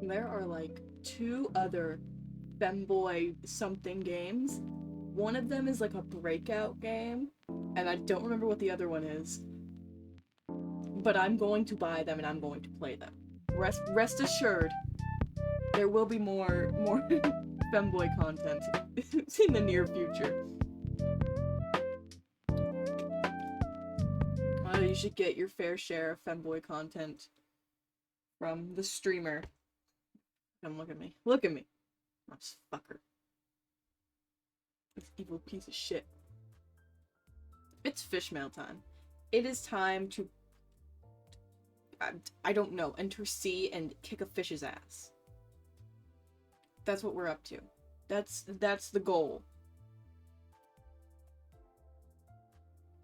There are like 2 other femboy something games. One of them is like a breakout game, and I don't remember what the other one is. But I'm going to buy them and I'm going to play them. Rest assured, there will be more femboy content in the near future. You should get your fair share of femboy content from the streamer. Come look at me. Look at me. Oh, this fucker. This evil piece of shit. It's fishmail time. It is time to, I don't know, enter sea and kick a fish's ass. That's what we're up to. That's the goal.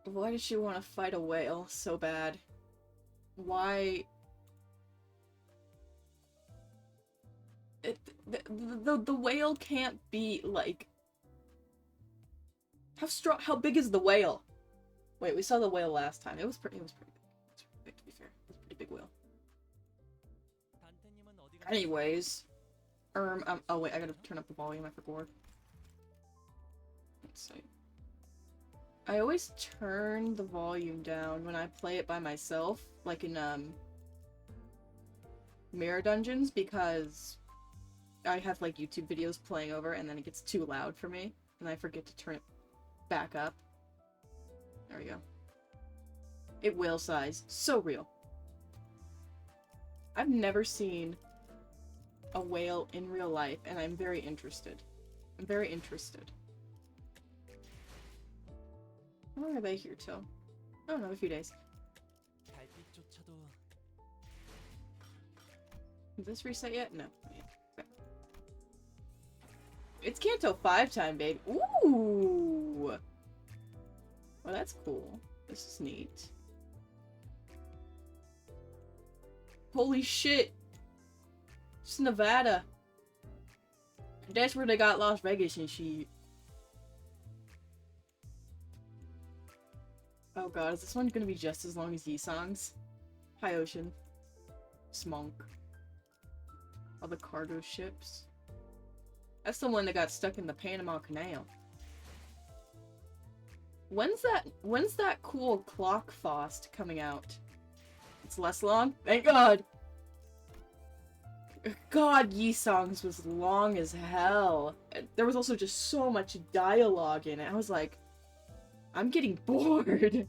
Why does she want to fight a whale so bad? Why? The whale can't be like... How big is the whale? Wait, we saw the whale last time. It was pretty big. It's pretty big, to be fair. It was a pretty big whale. Anyways. Oh wait, I gotta turn up the volume, I forgot. Let's see. I always turn the volume down when I play it by myself, like in, Mirror Dungeons, because I have, like, YouTube videos playing over, and then it gets too loud for me, and I forget to turn it back up. There we go. It whale size. So real. I've never seen a whale in real life, and I'm very interested. I'm very interested. How long are they here till? Oh, another few days. Is this reset yet? No. Okay. It's Kanto 5 time, babe. Ooh! Well, that's cool. This is neat. Holy shit! It's Nevada. That's where they got Las Vegas and shit. Oh god, is this one gonna be just as long as Yi-Song's? High Ocean. Smunk. All the cargo ships. That's the one that got stuck in the Panama Canal. When's that cool clock Faust coming out? It's less long? Thank god! God, Yi-Song's was long as hell. There was also just so much dialogue in it. I was like, I'm getting bored.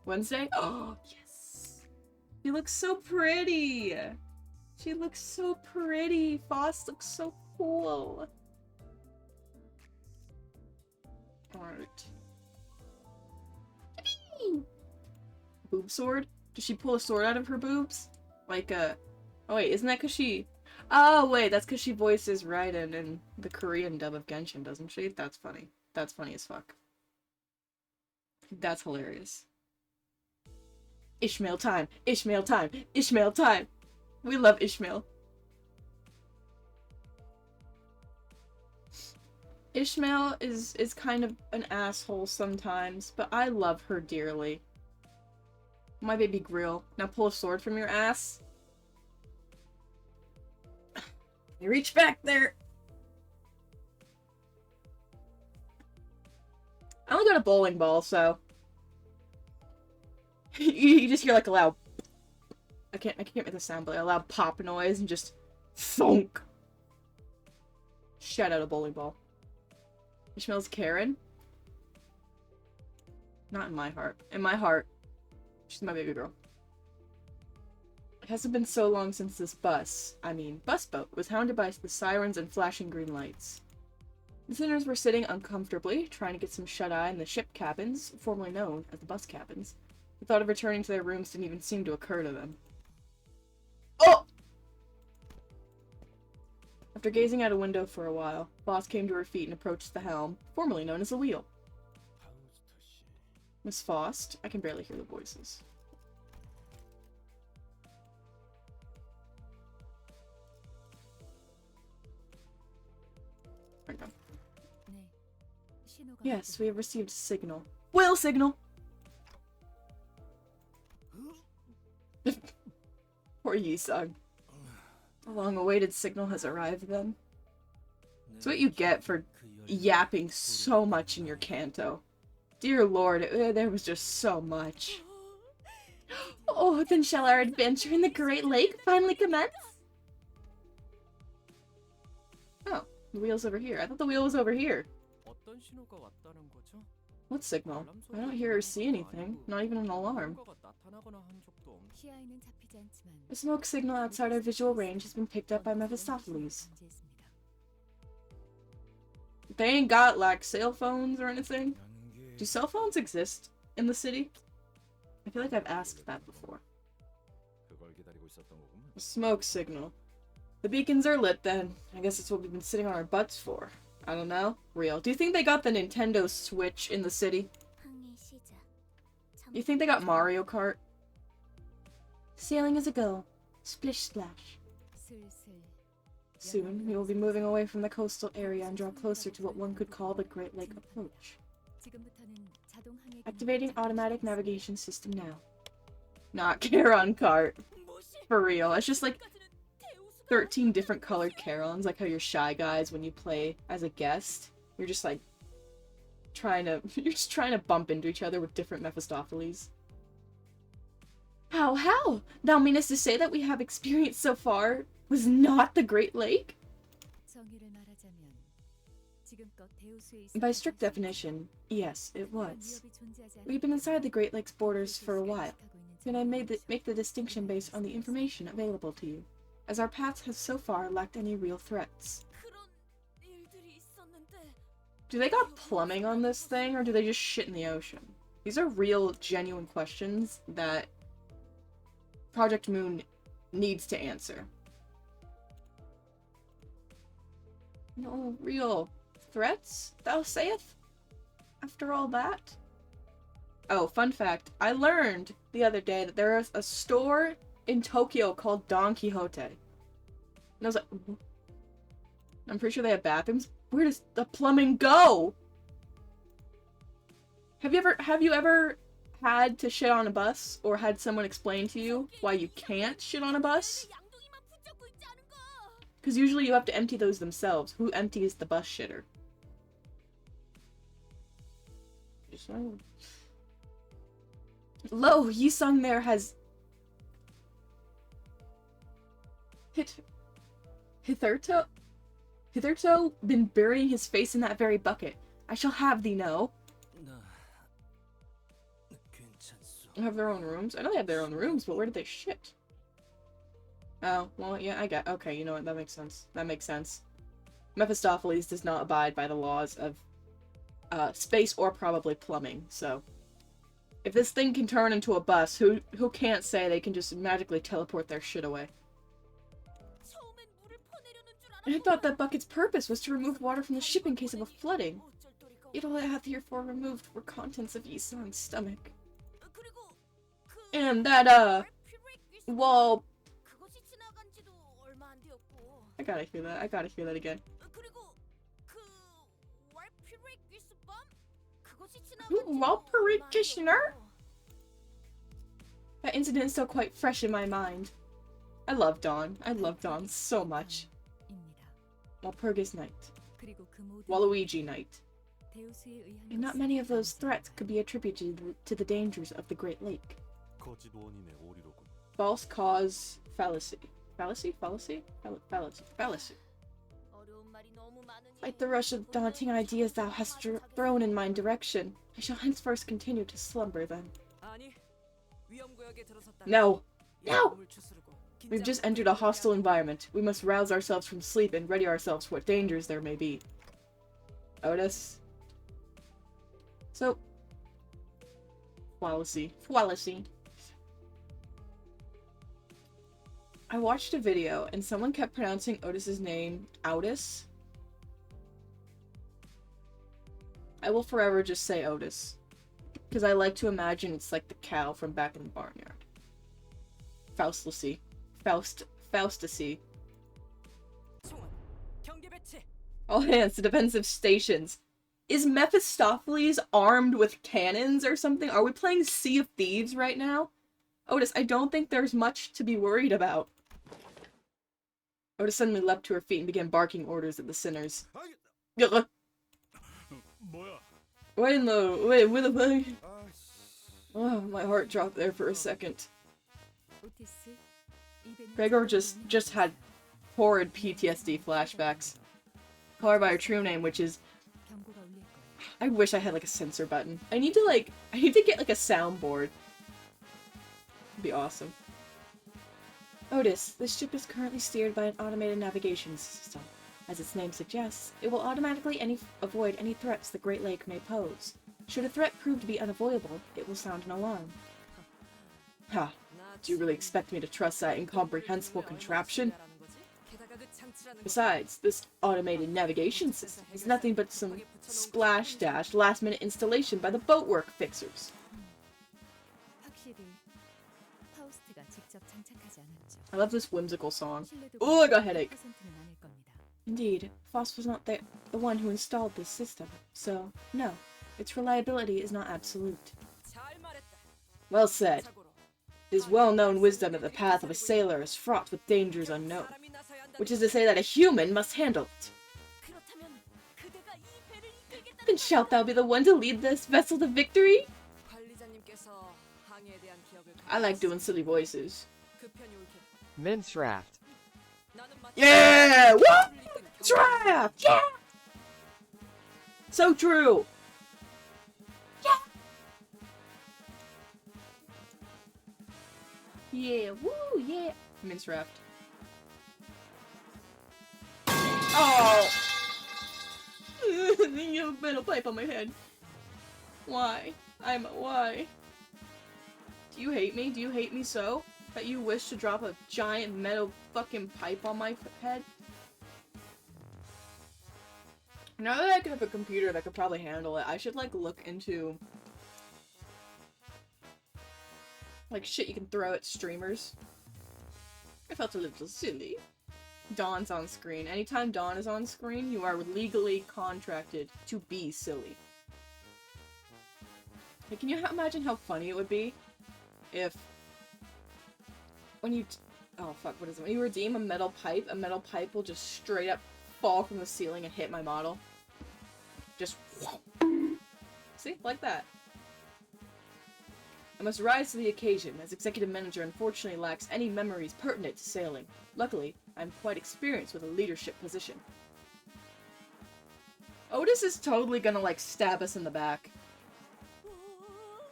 Wednesday? Oh, yes. She looks so pretty. She looks so pretty. Faust looks so cool. Alright. Boob sword? Does she pull a sword out of her boobs? Like, oh wait, isn't that because she... Oh wait, that's because she voices Raiden in the Korean dub of Genshin, doesn't she? That's funny. That's funny as fuck. That's hilarious. Ishmael time! Ishmael time! Ishmael time! We love Ishmael. Ishmael is kind of an asshole sometimes, but I love her dearly. My baby Grill. Now pull a sword from your ass. You reach back there! I only got a bowling ball, so... you just hear like a loud... I can't make the sound, but like a loud pop noise and just... thunk! Shout out a bowling ball. Ishmael's Karen? Not in my heart. In my heart, she's my baby girl. It hasn't been so long since this bus boat, was hounded by the sirens and flashing green lights. The sinners were sitting uncomfortably, trying to get some shut-eye in the ship cabins, formerly known as the bus cabins. The thought of returning to their rooms didn't even seem to occur to them. Oh! After gazing out a window for a while, Boss came to her feet and approached the helm, formerly known as the wheel. Miss Faust? I can barely hear the voices. There we go. Yes, we have received a signal. Whale signal! Poor Yi-Sung. A long-awaited signal has arrived then. That's what you get for yapping so much in your canto. Dear Lord, there was just so much. Oh, then shall our adventure in the Great Lake finally commence? Oh, the wheel's over here. I thought the wheel was over here. What signal? I don't hear or see anything. Not even an alarm. A smoke signal outside our visual range has been picked up by Mephistopheles. They ain't got, like, cell phones or anything? Do cell phones exist in the city? I feel like I've asked that before. A smoke signal. The beacons are lit then. I guess it's what we've been sitting on our butts for. I don't know. Real. Do you think they got the Nintendo Switch in the city? You think they got Mario Kart? Sailing is a go. Splish splash. Soon, we will be moving away from the coastal area and draw closer to what one could call the Great Lake approach. Activating automatic navigation system now. Not Charon cart. For real. It's just like 13 different colored Charons, like how you're Shy Guys when you play as a guest. You're just like you're just trying to bump into each other with different Mephistopheles. How? Thou meanest to say that we have experienced so far was not the Great Lake? By strict definition, yes, it was. We've been inside the Great Lake's borders for a while, and I make the distinction based on the information available to you, as our paths have so far lacked any real threats. Do they got plumbing on this thing, or do they just shit in the ocean? These are real, genuine questions that Project Moon needs to answer. No real threats, thou sayest? After all that? Oh, fun fact. I learned the other day that there is a store in Tokyo called Don Quixote. And I was like, I'm pretty sure they have bathrooms. Where does the plumbing go? Have you ever had to shit on a bus, or had someone explain to you why you can't shit on a bus? Because usually you have to empty those themselves. Who empties the bus shitter? Lo, Yisung there has hitherto been burying his face in that very bucket. I shall have thee know. They have their own rooms? I know they have their own rooms, but where did they shit? Oh, well, yeah, I get. Okay, you know what? That makes sense. That makes sense. Mephistopheles does not abide by the laws of space or probably plumbing, so if this thing can turn into a bus, who can't say they can just magically teleport their shit away? I thought that bucket's purpose was to remove water from the ship in case of a flooding. Yet all I have heretofore removed were contents of Yisung's stomach. And that, wall... I gotta hear that again. Practitioner? That incident is still quite fresh in my mind. I love Dawn. I love Dawn so much. Walpurgis Night. Waluigi Night. And not many of those threats could be attributed to the dangers of the Great Lake. False cause fallacy. Fallacy? Fallacy? Fallacy. Like the rush of daunting ideas thou hast thrown in my direction, I shall henceforth continue to slumber then. No! No! We've just entered a hostile environment. We must rouse ourselves from sleep and ready ourselves for what dangers there may be. Otis. So... Fallacy. I watched a video and someone kept pronouncing Otis's name Outis. I will forever just say Otis. Because I like to imagine it's like the cow from back in the barnyard. Faustusy. All hands to defensive stations. Is Mephistopheles armed with cannons or something? Are we playing Sea of Thieves right now? Otis, I don't think there's much to be worried about. Oda suddenly leapt to her feet and began barking orders at the sinners. Ugh. Wait, what the fuck? Oh, my heart dropped there for a second. Gregor just had horrid PTSD flashbacks. Call her by her true name, which is... I wish I had, like, a censor button. I need to get, like, a soundboard. It'd be awesome. Otis, this ship is currently steered by an automated navigation system. As its name suggests, it will automatically avoid any threats the Great Lake may pose. Should a threat prove to be unavoidable, it will sound an alarm. Ha! Do you really expect me to trust that incomprehensible contraption? Besides, this automated navigation system is nothing but some splash-dash last-minute installation by the boatwork fixers. I love this whimsical song. Oh, I got a headache. Indeed, Faust was not the one who installed this system, so, no, its reliability is not absolute. Well said. It is well-known wisdom that the path of a sailor is fraught with dangers unknown, which is to say that a human must handle it. Then shalt thou be the one to lead this vessel to victory? I like doing silly voices. Minstraft. Yeah! What? Draft! Yeah! So true! Yeah! Yeah, woo, yeah! Mince raft. Oh! You have a metal pipe on my head. Why? Why? Do you hate me? Do you hate me so? That you wish to drop a giant metal fucking pipe on my head? Now that I can have a computer that could probably handle it, I should, like, look into... like, shit you can throw at streamers. I felt a little silly. Dawn's on screen. Anytime Dawn is on screen, you are legally contracted to be silly. Like, can you imagine how funny it would be if... when you... oh, fuck, what is it? When you redeem a metal pipe will just straight up fall from the ceiling and hit my model. Just... see? Like that. I must rise to the occasion, as executive manager unfortunately lacks any memories pertinent to sailing. Luckily, I'm quite experienced with a leadership position. Otis is totally gonna, like, stab us in the back.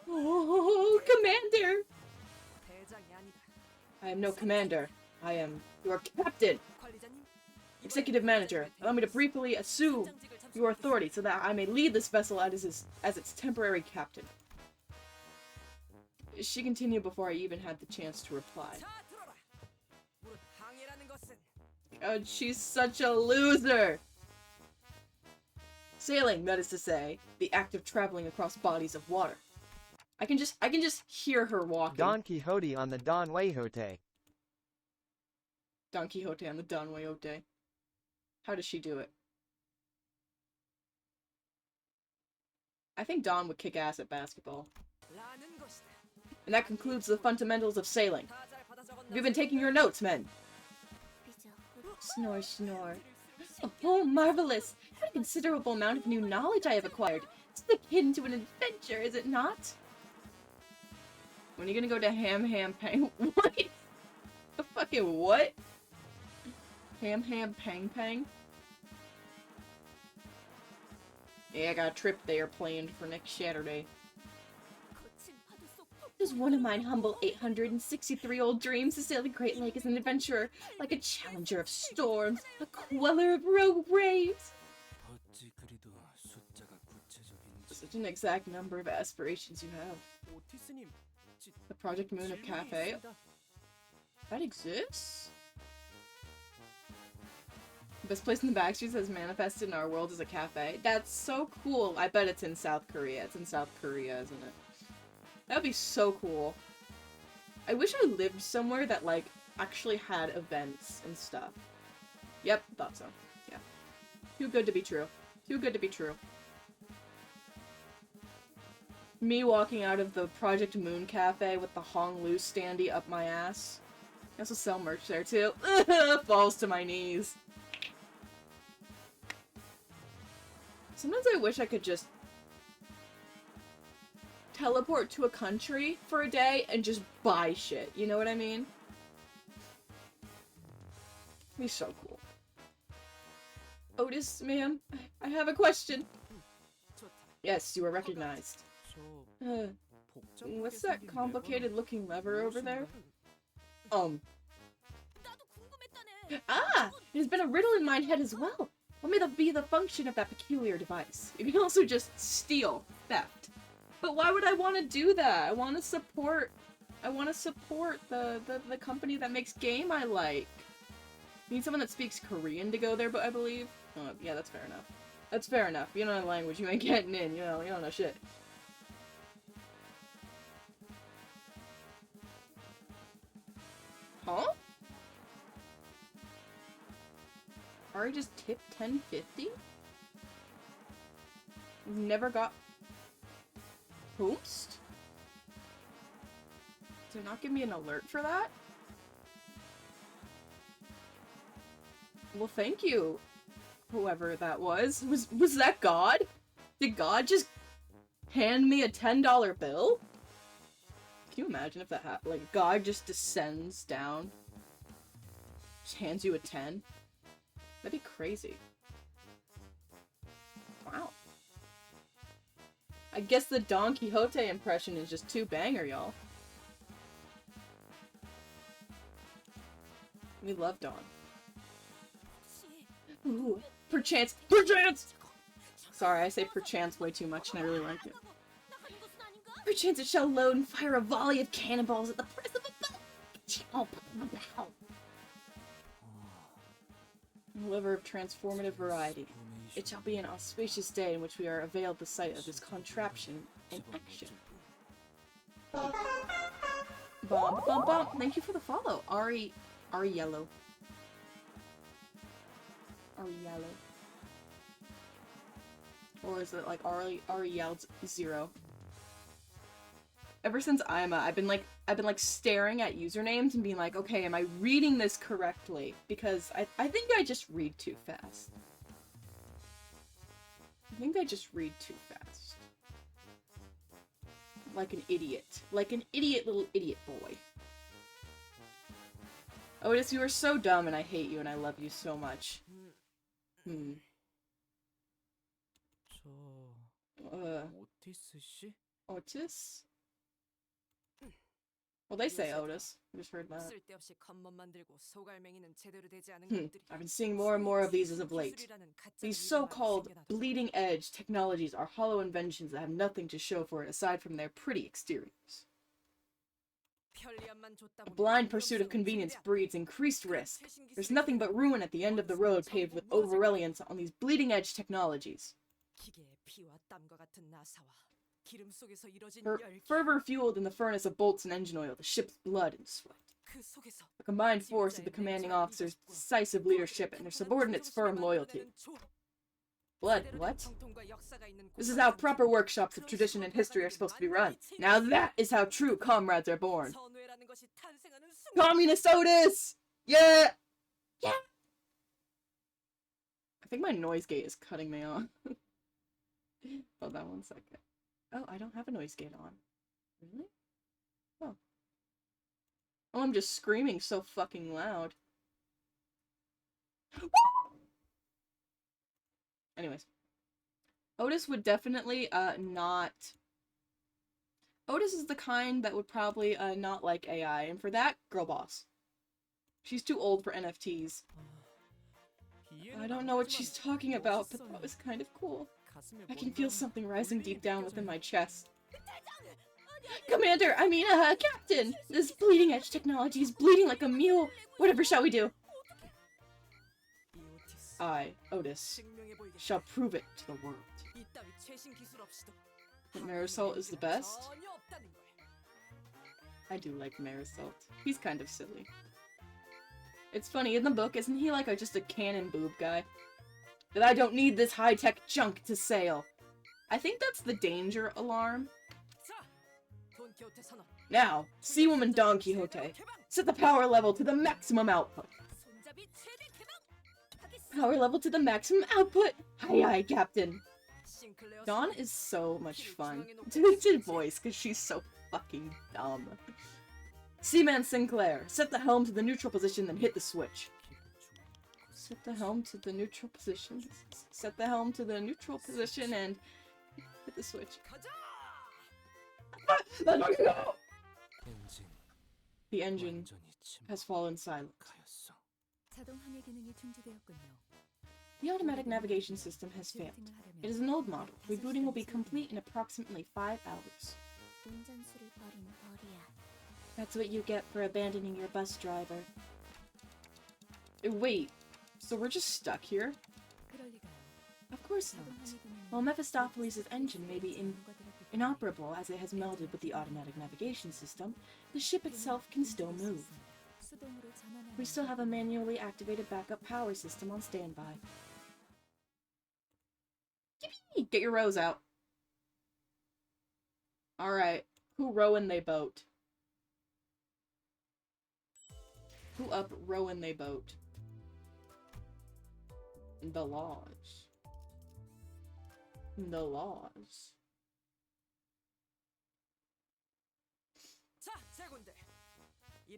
Oh, Commander! I am no commander. I am your captain! Executive manager, allow me to briefly assume your authority so that I may lead this vessel as its temporary captain. She continued before I even had the chance to reply. God, she's such a loser! Sailing, that is to say, the act of traveling across bodies of water. I can just hear her walking. Don Quixote on the Don Quixote. Don Quixote on the Don Quixote. How does she do it? I think Don would kick ass at basketball. And that concludes the fundamentals of sailing. Have you been taking your notes, men? Snore, snore. Oh, marvelous! What a considerable amount of new knowledge I have acquired. It's akin to an adventure, is it not? When are you gonna go to Ham Pang? What? The fucking what? Ham Pang? Yeah, I got a trip there planned for next Saturday. It is one of mine humble 863-old dreams to sail the Great Lake as an adventurer, like a challenger of storms, a queller of rogue waves. Such an exact number of aspirations you have. The Project Moon of Cafe? That exists? The best place in the Backstreets has manifested in our world is a cafe. That's so cool. I bet it's in South Korea. It's in South Korea, isn't it? That would be so cool. I wish I lived somewhere that, like, actually had events and stuff. Yep, thought so. Yeah. Too good to be true. Too good to be true. Me walking out of the Project Moon Cafe with the Hong Lu standee up my ass. I also sell merch there too. Falls to my knees. Sometimes I wish I could just teleport to a country for a day and just buy shit. You know what I mean? It'd be so cool. Otis, ma'am, I have a question. Yes, you are recognized. What's that complicated-looking lever over there? Ah! It has been a riddle in my head as well. What may be the function of that peculiar device? You can also just steal. Theft. But why would I want to do that? I want to support the company that makes game I like. You need someone that speaks Korean to go there, but I believe. Oh, yeah, that's fair enough. That's fair enough. You don't know language, you ain't getting in. You don't know shit. Huh? Ari just tipped $10.50? Never got post? Did it not give me an alert for that? Well, thank you, whoever that was. Was that God? Did God just hand me a $10 bill? Can you imagine if that happened? Like, God just descends down, just hands you a 10? That'd be crazy. Wow. I guess the Don Quixote impression is just too banger, y'all. We love Don. Ooh, perchance! Sorry, I say perchance way too much and I really like it. Perchance it shall load and fire a volley of cannonballs at the press of a button. A lever of transformative variety. It shall be an auspicious day in which we are availed the sight of this contraption in action. Bum bum bum. Thank you for the follow, Ari Yellow. Ari Yellow. Or is it like Ari Yelled 0? Ever since Ima, I've been like staring at usernames and being like, okay, am I reading this correctly? Because I think I just read too fast. I think I just read too fast. Like an idiot. Like an idiot little idiot boy. Otis, you are so dumb and I hate you and I love you so much. Otis? Well, they say Otis. I just heard that. I've been seeing more and more of these as of late. These so-called bleeding-edge technologies are hollow inventions that have nothing to show for it aside from their pretty exteriors. A blind pursuit of convenience breeds increased risk. There's nothing but ruin at the end of the road paved with over-reliance on these bleeding-edge technologies. Fervor fueled in the furnace of bolts and engine oil, the ship's blood and sweat. The combined force of the commanding officer's decisive leadership and their subordinates' firm loyalty. Blood, what? This is how proper workshops of tradition and history are supposed to be run. Now that is how true comrades are born. Communist Otis! Yeah! Yeah! I think my noise gate is cutting me off. Hold on 1 second. Oh, I don't have a noise gate on. Really? Oh. Oh, I'm just screaming so fucking loud. Anyways. Otis would definitely, not... Otis is the kind that would probably, not like AI, and for that, girl boss. She's too old for NFTs. I don't know what she's talking about, but that was kind of cool. I can feel something rising deep down within my chest. Commander, Captain! This bleeding-edge technology is bleeding like a mule! Whatever shall we do? I, Otis, shall prove it to the world. That Marisol is the best? I do like Marisol. He's kind of silly. It's funny, in the book, isn't he like just a cannon boob guy? That I don't need this high-tech junk to sail. I think that's the danger alarm. Now, Sea Woman Don Quixote. Set the power level to the maximum output. Power level to the maximum output! Aye aye, Captain. Dawn is so much fun to voice because she's so fucking dumb. Seaman Sinclair, set the helm to the neutral position, then hit the switch. Set the helm to the neutral position. Set the helm to the neutral position and hit the switch. The engine has fallen silent. The automatic navigation system has failed. It is an old model. Rebooting will be complete in approximately 5 hours. That's what you get for abandoning your bus driver. Wait, so we're just stuck here? Of course not. While Mephistopheles' engine may be inoperable as it has melded with the automatic navigation system, the ship itself can still move. We still have a manually activated backup power system on standby. Yippee! Get your rows out. Alright, who rowin' they boat? Who up rowin' they boat? The laws. The laws.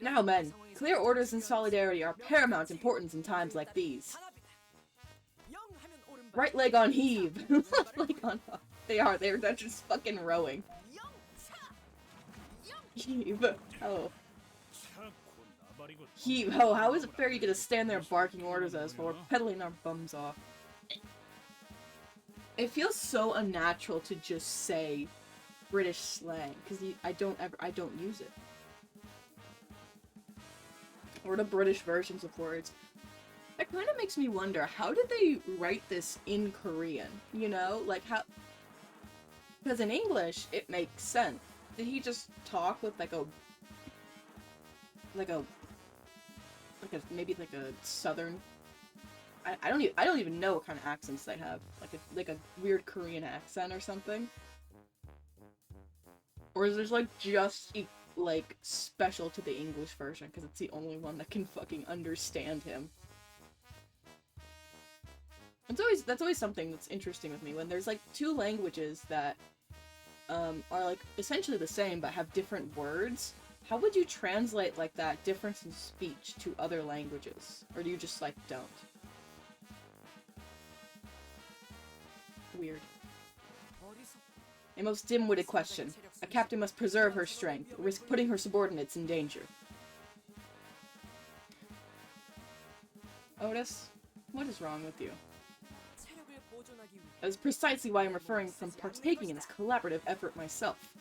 Now, men, clear orders and solidarity are paramount importance in times like these. Right leg on heave. Left leg on up. They're just fucking rowing. Heave. Oh. Heave. Oh, how is it fair you get to stand there barking orders at us while we're pedaling our bums off? It feels so unnatural to just say British slang, because I don't use it. Or the British versions of words. It kind of makes me wonder, how did they write this in Korean? You know, like how... Because in English, it makes sense. Did he just talk with maybe like a southern... I don't even know what kind of accents they have. Like a weird Korean accent or something. Or is this like just like special to the English version because it's the only one that can fucking understand him. That's always something that's interesting with me when there's like two languages that are like essentially the same but have different words. How would you translate like that difference in speech to other languages? Or do you just like don't? Weird. A most dim-witted question. A captain must preserve her strength, risk putting her subordinates in danger. Otis, what is wrong with you? That is precisely why I'm refraining from partaking in this collaborative effort myself.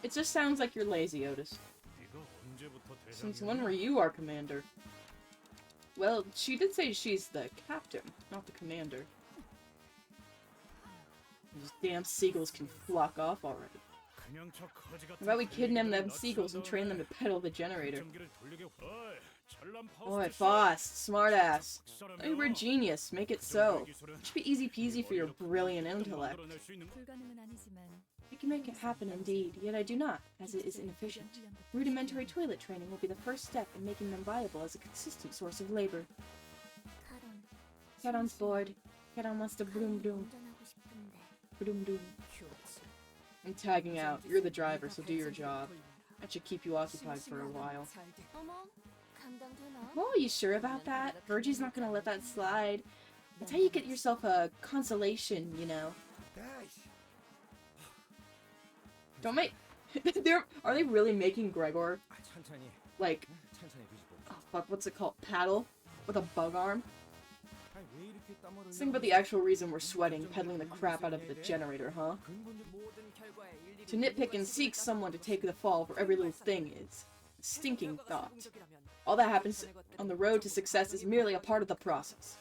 It just sounds like you're lazy, Otis. Since when were you our commander? Well, she did say she's the captain, not the commander. Those damn seagulls can flock off already. How about we kidnap them seagulls and train them to pedal the generator? Boy, boss, smartass. Oh, you were a genius. Make it so. It should be easy peasy for your brilliant intellect. I can make it happen indeed, yet I do not, as it is inefficient. Rudimentary toilet training will be the first step in making them viable as a consistent source of labor. Caron's bored. Caron wants to broom doom. Broom doom. I'm tagging out. You're the driver, so do your job. That should keep you occupied for a while. Oh, are you sure about that? Virgie's not gonna let that slide. That's how you get yourself a consolation, you know. Don't make... Are they really making Gregor, like... Oh, fuck, what's it called? Paddle? With a bug arm? Let's think about the actual reason we're sweating, peddling the crap out of the generator, huh? To nitpick and seek someone to take the fall for every little thing is a stinking thought. All that happens on the road to success is merely a part of the process.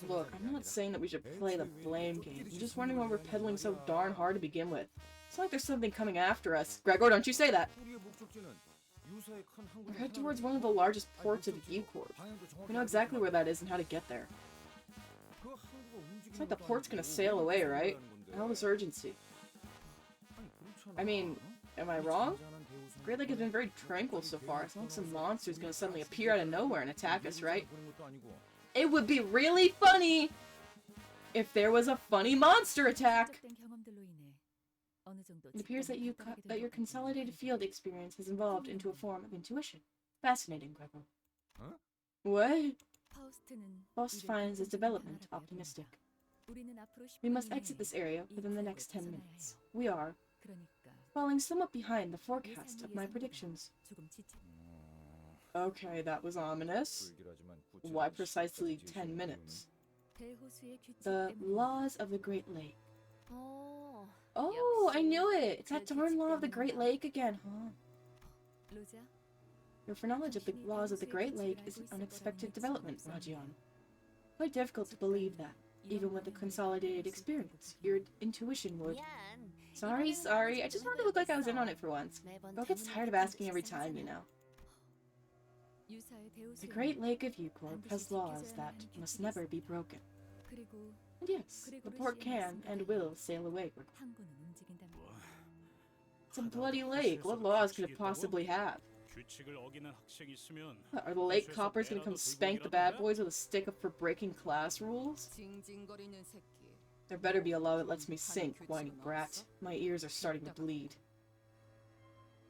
Look, I'm not saying that we should play the blame game. I'm just wondering why we're pedaling so darn hard to begin with. It's like there's something coming after us. Gregor, don't you say that! We're headed towards one of the largest ports of the Corp. We know exactly where that is and how to get there. It's like the port's gonna sail away, right? All this urgency. I mean, am I wrong? Great Lake has been very tranquil so far. It's not like some monster's gonna suddenly appear out of nowhere and attack us, right? It would be really funny if there was a funny monster attack! It appears that your consolidated field experience has evolved into a form of intuition. Fascinating, Greco. Huh? What? Faust finds its development optimistic. We must exit this area within the next 10 minutes. We are falling somewhat behind the forecast of my predictions. Okay, that was ominous. Why precisely 10 minutes? The laws of the Great Lake. Oh, I knew it! It's that darn law of the Great Lake again, huh? Your foreknowledge of the laws of the Great Lake is an unexpected development, Rajian. Quite difficult to believe that, even with the consolidated experience, your intuition would... Sorry, I just wanted to look like I was in on it for once. Girl gets tired of asking every time, you know. The Great Lake of Corp has laws that must never be broken. And yes, the port can and will sail away. It's a bloody lake. What laws could it possibly have? Are the lake coppers gonna come spank the bad boys with a stick up for breaking class rules? There better be a law that lets me sink, whiny brat. My ears are starting to bleed.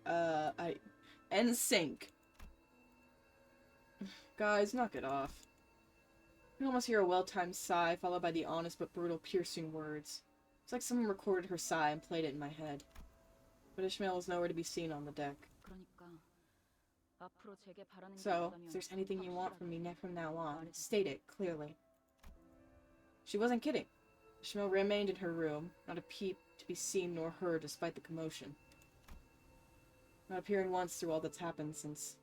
And sink. Guys, knock it off. You almost hear a well-timed sigh, followed by the honest but brutal, piercing words. It's like someone recorded her sigh and played it in my head. But Ishmael was nowhere to be seen on the deck. So, if there's anything you want from me from now on, state it clearly. She wasn't kidding. Ishmael remained in her room, not a peep to be seen nor heard despite the commotion. Not appearing once through all that's happened since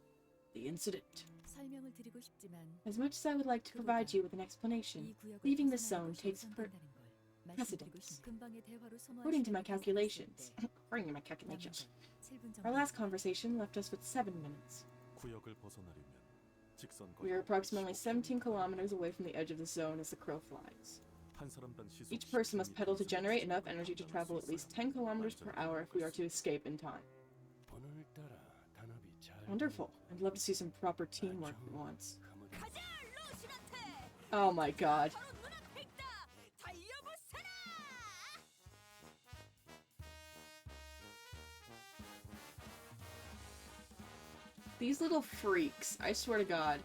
the incident. As much as I would like to provide you with an explanation, leaving this zone takes precedence. According to my calculations, our last conversation left us with 7 minutes. We are approximately 17 kilometers away from the edge of the zone as the crow flies. Each person must pedal to generate enough energy to travel at least 10 kilometers per hour if we are to escape in time. Wonderful. I'd love to see some proper teamwork for once. Oh my god. These little freaks, I swear to god.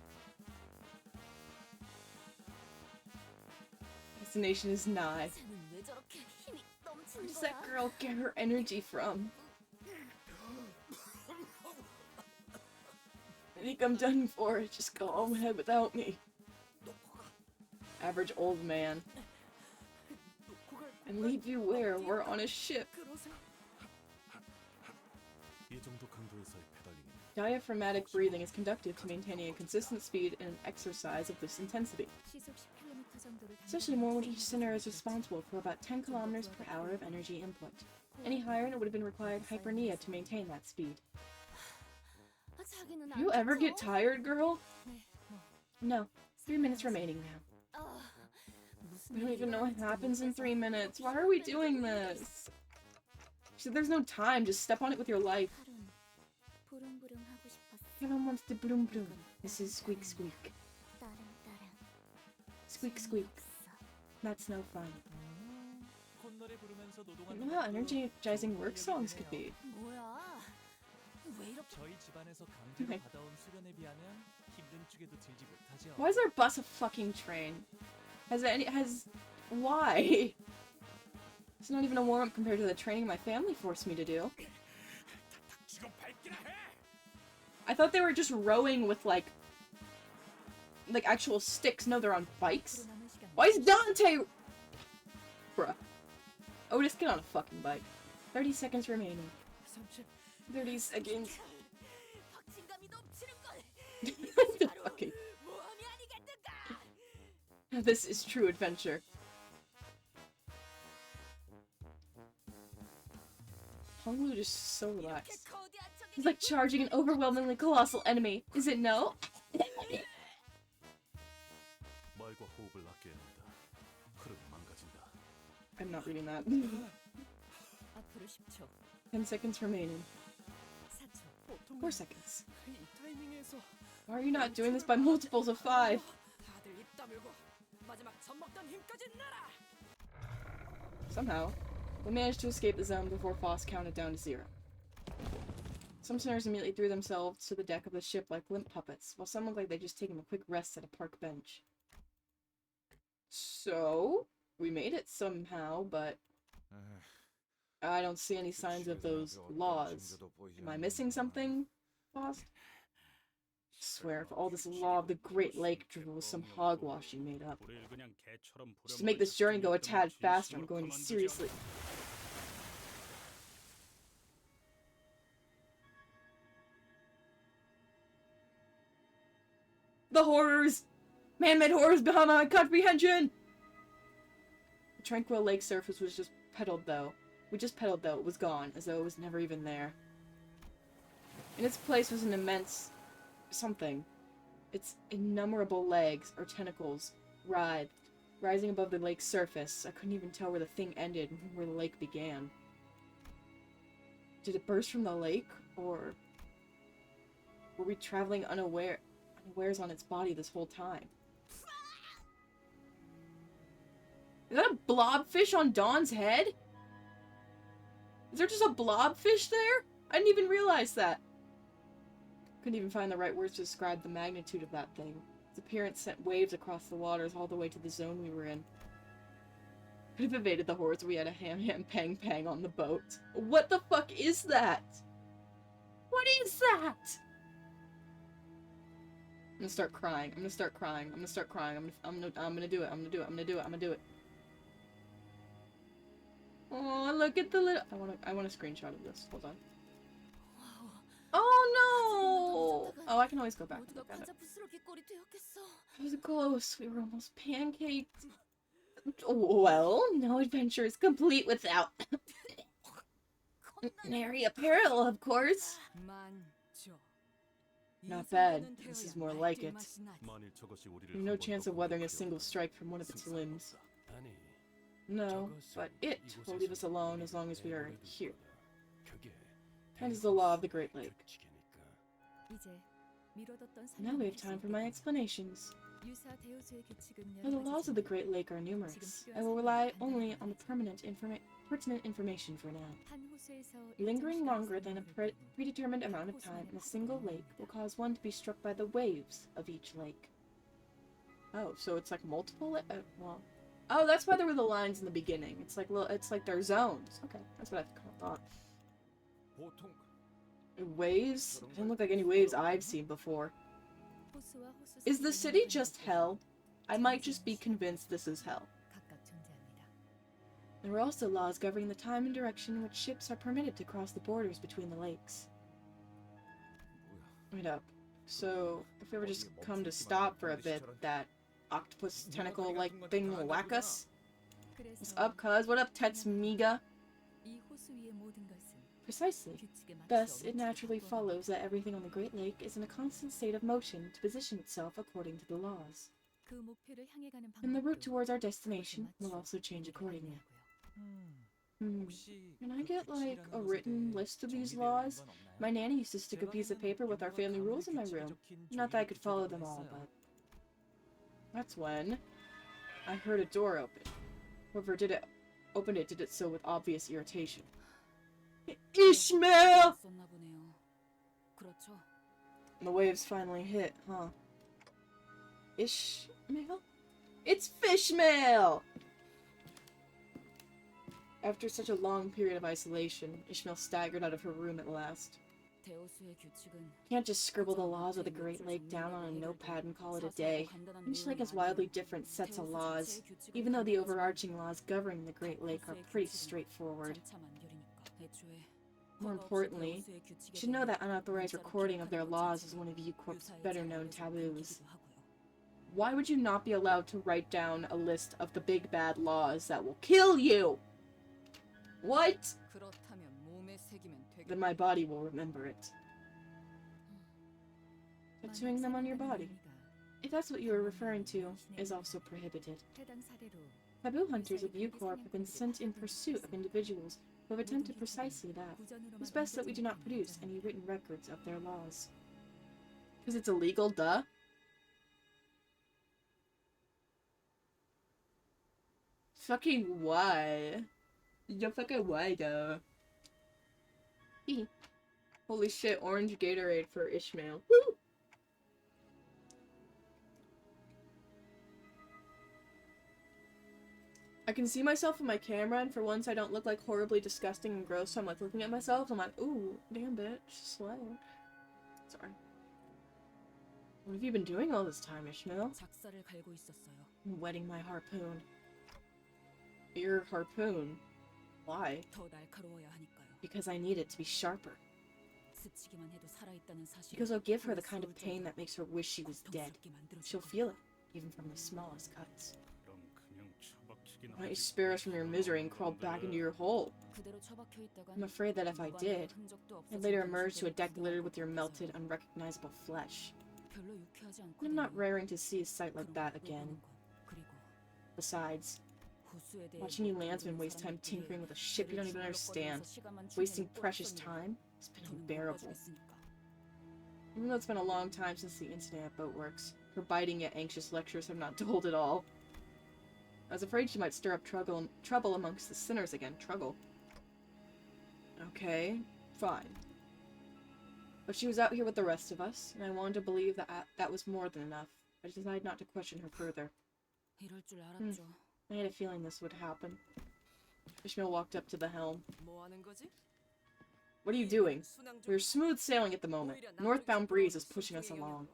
Destination is nigh. Where does that girl get her energy from? I think I'm done for. Just go on ahead without me. Average old man. And leave you where? We're on a ship. Diaphragmatic breathing is conductive to maintaining a consistent speed and an exercise of this intensity. Especially more when each center is responsible for about 10 kilometers per hour of energy input. Any higher and it would have been required hypernia to maintain that speed. You ever get tired, girl? No. 3 minutes remaining now. I don't even know what happens in 3 minutes. Why are we doing this? She said there's no time. Just step on it with your life. Everyone wants to bloom bloom. This is squeak squeak. Squeak squeak. That's no fun. I don't know how energizing work songs could be. Okay. Why is our bus a fucking train? Why? It's not even a warm-up compared to the training my family forced me to do. I thought they were just rowing with, like actual sticks. No, they're on bikes. Why is Dante... Bruh. Otis, get on a fucking bike. 30 seconds remaining. 30 seconds. Okay. This is true adventure. Honglu just so relaxed. He's like charging an overwhelmingly colossal enemy. Is it no? I'm not reading that. 10 seconds remaining. 4 seconds. Why are you not doing this by multiples of 5? Somehow, we managed to escape the zone before Foss counted down to 0. Some sinners immediately threw themselves to the deck of the ship like limp puppets, while some looked like they'd just taken a quick rest at a park bench. So, we made it somehow, but I don't see any signs of those laws. Am I missing something, Foss? I swear, if all this law of the Great Lake drivel was some hogwash you made up. Just to make this journey go a tad faster, I'm going to seriously... The horrors! Man-made horrors beyond my comprehension! The tranquil lake surface was just petaled though. It was gone, as though it was never even there. In its place was an immense... something. Its innumerable legs, or tentacles, writhed, rising above the lake's surface. I couldn't even tell where the thing ended and where the lake began. Did it burst from the lake, or were we traveling unawares on its body this whole time? Is that a blobfish on Dawn's head? Is there just a blobfish there? I didn't even realize that. Couldn't even find the right words to describe the magnitude of that thing. Its appearance sent waves across the waters all the way to the zone we were in. Could have evaded the horrors we had a ham-ham-pang-pang on the boat. What the fuck is that? What is that? I'm gonna start crying. I'm gonna start crying. I'm gonna do it. Oh, look at the little... I want a screenshot of this. Hold on. Oh no! Oh, I can always go back and look at it. It was close. We were almost pancaked. Well, no adventure is complete without nary a peril, of course. Not bad. This is more like it. There's no chance of weathering a single strike from one of its limbs. No, but it will leave us alone as long as we are here. That is the law of the Great Lake. Now we have time for my explanations. Now, the laws of the Great Lake are numerous. I will rely only on the pertinent information for now. Lingering longer than a predetermined amount of time in a single lake will cause one to be struck by the waves of each lake. Oh, so it's like multiple well... Oh, that's why there were the lines in the beginning. It's like they're zones. Okay, that's what I kind of thought. Waves? It didn't look like any waves I've seen before. Is the city just hell? I might just be convinced this is hell. There were also laws governing the time and direction in which ships are permitted to cross the borders between the lakes. Wait up. So, if we ever just come to stop for a bit, that octopus tentacle-like thing will whack us? What's up, cuz? What up, Tetsmiga? Precisely. Thus, it naturally follows that everything on the Great Lake is in a constant state of motion to position itself according to the laws. And the route towards our destination will also change accordingly. Can I get, like, a written list of these laws? My nanny used to stick a piece of paper with our family rules in my room. Not that I could follow them all, but... That's when I heard a door open. Whoever opened it did it so with obvious irritation. Ishmael! And the waves finally hit, huh? Ishmael? It's Fishmael! After such a long period of isolation, Ishmael staggered out of her room at last. Can't just scribble the laws of the Great Lake down on a notepad and call it a day. Each lake has wildly different sets of laws, even though the overarching laws governing the Great Lake are pretty straightforward. More importantly, you should know that unauthorized recording of their laws is one of Corp's better-known taboos. Why would you not be allowed to write down a list of the big bad laws that will kill you? What? Then my body will remember it. Tattooing them on your body, if that's what you are referring to, is also prohibited. Taboo hunters of Corp have been sent in pursuit of individuals who have attempted precisely that. It's best that we do not produce any written records of their laws. Because it's illegal, duh? Fucking why? You fucking why, though? Holy shit, orange Gatorade for Ishmael. Woo! I can see myself in my camera, and for once I don't look like horribly disgusting and gross, so I'm like looking at myself, I'm like, ooh, damn bitch, slow. Sorry. What have you been doing all this time, Ishmael? Wetting my harpoon. Your harpoon? Why? Because I need it to be sharper. Because I'll give her the kind of pain that makes her wish she was dead. She'll feel it, even from the smallest cuts. Why don't you spare us from your misery and crawl back into your hole? I'm afraid that if I did, I'd later emerge to a deck littered with your melted, unrecognizable flesh. I'm not raring to see a sight like that again. Besides, watching you landsmen waste time tinkering with a ship you don't even understand, wasting precious time, has been unbearable. Even though it's been a long time since the incident at Boatworks, her biting yet anxious lectures have not dulled at all. I was afraid she might stir up trouble amongst the sinners again. Trouble. Okay, fine. But she was out here with the rest of us, and I wanted to believe that that was more than enough. I decided not to question her further. I had a feeling this would happen. Ishmael walked up to the helm. What are you doing? We're smooth sailing at the moment. Northbound breeze is pushing us along.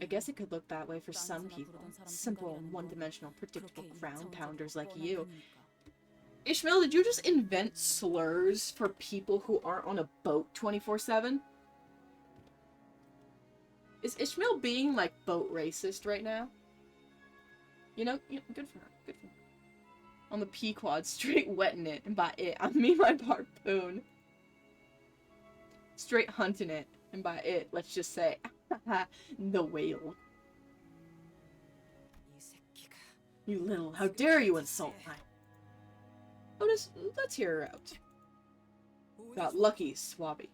I guess it could look that way for some people. Simple, one-dimensional, predictable ground pounders like you. Ishmael, did you just invent slurs for people who aren't on a boat 24/7? Is Ishmael being, like, boat racist right now? You know, good for her. Good for her. On the Pequod, straight wetting it, and by it, I mean my harpoon. Straight hunting it, and by it, let's just say, the whale. You little, how dare you insult my... Oh, let's hear her out. Got lucky, Swabby.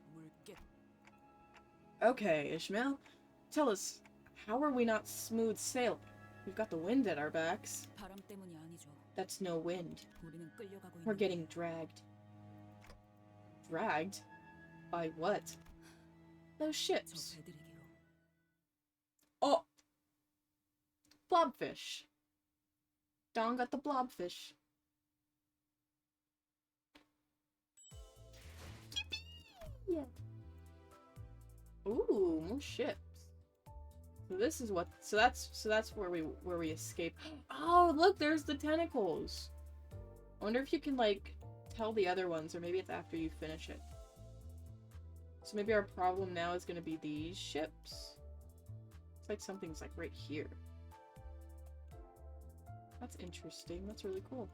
Okay, Ishmael, tell us, how are we not smooth sailing? We've got the wind at our backs. That's no wind. We're getting dragged. Dragged? By what? Those ships. Oh! Blobfish. Dawn got the blobfish. Yeah. Ooh, more ships. So this is what. So that's where we escape. Oh, look, there's the tentacles. I wonder if you can like tell the other ones, or maybe it's after you finish it. So maybe our problem now is gonna be these ships. It's like something's like right here. That's interesting. That's really cool.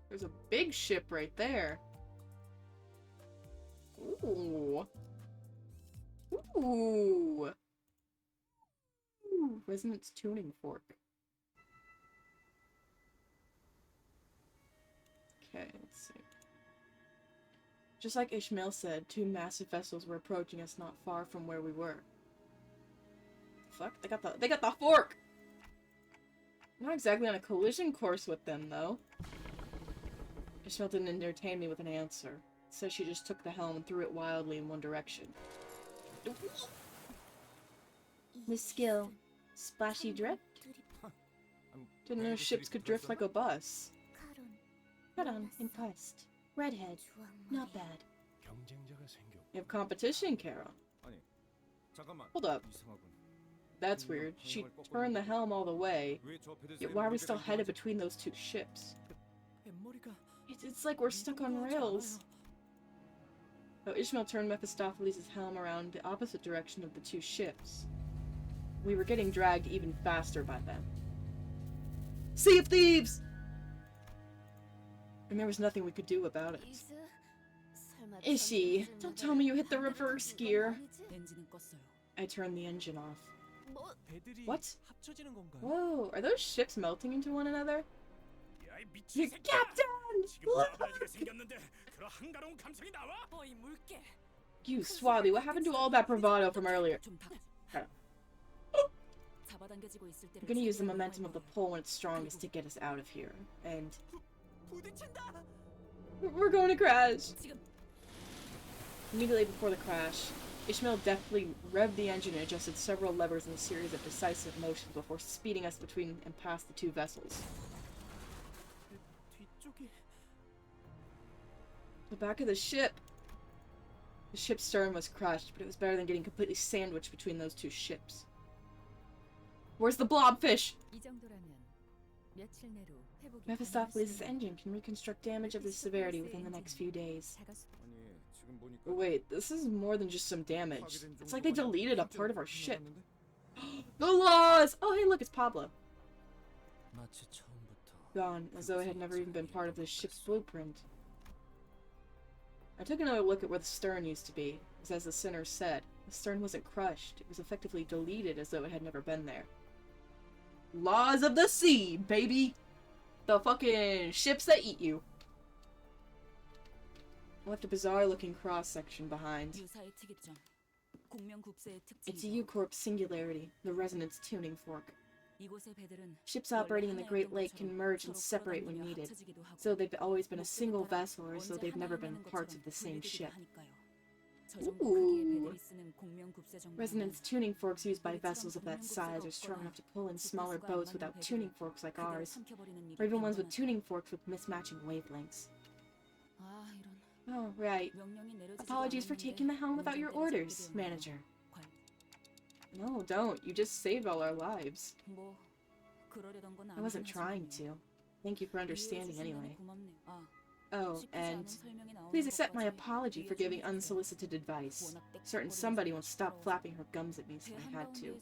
There's a big ship right there. Ooh. Ooh. Ooh. Resonance tuning fork. Okay, let's see. Just like Ishmael said, two massive vessels were approaching us not far from where we were. Fuck, they got the fork! Not exactly on a collision course with them, though. Ishmael didn't entertain me with an answer. So she just took the helm and threw it wildly in one direction. With skill. Splashy drift? Didn't know ships could drift like a bus. Charon, impressed. Redhead. Not bad. You have competition, Charon. Hold up. That's weird. She turned the helm all the way. Yet why are we still headed between those two ships? It's like we're stuck on rails. Oh, Ishmael turned Mephistopheles' helm around the opposite direction of the two ships. We were getting dragged even faster by them. Sea of Thieves! And there was nothing we could do about it. Ishi, don't tell me you hit the reverse gear. I turned the engine off. What? Whoa, are those ships melting into one another? Captain! You swabby, what happened to all that bravado from earlier? I'm gonna use the momentum of the pole when it's strongest to get us out of here. And... we're going to crash! Immediately before the crash, Ishmael deftly revved the engine and adjusted several levers in a series of decisive motions before speeding us between and past the two vessels. The back of the ship! The ship's stern was crushed, but it was better than getting completely sandwiched between those two ships. Where's the blobfish? Mephistopheles' engine can reconstruct damage of this severity within the next few days. Wait, this is more than just some damage. It's like they deleted a part of our ship. The laws! Oh, hey, look, it's Pablo. Gone, as though it had never even been part of this ship's blueprint. I took another look at where the stern used to be, as the sinner said. The stern wasn't crushed. It was effectively deleted as though it had never been there. Laws of the sea, baby! The fucking ships that eat you. I left a bizarre-looking cross-section behind. It's a U-Corp singularity, the resonance tuning fork. Ships operating in the Great Lake can merge and separate when needed, so they've always been a single vessel or so they've never been parts of the same ship. Ooh. Resonance tuning forks used by vessels of that size are strong enough to pull in smaller boats without tuning forks like ours, or even ones with tuning forks with mismatching wavelengths. Oh, right. Apologies for taking the helm without your orders, manager. No, don't. You just saved all our lives. I wasn't trying to. Thank you for understanding anyway. Oh, and please accept my apology for giving unsolicited advice. Certain somebody won't stop flapping her gums at me so I had to.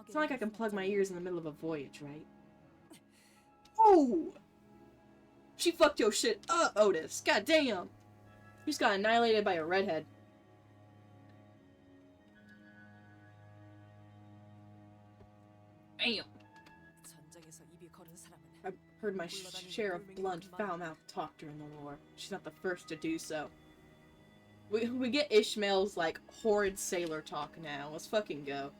It's not like I can plug my ears in the middle of a voyage, right? Oh! She fucked your shit up, Otis. God damn! You just got annihilated by a redhead. Damn! I've heard my share of blunt, foul-mouthed talk during the war. She's not the first to do so. We get Ishmael's, like, horrid sailor talk now. Let's fucking go.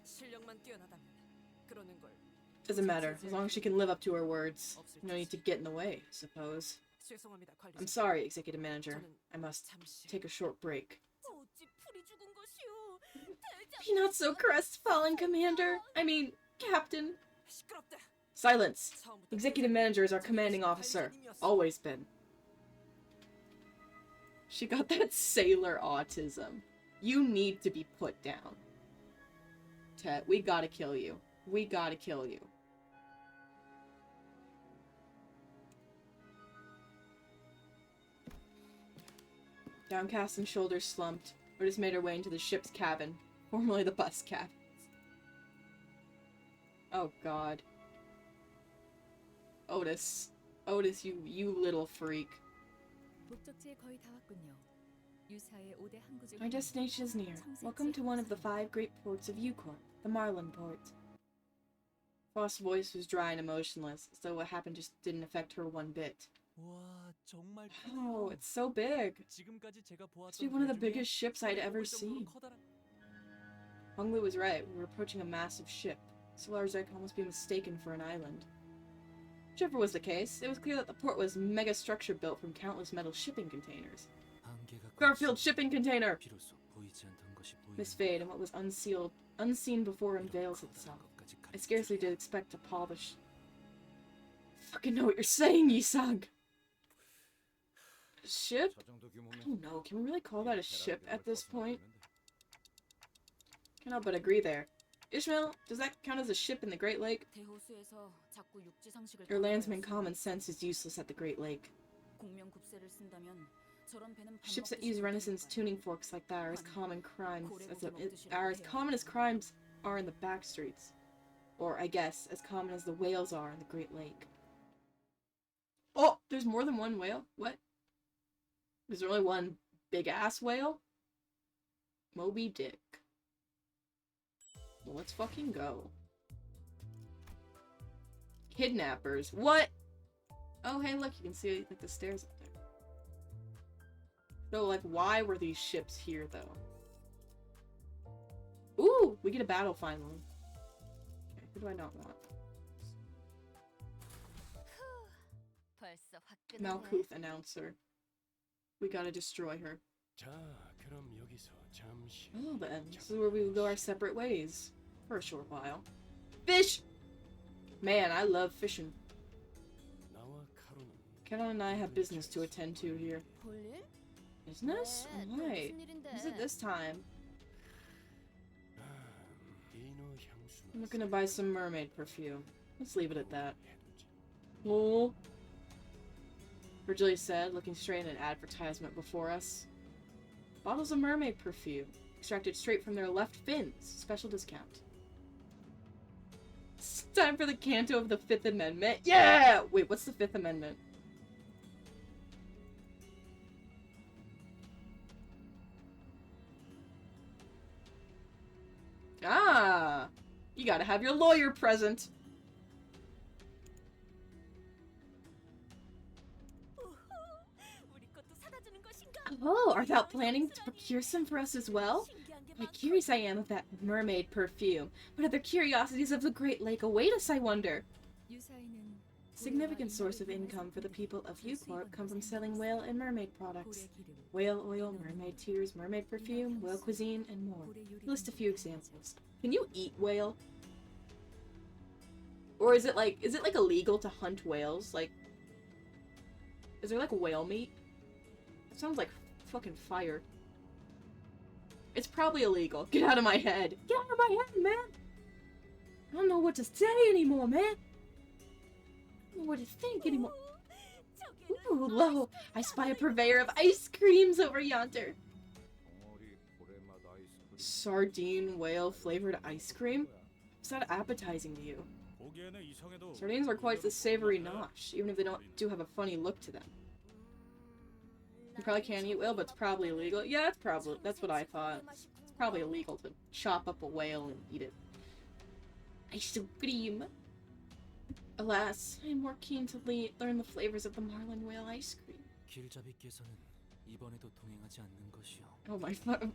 Doesn't matter, as long as she can live up to her words. No need to get in the way, I suppose. I'm sorry, Executive Manager. I must take a short break. Be not so crestfallen, Commander. I mean, Captain. Silence! Executive Manager is our commanding officer. Always been. She got that sailor autism. You need to be put down. Tet, we gotta kill you. We gotta kill you. Downcast and shoulders slumped, Otis made her way into the ship's cabin, formerly the bus cabin. Oh god. Otis. Otis, you little freak. Our destination is near. Welcome to one of the 5 great ports of U-Corp, the Marlin port. Frost's voice was dry and emotionless, as though what happened just didn't affect her one bit. Oh, it's so big. Must be one of the biggest ships I'd ever seen. Honglu was right. We were approaching a massive ship. Solarzek could almost be mistaken for an island. Whichever was the case, it was clear that the port was mega structure built from countless metal shipping containers. Garfield shipping container! Miss Fade, and what was unseen before unveils itself. I scarcely did expect to polish. Fucking know what you're saying, Yisang! Ship? I don't know, can we really call that a ship at this point? Can't help but agree there. Ishmael, does that count as a ship in the Great Lake? Your landsman common sense is useless at the Great Lake. Ships that use Renaissance tuning forks like that are as common as crimes are in the back streets. Or, I guess, as common as the whales are in the Great Lake. Oh! There's more than one whale? What? Is there only one big-ass whale? Moby Dick. Well, let's fucking go. Kidnappers. What? Oh, hey, look, you can see like the stairs up there. So, like, why were these ships here, though? Ooh, we get a battle finally. Okay, who do I not want? Malkuth announcer. We gotta destroy her. Oh, then. This is where we will go our separate ways. For a short while. Fish! Man, I love fishing. Carol and I have business to attend to here. Business? Why? Is it this time? I'm looking to buy some mermaid perfume. Let's leave it at that. Oh. Virgilia said, looking straight at an advertisement before us. Bottles of mermaid perfume. Extracted straight from their left fins. Special discount. It's time for the canto of the Fifth Amendment. Yeah! Wait, what's the Fifth Amendment? Ah! You gotta have your lawyer present. Oh, are thou planning to procure some for us as well? How curious I am of that mermaid perfume. What other curiosities of the Great Lake await us, I wonder? Significant source of income for the people of Corp come from selling whale and mermaid products. Whale oil, mermaid tears, mermaid perfume, whale cuisine, and more. List a few examples. Can you eat whale? Or is it like illegal to hunt whales? Like, is there like whale meat? It sounds like fucking fire. It's probably illegal. Get out of my head. Get out of my head, man! I don't know what to say anymore, man! I don't know what to think anymore. Ooh, lo! I spy a purveyor of ice creams over yonder. Sardine whale flavored ice cream? Is that appetizing to you? Sardines are quite the savory nosh, even if they do have a funny look to them. You probably can't eat whale, but it's probably illegal. Yeah, that's what I thought. It's probably illegal to chop up a whale and eat it. Ice cream. Alas, I am more keen to learn the flavors of the marlin whale ice cream. Oh my fucking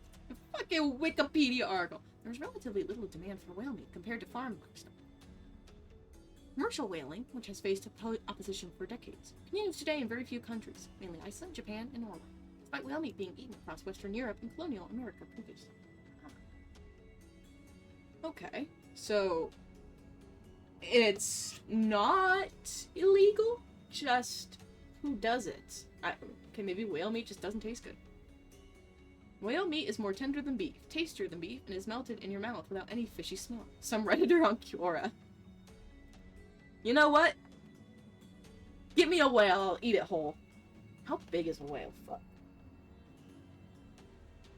Wikipedia article. There's relatively little demand for whale meat compared to farm livestock. Commercial whaling, which has faced opposition for decades, continues today in very few countries, mainly Iceland, Japan, and Norway, despite whale meat being eaten across Western Europe and colonial America previously. Okay, so it's not illegal, just who does it? Okay, maybe whale meat just doesn't taste good. Whale meat is more tender than beef, tastier than beef, and is melted in your mouth without any fishy smell. Some Redditor on Quora. You know what? Give me a whale, I'll eat it whole. How big is a whale? Fuck.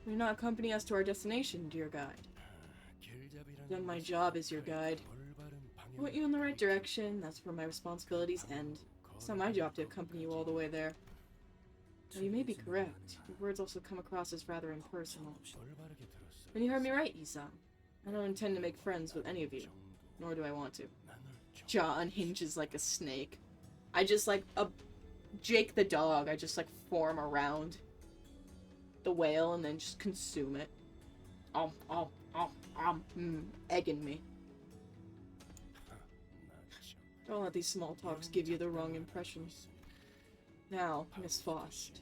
Will you not accompany us to our destination, dear guide? Then my job is your guide. I point you in the right direction, that's where my responsibilities end. It's not my job to accompany you all the way there. Now, you may be correct. Your words also come across as rather impersonal. Then you heard me right, Isan. I don't intend to make friends with any of you. Nor do I want to. Jaw unhinges like a snake. I just like Jake the dog. I just like form around the whale and then just consume it. Egging me. Don't let these small talks give you the wrong impression. Now, Miss Faust.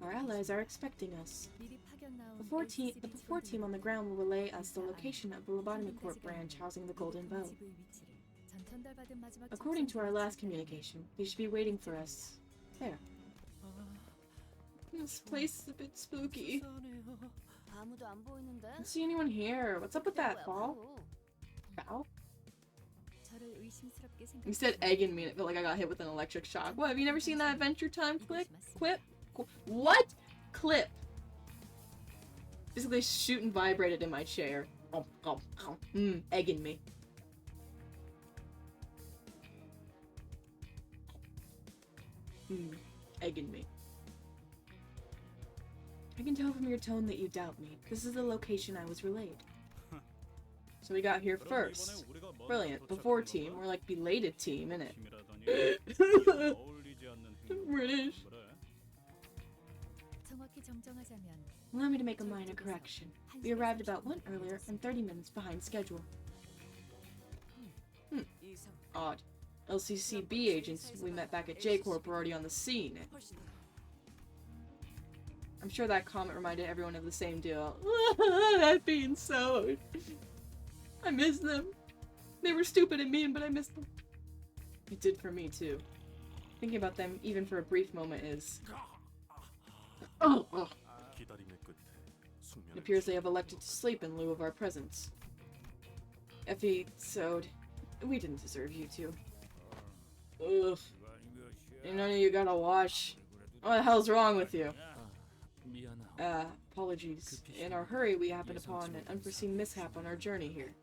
Our allies are expecting us. The before team on the ground will relay us the location of the Lobotomy Corp branch housing the Golden Bow. According to our last communication, they should be waiting for us. There. This place is a bit spooky. I don't see anyone here. What's up with that, Fall? Foul? You said egg in me and it felt like I got hit with an electric shock. What, have you never seen that Adventure Time clip? What? Clip. Basically shoot and vibrated in my chair. Egg in me. Egg in me. I can tell from your tone that you doubt me. This is the location I was relayed. So we got here first. Brilliant. Before team, or like belated team, innit? British. Allow me to make a minor correction. We arrived about 1 earlier and 30 minutes behind schedule. Odd. LCCB agents we met back at Corp were already on the scene. I'm sure that comment reminded everyone of the same deal. That being so. I miss them. They were stupid and mean, but I miss them. It did for me, too. Thinking about them, even for a brief moment, is... Oh! It appears they have elected to sleep in lieu of our presence. Effie, Sode, we didn't deserve you two. Ugh. And none of you got a wash. What the hell's wrong with you? Apologies. In our hurry, we happened upon an unforeseen mishap on our journey here.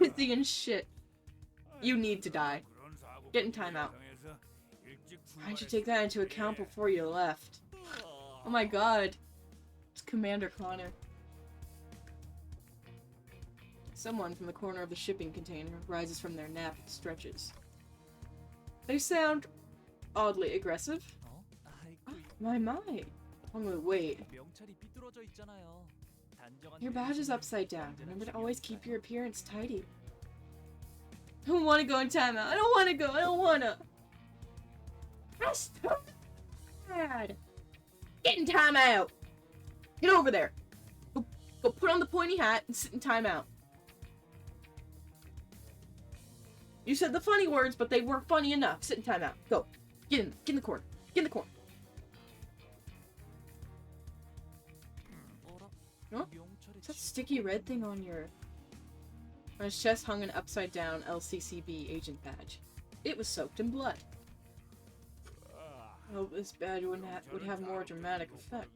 Pissy and shit. You need to die. Get in timeout. Why'd you take that into account before you left? Oh my god. It's Commander Connor. Someone from the corner of the shipping container rises from their nap and stretches. They sound oddly aggressive. Oh, my. Oh, wait. Your badge is upside down. Remember to always keep your appearance tidy. I don't want to go in timeout. I don't want to go. I don't want to. That's so bad. Get in timeout. Get over there. Go put on the pointy hat and sit in timeout. You said the funny words, but they weren't funny enough. Sit in timeout. Go. Get in the corner. Get in the corner. Huh? Is that sticky red thing on your... On his chest hung an upside-down LCCB agent badge. It was soaked in blood. I hope this badge would have more dramatic effect.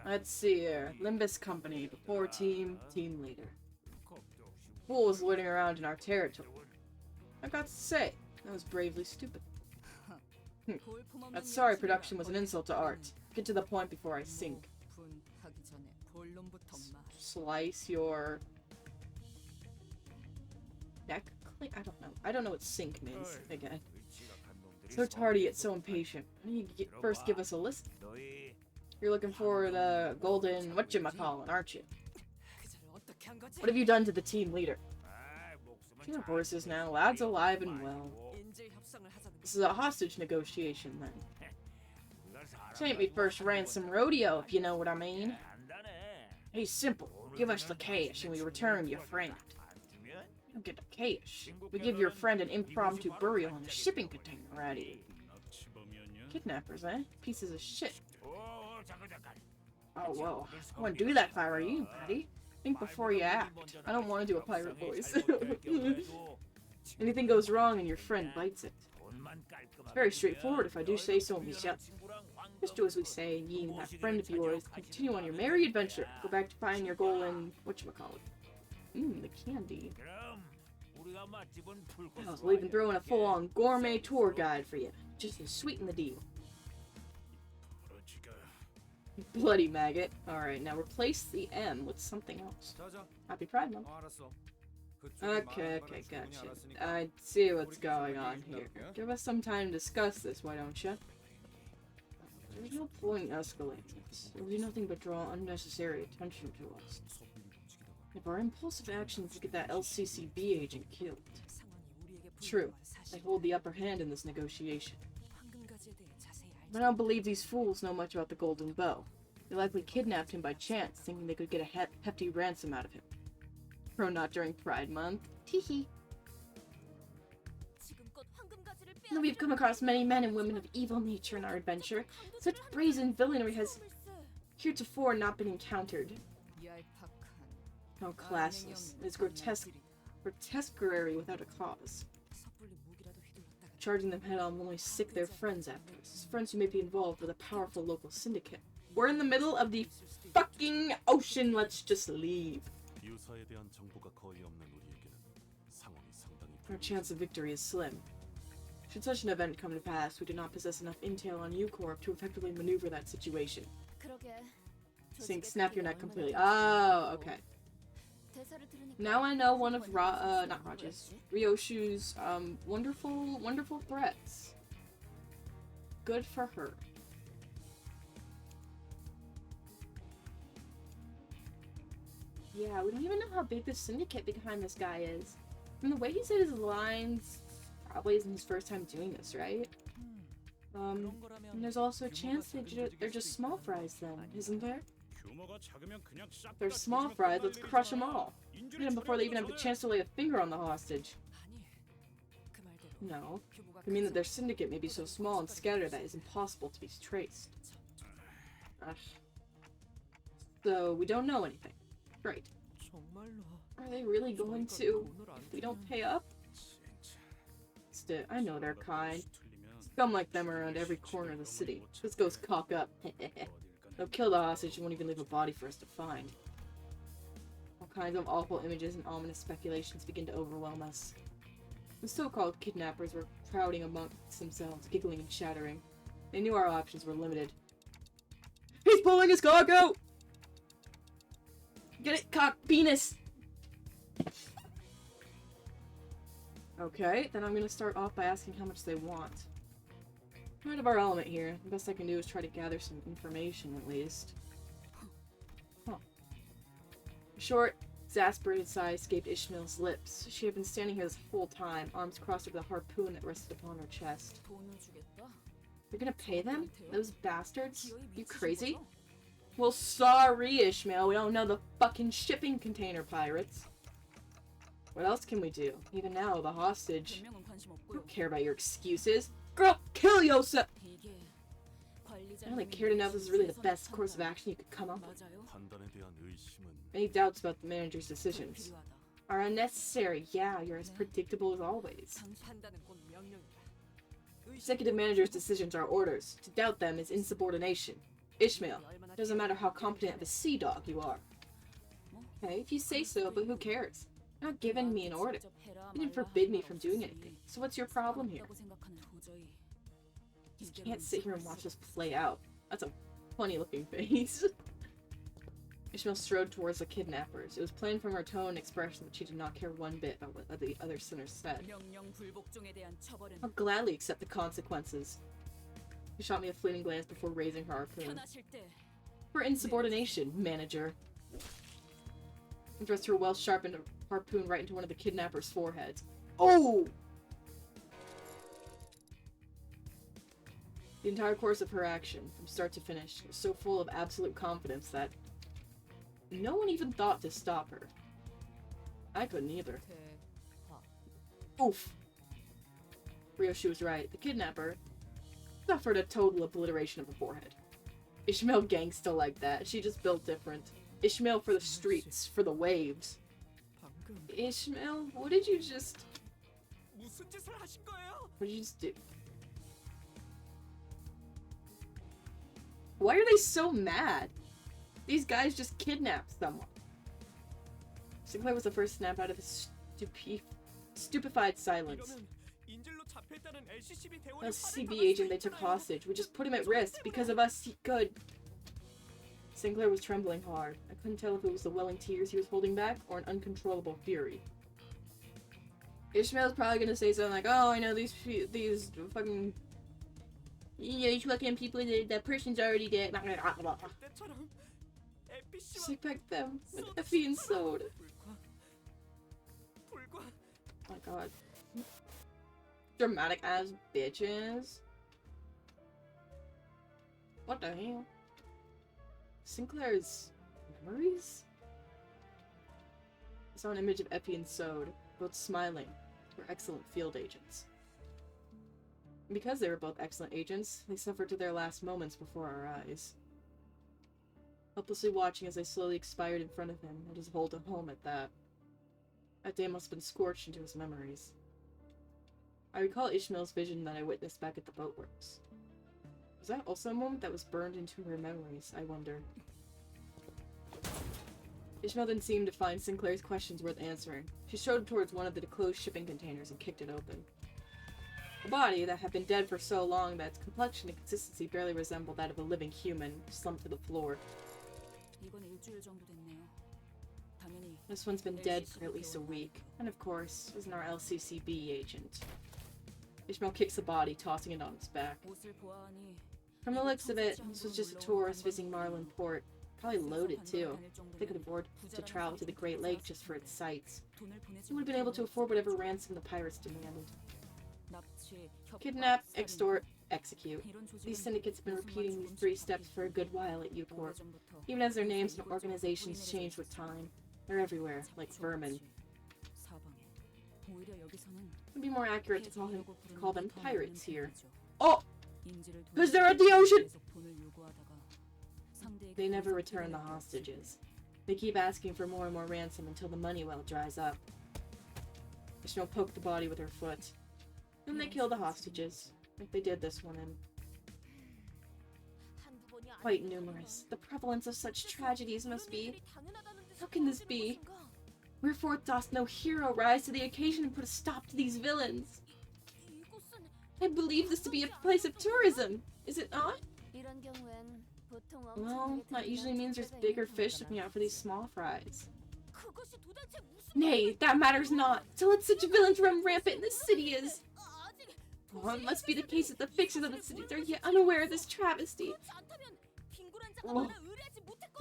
Let's see here. Limbus Company, before team leader. Fool was loitering around in our territory. I got to say, that was bravely stupid. That sorry production was an insult to art. Get to the point before I sink. Slice your... neck? I don't know. I don't know what sink means, again. So tardy, yet so impatient. You first give us a list. You're looking for the golden whatchamacallin', aren't you? What have you done to the team leader? Your horses now. Lad's alive and well. This is a hostage negotiation, then. This ain't me first ransom rodeo, if you know what I mean. Hey, simple. Give us the cash and we return your friend. You don't get the cash. We give your friend an impromptu burial in a shipping container right here. Kidnappers, eh? Pieces of shit. Oh, well. I wouldn't do that if I were you, Patty. Think before you act. I don't want to do a pirate voice. Anything goes wrong and your friend bites it. It's very straightforward if I do say so myself. Just do as we say, and ye and that friend of yours continue on your merry adventure. Go back to find your goal in whatchamacallit. The candy. We'll even throw in a full-on gourmet tour guide for you, just to sweeten the deal. Bloody maggot. Alright, now replace the M with something else. Happy Pride Month. Okay, gotcha. I see what's going on here. Give us some time to discuss this, why don't you? There's no point in escalating this. It'll do nothing but draw unnecessary attention to us. If our impulsive actions get that LCCB agent killed. True, they hold the upper hand in this negotiation. But I don't believe these fools know much about the Golden Bow. They likely kidnapped him by chance, thinking they could get a hefty ransom out of him. Or not during Pride Month. Teehee. We've come across many men and women of evil nature in our adventure. Such brazen villainy has heretofore not been encountered. How classless. It is grotesquerie without a cause. Charging them head-on will only sick their friends afterwards. Friends who may be involved with a powerful local syndicate. We're in the middle of the fucking ocean, let's just leave. Our chance of victory is slim. Should such an event come to pass, we do not possess enough intel on Corp to effectively maneuver that situation. Snap your neck completely. Oh, okay. Now I know one of not Raja's, Ryoshu's wonderful threats. Good for her. Yeah, we don't even know how big the syndicate behind this guy is. From the way he said his lines, probably isn't his first time doing this, right? And there's also a chance they're just small fries then, isn't there? They're small fries, let's crush them all. Hit them before they even have the chance to lay a finger on the hostage. No. I mean that their syndicate may be so small and scattered that it's impossible to be traced. Ugh. So, we don't know anything. Great. Are they really going to, if we don't pay up? I know they're kind. Scum like them are around every corner of the city. This goes cock up. They'll kill the hostage and won't even leave a body for us to find. All kinds of awful images and ominous speculations begin to overwhelm us. The so-called kidnappers were crowding amongst themselves, giggling and chattering. They knew our options were limited. He's pulling his cock out! Get it, cock, penis! Okay, then I'm gonna start off by asking how much they want. I'm out of our element here. The best I can do is try to gather some information, at least. Huh. A short, exasperated sigh escaped Ishmael's lips. She had been standing here this whole time, arms crossed over the harpoon that rested upon her chest. You're gonna pay them? Those bastards? You crazy? Well, sorry, Ishmael. We don't know the fucking shipping container pirates. What else can we do? Even now, the hostage. I don't care about your excuses. Girl, kill yourself! I only cared enough this is really the best course of action you could come up with. Any doubts about the manager's decisions are unnecessary. Yeah, you're as predictable as always. Executive manager's decisions are orders. To doubt them is insubordination. Ishmael, doesn't matter how competent of a sea dog you are. Okay, if you say so, but who cares? You're not giving me an order. You didn't forbid me from doing anything. So what's your problem here? You can't sit here and watch this play out. That's a funny looking face. Ishmael strode towards the kidnappers. It was plain from her tone and expression that she did not care one bit about what the other sinners said. I'll gladly accept the consequences. She shot me a fleeting glance before raising her harpoon. For insubordination, manager. And thrust her well-sharpened harpoon right into one of the kidnappers' foreheads. Oh! The entire course of her action, from start to finish, was so full of absolute confidence that no one even thought to stop her. I couldn't either. Oof. Ryoshu was right. The kidnapper suffered a total obliteration of her forehead. Ishmael gangsta like that. She just built different. Ishmael for the streets, for the waves. Ishmael, what did you just... What did you just do? Why are they so mad? These guys just kidnapped someone. Sinclair was the first to snap out of his stupefied silence. A CB agent they took hostage. We just put him at risk. Because of us, he could. Sinclair was trembling hard. I couldn't tell if it was the welling tears he was holding back or an uncontrollable fury. Ishmael's probably gonna say something like, "Oh, I know these fucking, yeah, these fucking people. That person's already dead." Sick back them with Effie and Soda. Oh my god. Dramatic ass bitches. What the hell? Sinclair's memories? I saw an image of Effie and Sode, both smiling. They were excellent field agents. And because they were both excellent agents, they suffered to their last moments before our eyes. Helplessly watching as they slowly expired in front of him, and his hold home at that. That day must have been scorched into his memories. I recall Ishmael's vision that I witnessed back at the boatworks. Was that also a moment that was burned into her memories, I wonder? Ishmael didn't seem to find Sinclair's questions worth answering. She strode towards one of the closed shipping containers and kicked it open. A body that had been dead for so long that its complexion and consistency barely resembled that of a living human slumped to the floor. This one's been dead for at least a week. And of course, isn't our LCCB agent. Ishmael kicks the body, tossing it on his back. From the looks of it, this was just a tourist visiting Marlin Port. Probably loaded, too. They could afford to travel to the Great Lake just for its sights. He would have been able to afford whatever ransom the pirates demanded. Kidnap, extort, execute. These syndicates have been repeating these 3 steps for a good while at Corp. Even as their names and organizations change with time, they're everywhere, like vermin. It would be more accurate to call them pirates here. Oh! Because they're at the ocean! They never return the hostages. They keep asking for more and more ransom until the money well dries up. Ishmael poked the body with her foot. Then they kill the hostages, like they did this woman. Quite numerous. The prevalence of such tragedies must be... How can this be? Wherefore doth no hero rise to the occasion and put a stop to these villains? I believe this to be a place of tourism, is it not? Well, that usually means there's bigger fish looking out for these small fries. Nay, that matters not. To let such villains run rampant in this city is... Oh, it must be the case that the fixers of the city are yet unaware of this travesty. Oh.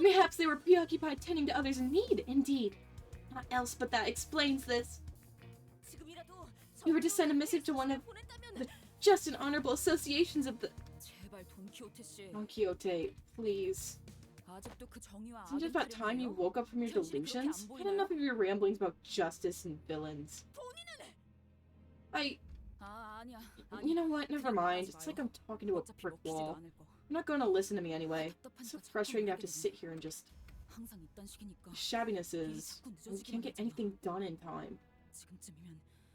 Mayhaps they were preoccupied tending to others in need, indeed. Not else but that explains this. We were to send a message to one of the just and honorable associations of the... Don Quixote, please. Isn't it about time you woke up from your delusions? Had enough of your ramblings about justice and villains. You know what? Never mind. It's like I'm talking to a brick wall. I'm not going to listen to me anyway. It's so frustrating to have to sit here and just... Shabbiness is... We can't get anything done in time.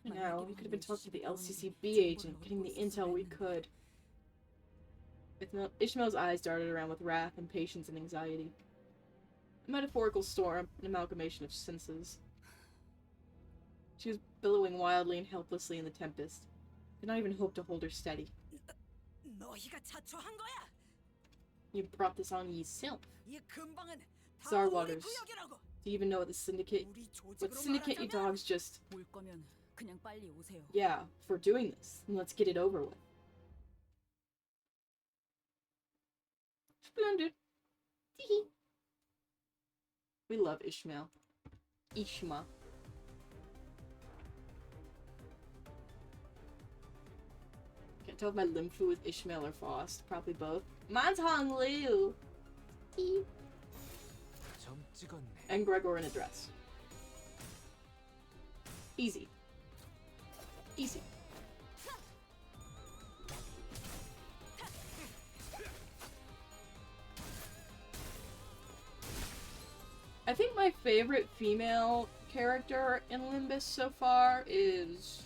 Now, we could have been talking to the LCCB agent, getting the intel we could. Ishmael's eyes darted around with wrath, impatience, and anxiety. A metaphorical storm, an amalgamation of senses. She was billowing wildly and helplessly in the tempest. Could not even hope to hold her steady. You brought this on yourself. Czar Waters. Do you even know what the syndicate... What syndicate you dogs just... Yeah, for doing this. And let's get it over with. Splendid. We love Ishmael. Ishma. Can't tell if my Limfu is Ishmael or Faust. Probably both. Mine's Hong Liu. And Gregor in a dress. Easy. Easy. I think my favorite female character in Limbus so far is...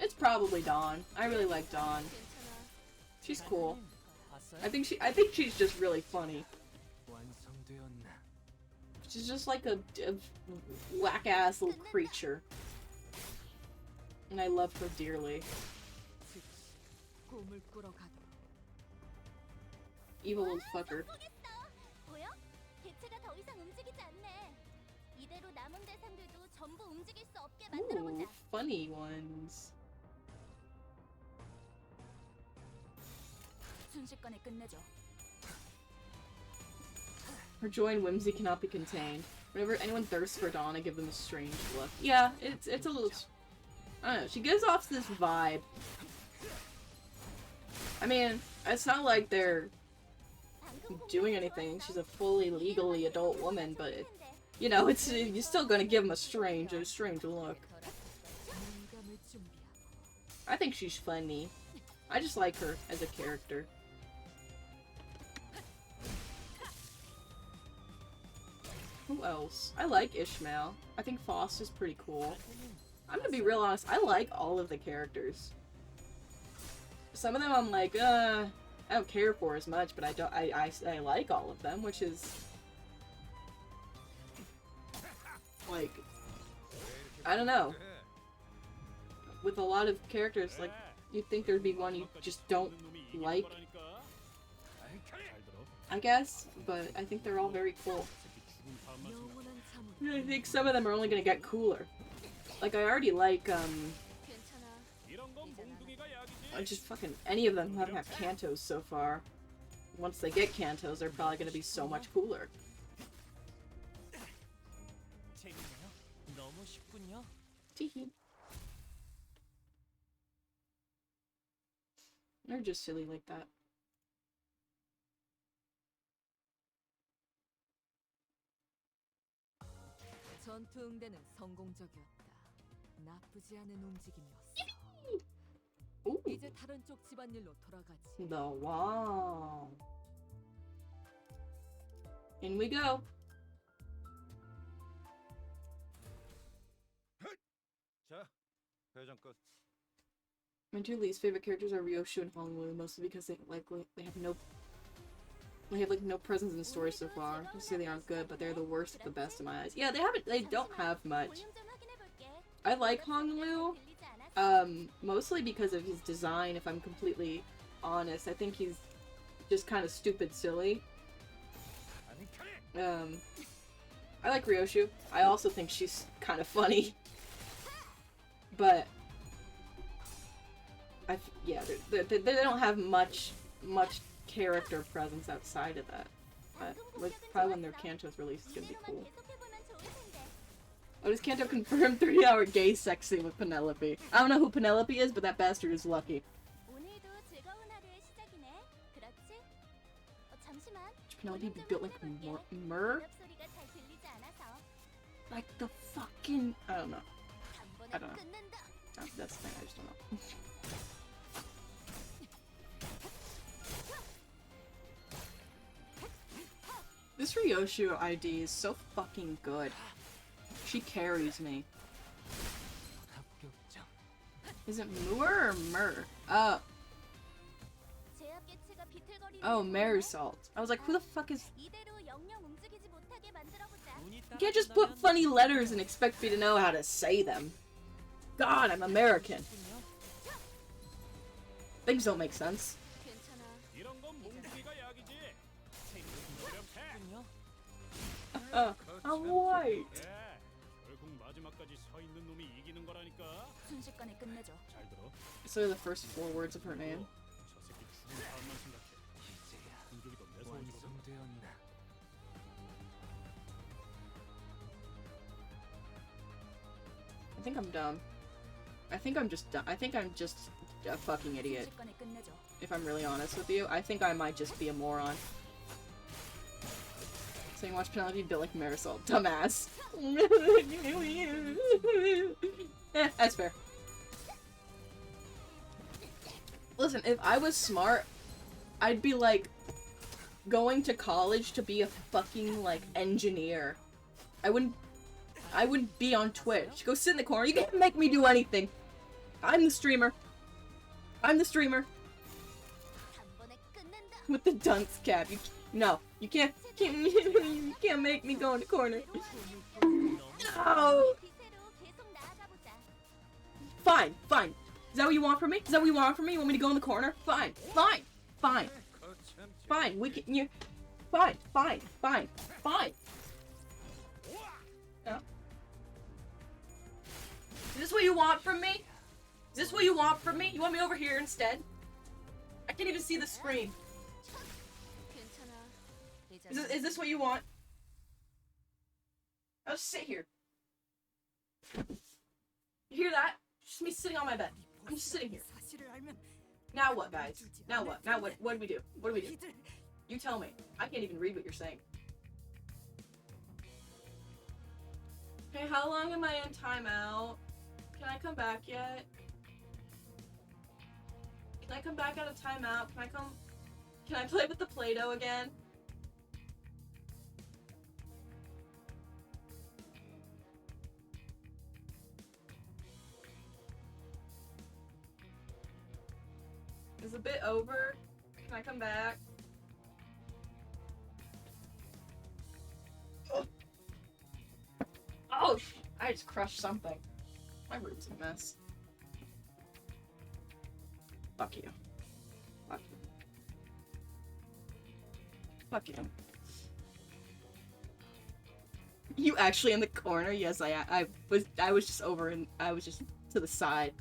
It's probably Dawn. I really like Dawn. She's cool. I think she's just really funny. She's just like a whack-ass little creature. And I love her dearly. Evil little fucker. Ooh, funny ones. Her joy and whimsy cannot be contained. Whenever anyone thirsts for Dawn, I give them a strange look. Yeah, it's a little... I don't know, she gives off this vibe. I mean, it's not like they're doing anything. She's a fully legally adult woman, but it, you know, you're still gonna give them a strange look. I think she's funny. I just like her as a character. Who else? I like Ishmael. I think Faust is pretty cool. I'm gonna be real honest, I like all of the characters. Some of them I'm like, I don't care for as much, but I like all of them, which is... like... I don't know. With a lot of characters, like, you'd think there'd be one you just don't like. I guess, but I think they're all very cool. I think some of them are only gonna get cooler. Like, I already like, I just fucking, any of them haven't had cantos so far. Once they get cantos, they're probably gonna be so much cooler. Teehee. They're just silly like that. 전투 응대는 성공적이었다. 나쁘지 않은 움직임이었어. Ooh. 이제 다른 쪽 집안일로 돌아가지. The wall. In we go. 자, 회전 끝. My two least favorite characters are Ryoshu and Honolulu, mostly because they have no presence in the story so far. I say they aren't good, but they're the worst of the best in my eyes. Yeah, they don't have much. I like Honolulu, mostly because of his design, if I'm completely honest. I think he's just kind of stupid silly. I like Ryoshu. I also think she's kind of funny. But they don't have much character presence outside of that. But probably when their Kanto's release is gonna be cool. Oh, does Kanto confirm 3-hour gay sex scene with Penelope? I don't know who Penelope is, but that bastard is lucky. Penelope be built like Myrrh? Like the fucking... I don't know. That's the thing, I just don't know. This Ryoshu ID is so fucking good. She carries me. Is it Moor or Myrrh? Oh, Marisol. I was like, who the fuck is... You can't just put funny letters and expect me to know how to say them. God, I'm American. Things don't make sense. I'm white. So the first 4 words of her name. I think I'm dumb. I think I'm just dumb. I think I'm just a fucking idiot. If I'm really honest with you, I think I might just be a moron. Saying watch Penelope built like Marisol. Dumbass. That's fair. Listen, if I was smart, I'd be like going to college to be a fucking like engineer. I wouldn't be on Twitch. Go sit in the corner. You can't make me do anything. I'm the streamer. I'm the streamer. With the dunce cap. No, you can't. You can't make me go in the corner. No. Fine, fine. Is that what you want from me? Is that what you want from me? You want me to go in the corner? Fine, fine, fine, fine. We can. You. Fine, fine, fine, fine. No. Is this what you want from me? Is this what you want from me? You want me over here instead? I can't even see the screen. Is this what you want? I'll just sit here. You hear that? Just me sitting on my bed. I'm just sitting here. Now what, guys? Now what? Now what? What do we do? What do we do? You tell me. I can't even read what you're saying. Hey, how long am I in timeout? Can I come back yet? Can I come back out of timeout? Can I play with the Play-Doh again? Is a bit over? Can I come back? Oh, I just crushed something. My room's a mess. Fuck you. Fuck you. Fuck you. You actually in the corner? Yes, I was just over and I was just to the side.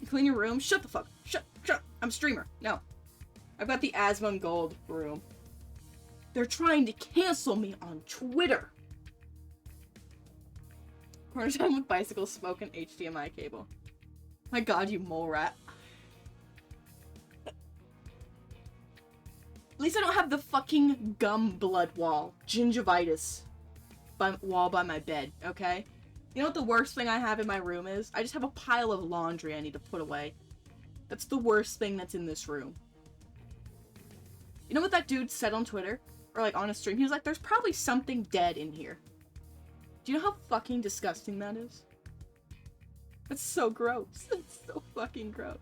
Clean your room? Shut the fuck. Shut. I'm a streamer. No. I've got the Asmon Gold room. They're trying to cancel me on Twitter. Corner time with bicycle, smoke, and HDMI cable. My god, you mole rat. At least I don't have the fucking gum blood wall. Gingivitis. Wall by my bed, okay? You know what the worst thing I have in my room is? I just have a pile of laundry I need to put away. That's the worst thing that's in this room. You know what that dude said on Twitter? Or like on a stream? He was like, there's probably something dead in here. Do you know how fucking disgusting that is? That's so gross. That's so fucking gross.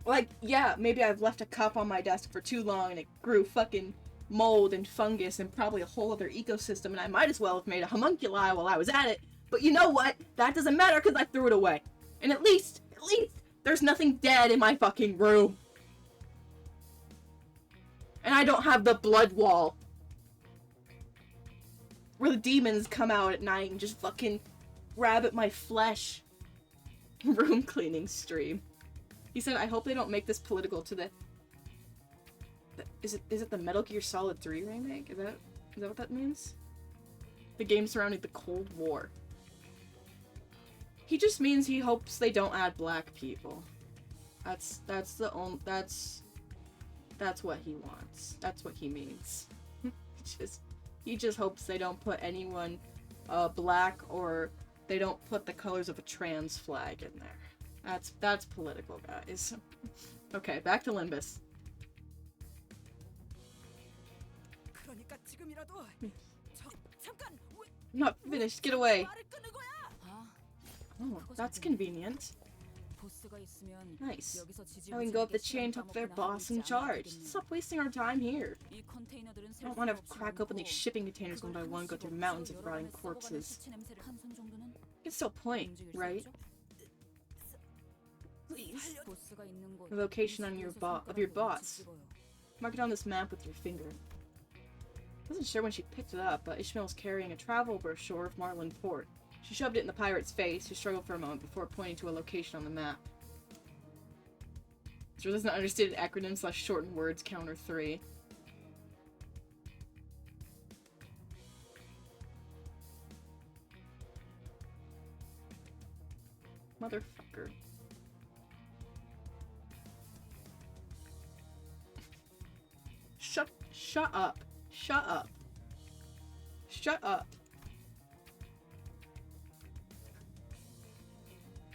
Like, yeah, maybe I've left a cup on my desk for too long and it grew fucking mold and fungus and probably a whole other ecosystem, and I might as well have made a homunculi while I was at it. But you know what? That doesn't matter because I threw it away. And at least, there's nothing dead in my fucking room. And I don't have the blood wall. Where the demons come out at night and just fucking grab at my flesh. Room cleaning stream. He said, I hope they don't make this political to the... Is it the Metal Gear Solid 3 remake? Is that what that means? The game surrounding the Cold War. He just means he hopes they don't add black people. That's what he wants. That's what he means. He just hopes they don't put anyone black, or they don't put the colors of a trans flag in there. That's political, guys. Okay, back to Limbus. Not finished, get away. Oh, that's convenient. Nice. Now we can go up the chain and talk to their boss in charge. Stop wasting our time here. I don't want to crack open these shipping containers one by one, go through mountains of rotting corpses. It's still point, right? Please. The location on your boss. Mark it on this map with your finger. I wasn't sure when she picked it up, but Ishmael's carrying a travel brochure of Marlin Port. She shoved it in the pirate's face, who struggled for a moment before pointing to a location on the map. This really doesn't understand acronym / shortened words counter 3. Motherfucker. Shut up. Shut up. Shut up.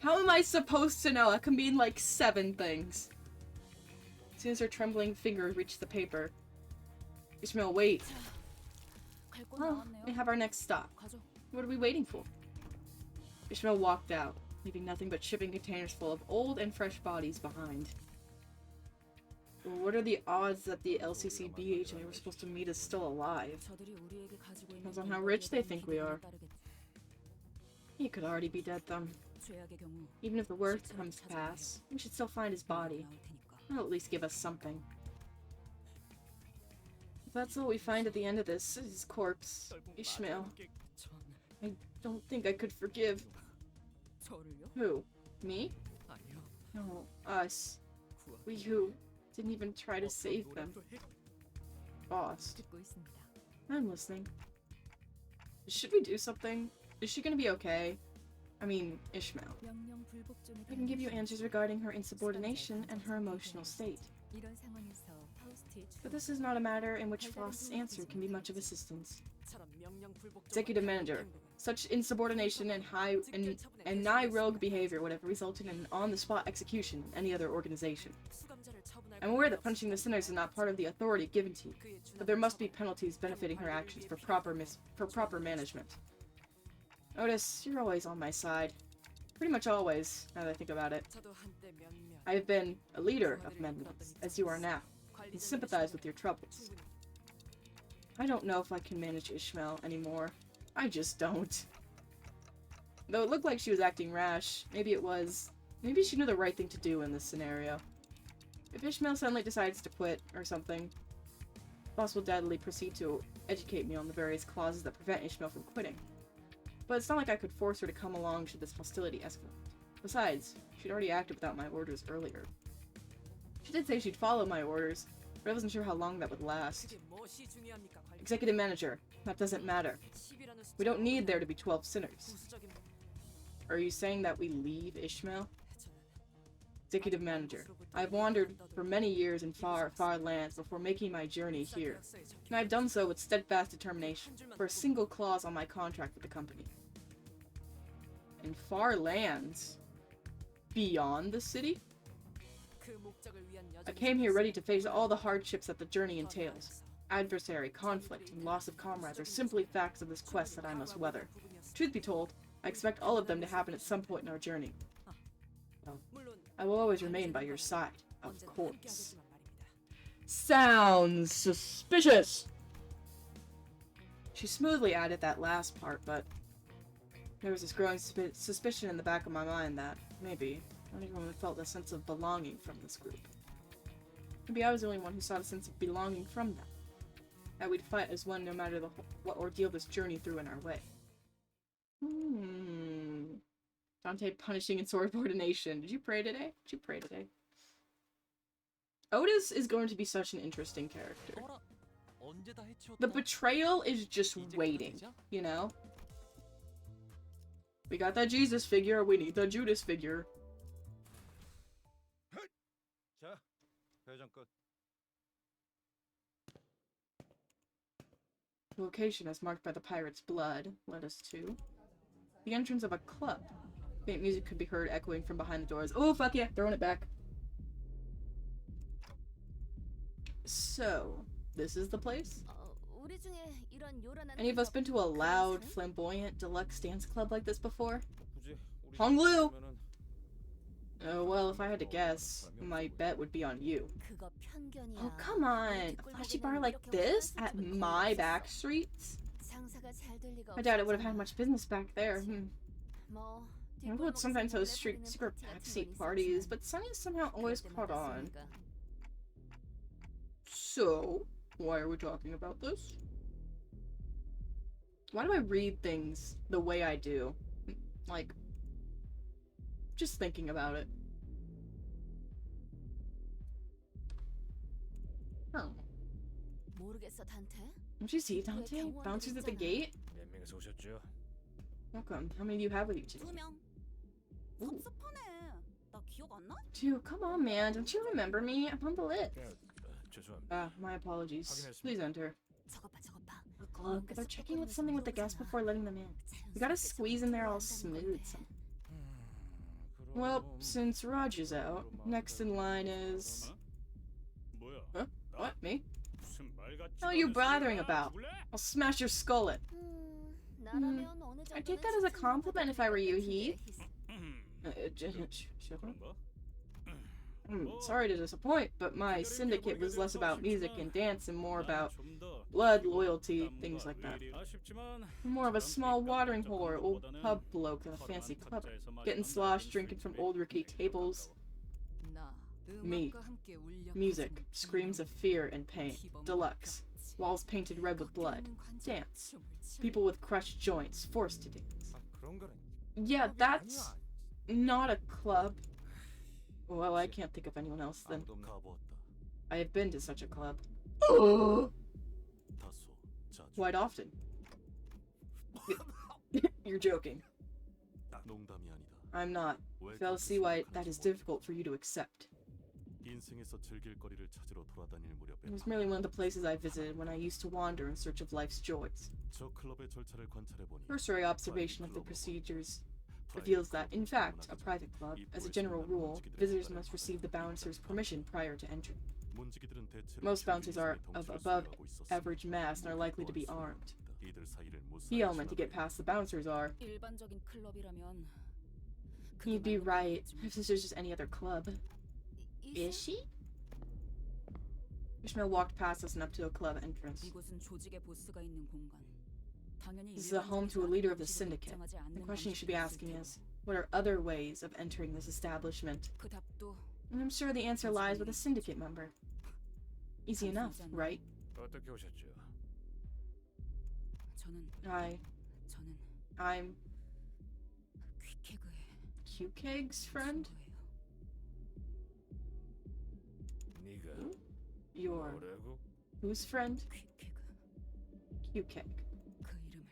How am I supposed to know? That can mean like 7 things. As soon as her trembling finger reached the paper. Ishmael, wait. Oh, we have our next stop. What are we waiting for? Ishmael walked out, leaving nothing but shipping containers full of old and fresh bodies behind. What are the odds that the LCCB agent we're supposed to meet is still alive? Depends on how rich they think we are. He could already be dead, though. Even if the worst comes to pass, we should still find his body. That'll at least give us something. If that's all we find at the end of this, his corpse, Ishmael. I don't think I could forgive. Who? Me? No, us. We who didn't even try to save them. Boss. I'm listening. Should we do something? Is she gonna be okay? I mean, Ishmael. I can give you answers regarding her insubordination and her emotional state. But this is not a matter in which Frost's answer can be much of assistance. Executive Manager. Such insubordination and nigh rogue behavior would have resulted in an on-the-spot execution in any other organization. I'm aware that punishing the sinners is not part of the authority given to you, but there must be penalties benefiting her actions for proper management. Otis, you're always on my side. Pretty much always, now that I think about it. I have been a leader of men, as you are now, and sympathize with your troubles. I don't know if I can manage Ishmael anymore. I just don't. Though it looked like she was acting rash, maybe she knew the right thing to do in this scenario. If Ishmael suddenly decides to quit, or something, boss will deadly proceed to educate me on the various clauses that prevent Ishmael from quitting. But it's not like I could force her to come along should this hostility escalate. Besides, she'd already acted without my orders earlier. She did say she'd follow my orders, but I wasn't sure how long that would last. Executive manager, that doesn't matter. We don't need there to be 12 sinners. Are you saying that we leave Ishmael? Executive manager, I've wandered for many years in far, far lands before making my journey here, and I've done so with steadfast determination, for a single clause on my contract with the company. In far lands? Beyond the city? I came here ready to face all the hardships that the journey entails. Adversary, conflict, and loss of comrades are simply facts of this quest that I must weather. Truth be told, I expect all of them to happen at some point in our journey. Well, I will always remain by your side, of course. Sounds suspicious! She smoothly added that last part, but there was this growing suspicion in the back of my mind that, maybe, not everyone felt a sense of belonging from this group. Maybe I was the only one who saw a sense of belonging from them. That we'd fight as one no matter what ordeal this journey threw in our way. Dante punishing and sword ordination. Did you pray today? Did you pray today? Otis is going to be such an interesting character. The betrayal is just waiting, you know? We got that Jesus figure, we need the Judas figure. 자, 회전 끝. Location as marked by the pirate's blood led us to the entrance of a club. Faint music could be heard echoing from behind the doors. Oh, fuck yeah, throwing it back. So, this is the place? Any of us been to a loud, flamboyant, deluxe dance club like this before? Honglu! Oh, well, if I had to guess, my bet would be on you. Oh, come on! A flashy bar like this? At my back streets? I doubt it would have had much business back there. I would sometimes host secret backseat parties, but Sonya's somehow always caught on. So, why are we talking about this? Why do I read things the way I do? Like, just thinking about it. Oh. Don't you see, Dante? Bouncers at the gate? 몇 명이서 오셨죠? Welcome. How many do you have with you today? 2명. Ooh. 섭섭하네. 나 기억 안 나? Dude, come on, man. Don't you remember me? I'm on the list. 죄송합니다. Ah, my apologies. Please enter. 저것 봐, 저것 봐. Look, they're checking with something with the guests before letting them in. We gotta squeeze in there all smooth. Well, since Roger's out, next in line is... 뭐야? Huh? What? Me? 무슨 말 같지도 What are you 않은 blathering 소리야? about? 몰래? I'll smash your skull in. 나라면 어느 I'd take that as a compliment if I were you, Heath. Sure. 그런가? Sorry to disappoint, but my syndicate was less about music and dance and more about 좀더 blood, loyalty, things like that. 아쉽지만 I'm more of a small watering hole or old pub bloke than a fancy club. Getting sloshed, drinking from old rickety tables. Me. Music. Screams of fear and pain. Deluxe. Walls painted red with blood. Dance. People with crushed joints, forced to dance. 그런 거라니. Yeah, that's not a club. Well, I can't think of anyone else then. 아무도 가보았다. I have been to such a club. 다소 자주. Quite often. You're joking. 농담이 아니다. I'm not. 왜 Fail to 그렇게 see why 생각하는지 that is 모르겠다. difficult for you to accept. 인생에서 즐길 거리를 찾으러 돌아다닐 무렵에 It was merely one of the places I visited when I used to wander in search of life's joys. 저 클럽의 절차를 관찰해 보니 Cursory observation of the procedures reveals that, in fact, a private club, as a general rule, visitors must receive the bouncer's permission prior to entry. 문지기들은 대체로 Most bouncers are 즐기기 of 위해 above 동출을 수행하고 있었으며 average mass and are likely to be armed. 이들 사이를 무사히 The element to get 지나가야 past the bouncers are, 일반적인 클럽이라면 you'd be right if this was just any other club. Is she? Ishmael walked past us and up to a club entrance. 이곳은 조직의 보스가 있는 공간. 당연히 This is the home to a leader of the 일반적인 syndicate. 입장하지 않는 The question you should be 방식이 asking 있을 is, what are other ways of entering this establishment? 테고. 그 답도 And I'm sure the answer lies with a syndicate member. Easy enough, right? 어떻게 오셨죠? 저는 I'm 퀵케그의 Q-Keg's friend? 네가 Your 뭐라고? whose friend? 퀵케그 Q-Keg. 그 이름을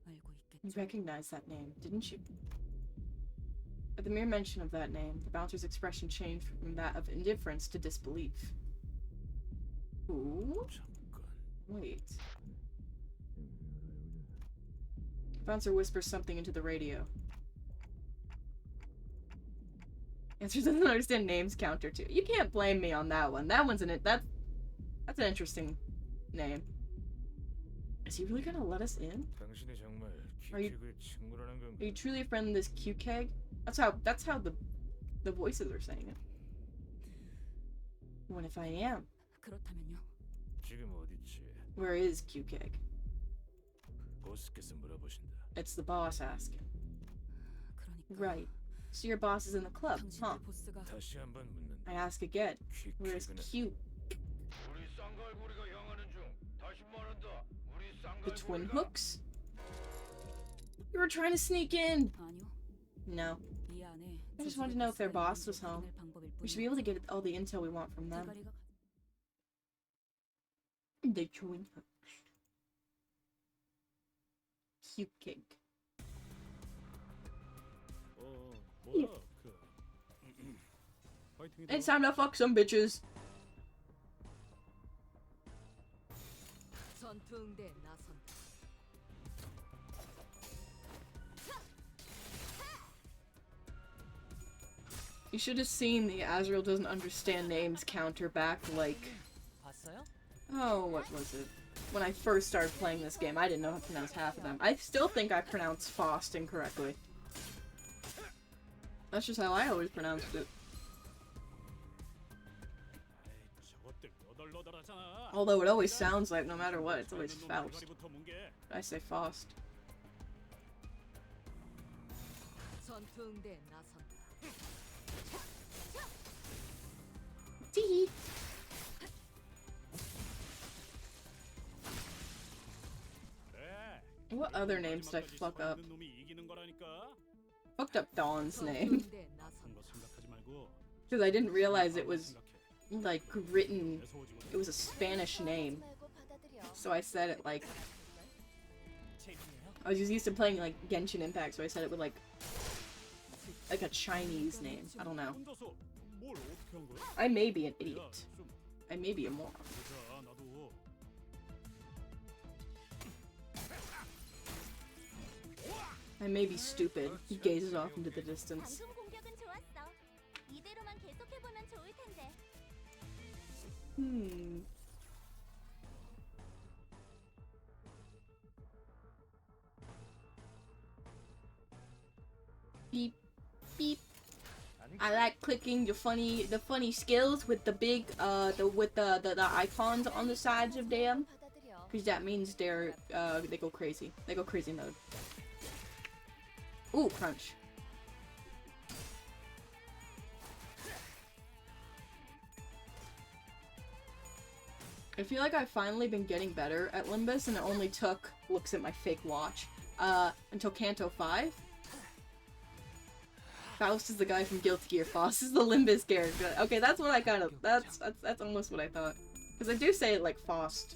알고 You 있겠죠? recognized that name, didn't you? At the mere mention of that name, the bouncer's expression changed from that of indifference to disbelief. Who? 잠깐. Wait. The bouncer whispers something into the radio. Answer doesn't understand names counter too. You can't blame me on that one. That one's that's an interesting name. Is he really gonna let us in? 당신이 정말 Are you- 퀵케그의 친구라는 Are 건가? you truly a friend of this Q-Keg? That's how the voices are saying it. What if I am? 그렇다면요? 지금 어디지? Where is Q-Keg? 보스께서 물어보신다. It's the boss asking. 그러니까 Right. So your boss is in the club, huh? 당신의 보스가 다시 한번 묻는다. I ask again. Where's 퀵케그는 Q? 우리 쌍갈고리가 향하는 중. 다시 말한다. 우리 The twin 쌍갈고리가 hooks? You were trying to sneak in! 아니요. No. 이 안에 I just wanted to know if their boss was home. 확인할 방법일 We should be able to get all the intel we want from them. 대가리가 The twin hooks. Q-Keg. 뭐야 그 파이팅이다. It's time to fuck some bitches. 전투응대에 나선다. You should have seen the Azrael doesn't understand names counter back like... 봤어요? Oh, what was it? When I first started playing this game, I didn't know how to pronounce half of them. I still think I pronounced Faust incorrectly. That's just how I always pronounced it. 저것들 너덜너덜하잖아. Although it always sounds like, no matter what, it's always Faust. 머리부터 뭉개. I say Faust. 전투응대에 나선다. Tee. 그래. What other names did I fuck up? 있는 놈이 이기는 거라니까. Fucked up Dawn's name. 전투응대에 나선다. 거 생각하지 말고. Because I didn't realize it was, 생각해. like, written... 계속 오지 마. It was a Spanish name. So I said it like... I was just used to playing, like, Genshin Impact, so I said it with, like a Chinese name. I don't know. 혼자서 뭘 어떻게 한 거야? I may be an 야, idiot. 좀 I may be a moron. 보자. 나도. I may be stupid. He gazes off into the distance. 방금 공격은 좋았어. 이대로만 계속해보면 좋을 텐데. Hmm. Beep, beep. I like clicking the funny skills with the big, the icons on the sides of them, 받아들여. because that means they go crazy. They go crazy mode. Ooh, crunch. I feel like I've finally been getting better at Limbus, and it only took, looks at my fake watch, until Kanto 5. Faust is the guy from Guilty Gear. Faust is the Limbus character. Okay, that's what I kind of, that's almost what I thought. Because I do say it like Faust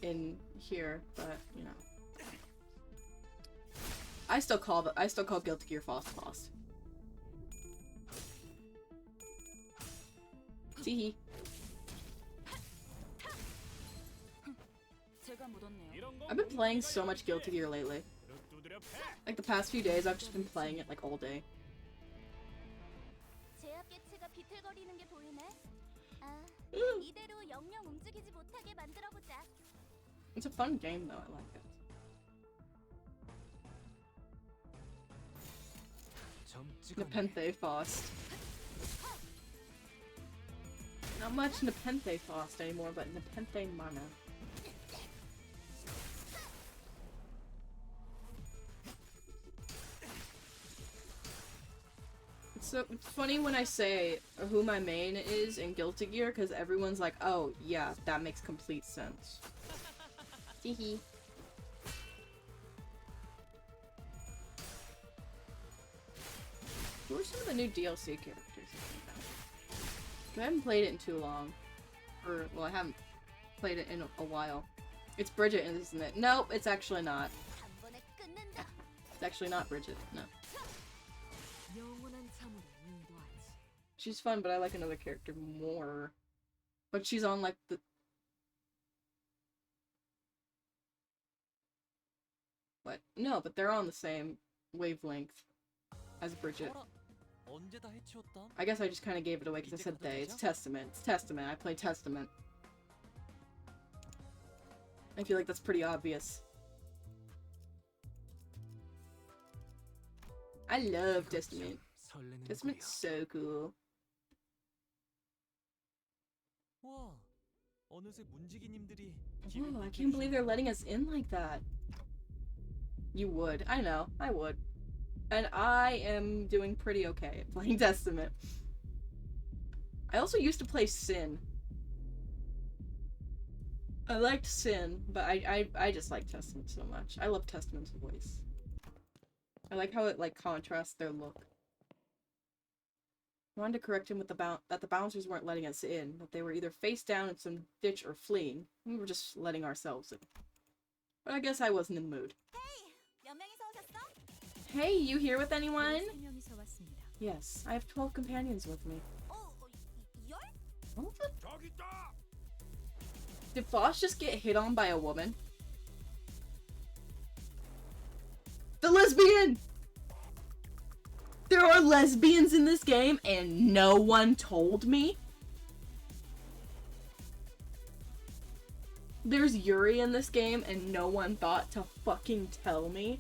in here, but, you know. I still call Guilty Gear Faust. Teehee. 제가 묻었네요. I've been playing so much Guilty Gear lately. Like the past few days, I've just been playing it like all day. 제압 개체가 비틀거리는 게 보이네. 아, Mm. 이대로 영영 움직이지 못하게 만들어 보자. It's a fun game though, I like it. Nepenthe Faust. Not much Nepenthe Faust anymore, but Nepenthe Mana. So, it's funny when I say who my main is in Guilty Gear, because everyone's like, oh, yeah, that makes complete sense. Teehee. Who are some of the new DLC characters? I haven't played it in too long. Or, well, I haven't played it in a while. It's Bridget, isn't it? Nope, it's actually not. 한 번에 끝낸다. It's actually not Bridget, no. 영원한 참으로 인도하지. She's fun, but I like another character more. But she's on, like, the... What? No, but they're on the same wavelength as Bridget. 어라, 언제 다 해치웠담? I guess I just kind of gave it away because I said they. It's Testament. It's Testament. I play Testament. I feel like that's pretty obvious. I love Testament. 설레는 Testament's so cool. 와, 어느새 문지기님들이 Oh, I can't believe they're letting us in like that. You would. I know. I would. And I am doing pretty okay at playing Testament. I also used to play Sin. I liked Sin, but I just like Testament so much. I love Testament's voice. I like how it, like, contrasts their look. I wanted to correct him with that the bouncers weren't letting us in, that they were either face down in some ditch or fleeing. We were just letting ourselves in. But I guess I wasn't in the mood. 몇 명이서 오셨어? Hey, you here with anyone? 세 명이서 왔습니다. Yes, I have 12 companions with me. 열? What the? 저기 있다. Did Foss just get hit on by a woman? The lesbian! There are lesbians in this game and no one told me? There's Yuri in this game and no one thought to fucking tell me?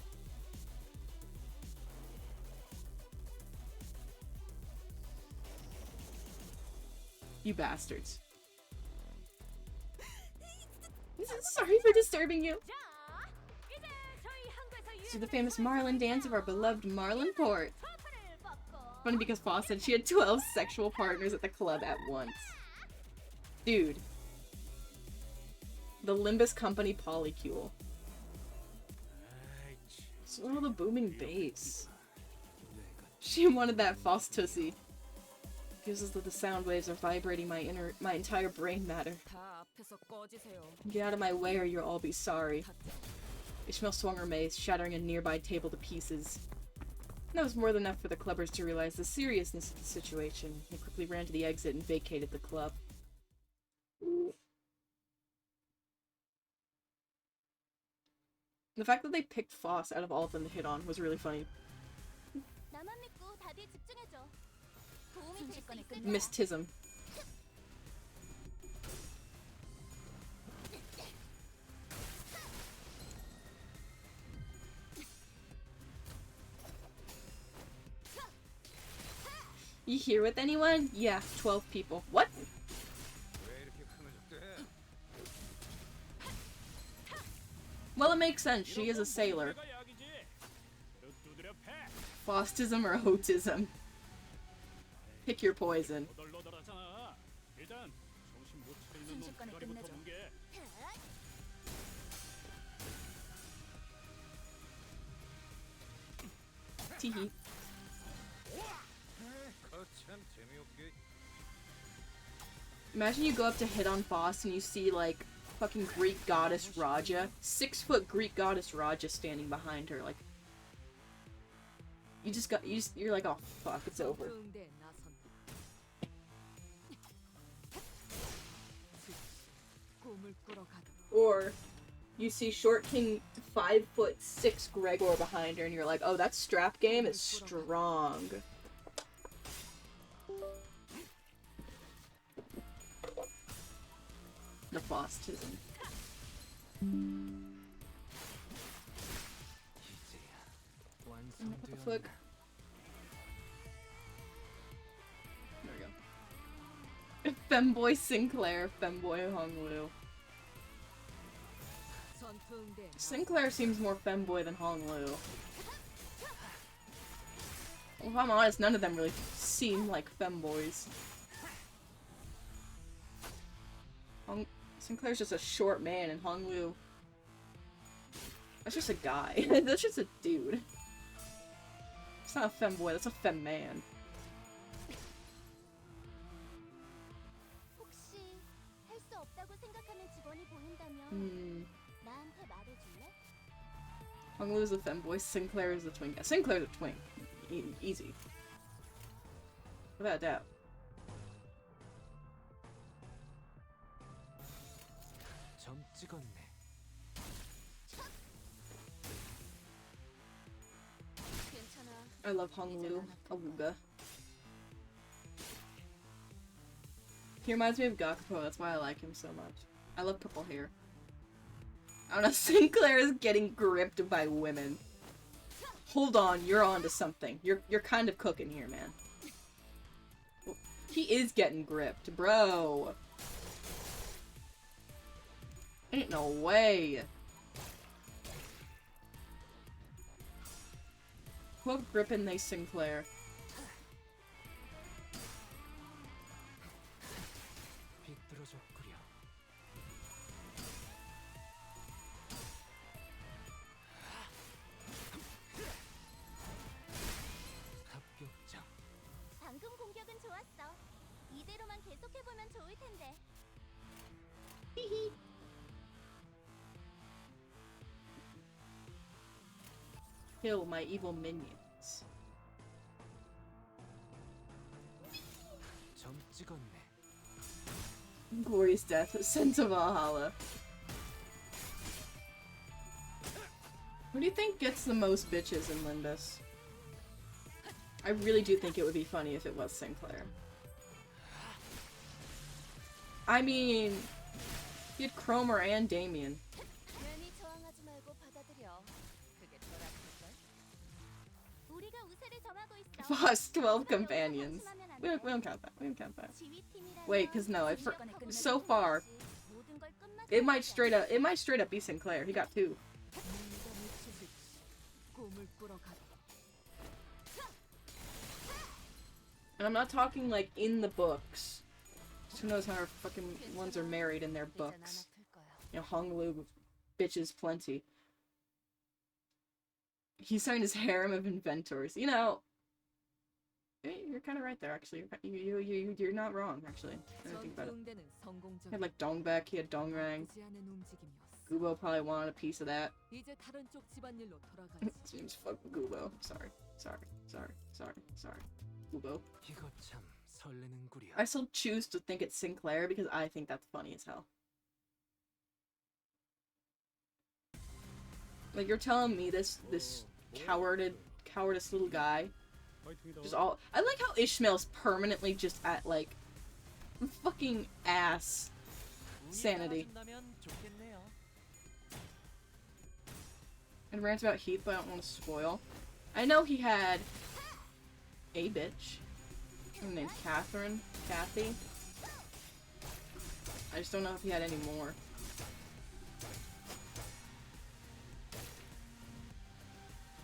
You bastards. Sorry for disturbing you. 자, 이제 저희 항구에서 To the famous Marlin dance of our beloved Marlin port. 초파를 벗고 Funny because Foss said she had 12 sexual partners at the club at once. Dude. The Limbus company polycule. Swallow the booming bass. She wanted that Foss tussie. Feels as though the sound waves are vibrating my entire brain matter. 다 앞에서 꺼지세요. Get out of my way or you'll all be sorry. Ishmael swung her mace, shattering a nearby table to pieces. That was more than enough for the clubbers to realize the seriousness of the situation. They quickly ran to the exit and vacated the club. The fact that they picked Foss out of all of them to hit on was really funny. 나만 믿고 다들 집중해줘. 도움이 될 수 있을 거야. Miss Tism. You here with anyone? Yeah, 12 people. What? 왜 이렇게 크면 돼? Well, it makes sense. She is a sailor. Fostism or Hotism? Pick your poison. 순식간에 끝내줘. Teehee. 거참 재미없게. Imagine you go up to hit on Foss and you see, like, fucking Greek goddess Raja. 6-foot Greek goddess Raja standing behind her, like... You're like, oh fuck, it's over. 전투응대에 나선다. 꿈을 꾸러가다. Or, you see Short King 5'6" Gregor behind her and you're like, oh, that strap game is strong. The Fostism. What the fuck? There we go. Femboy Sinclair, Femboy Honglu. 전투응대에 Sinclair seems more femboy than Honglu. Well, if I'm honest, none of them really seem like femboys. Sinclair's just a short man, and Honglu... That's just a guy. That's just a dude. It's not a femboy, that's a femme man. 혹시 할 수 없다고 생각하는 직원이 보인다면 나한테 말해줄래? Honglu's a femboy, Sinclair is a twink. Yeah, Sinclair's a twink. Easy. Without a doubt. 점 찍었네. 괜찮아. I love Honglu. Awuga. He reminds me of Gakupo, that's why I like him so much. I love purple hair. I don't know, Sinclair is getting gripped by women. Hold on, you're onto something. You're kind of cooking here, man. He is getting gripped, bro. Ain't no way. Who gripping they Sinclair? 비뚤어졌구려. 합격장. 방금 공격은 좋았어. 이대로만 계속해보면 좋을 텐데. Kill my evil minions. 점 찍었네. Glorious death, sent to Valhalla. Who do you think gets the most bitches in Limbus? I really do think it would be funny if it was Sinclair. I mean, you had Cromer and Damien. 괜히 저항하지 말고 받아들여. 그게 더 낫을걸? 우리가 우세를 점하고 있어. Plus 12 companions. We don't count that. We don't count that. Wait, cause no, so far, it might straight up be Sinclair. He got 2. 꿈을 꾸러가다. And I'm not talking like in the books. Who knows how our fucking ones are married in their books. You know, Honglu bitches plenty. He's starting his harem of inventors. You know, you're kind of right there, actually. You're not wrong, actually. I didn't think about it. He had like Dongbek, he had Dongrang. Gubo probably wanted a piece of that. Seems fuck Gubo. Sorry. Gubo. 이거 참 설레는구려. I still choose to think it's Sinclair because I think that's funny as hell. Like, you're telling me this cowardice little guy just all— I like how Ishmael's permanently just at like fucking ass sanity. And rants about Heath, but I don't want to spoil. I know he had a bitch. Her name's Kathy. I just don't know if he had any more.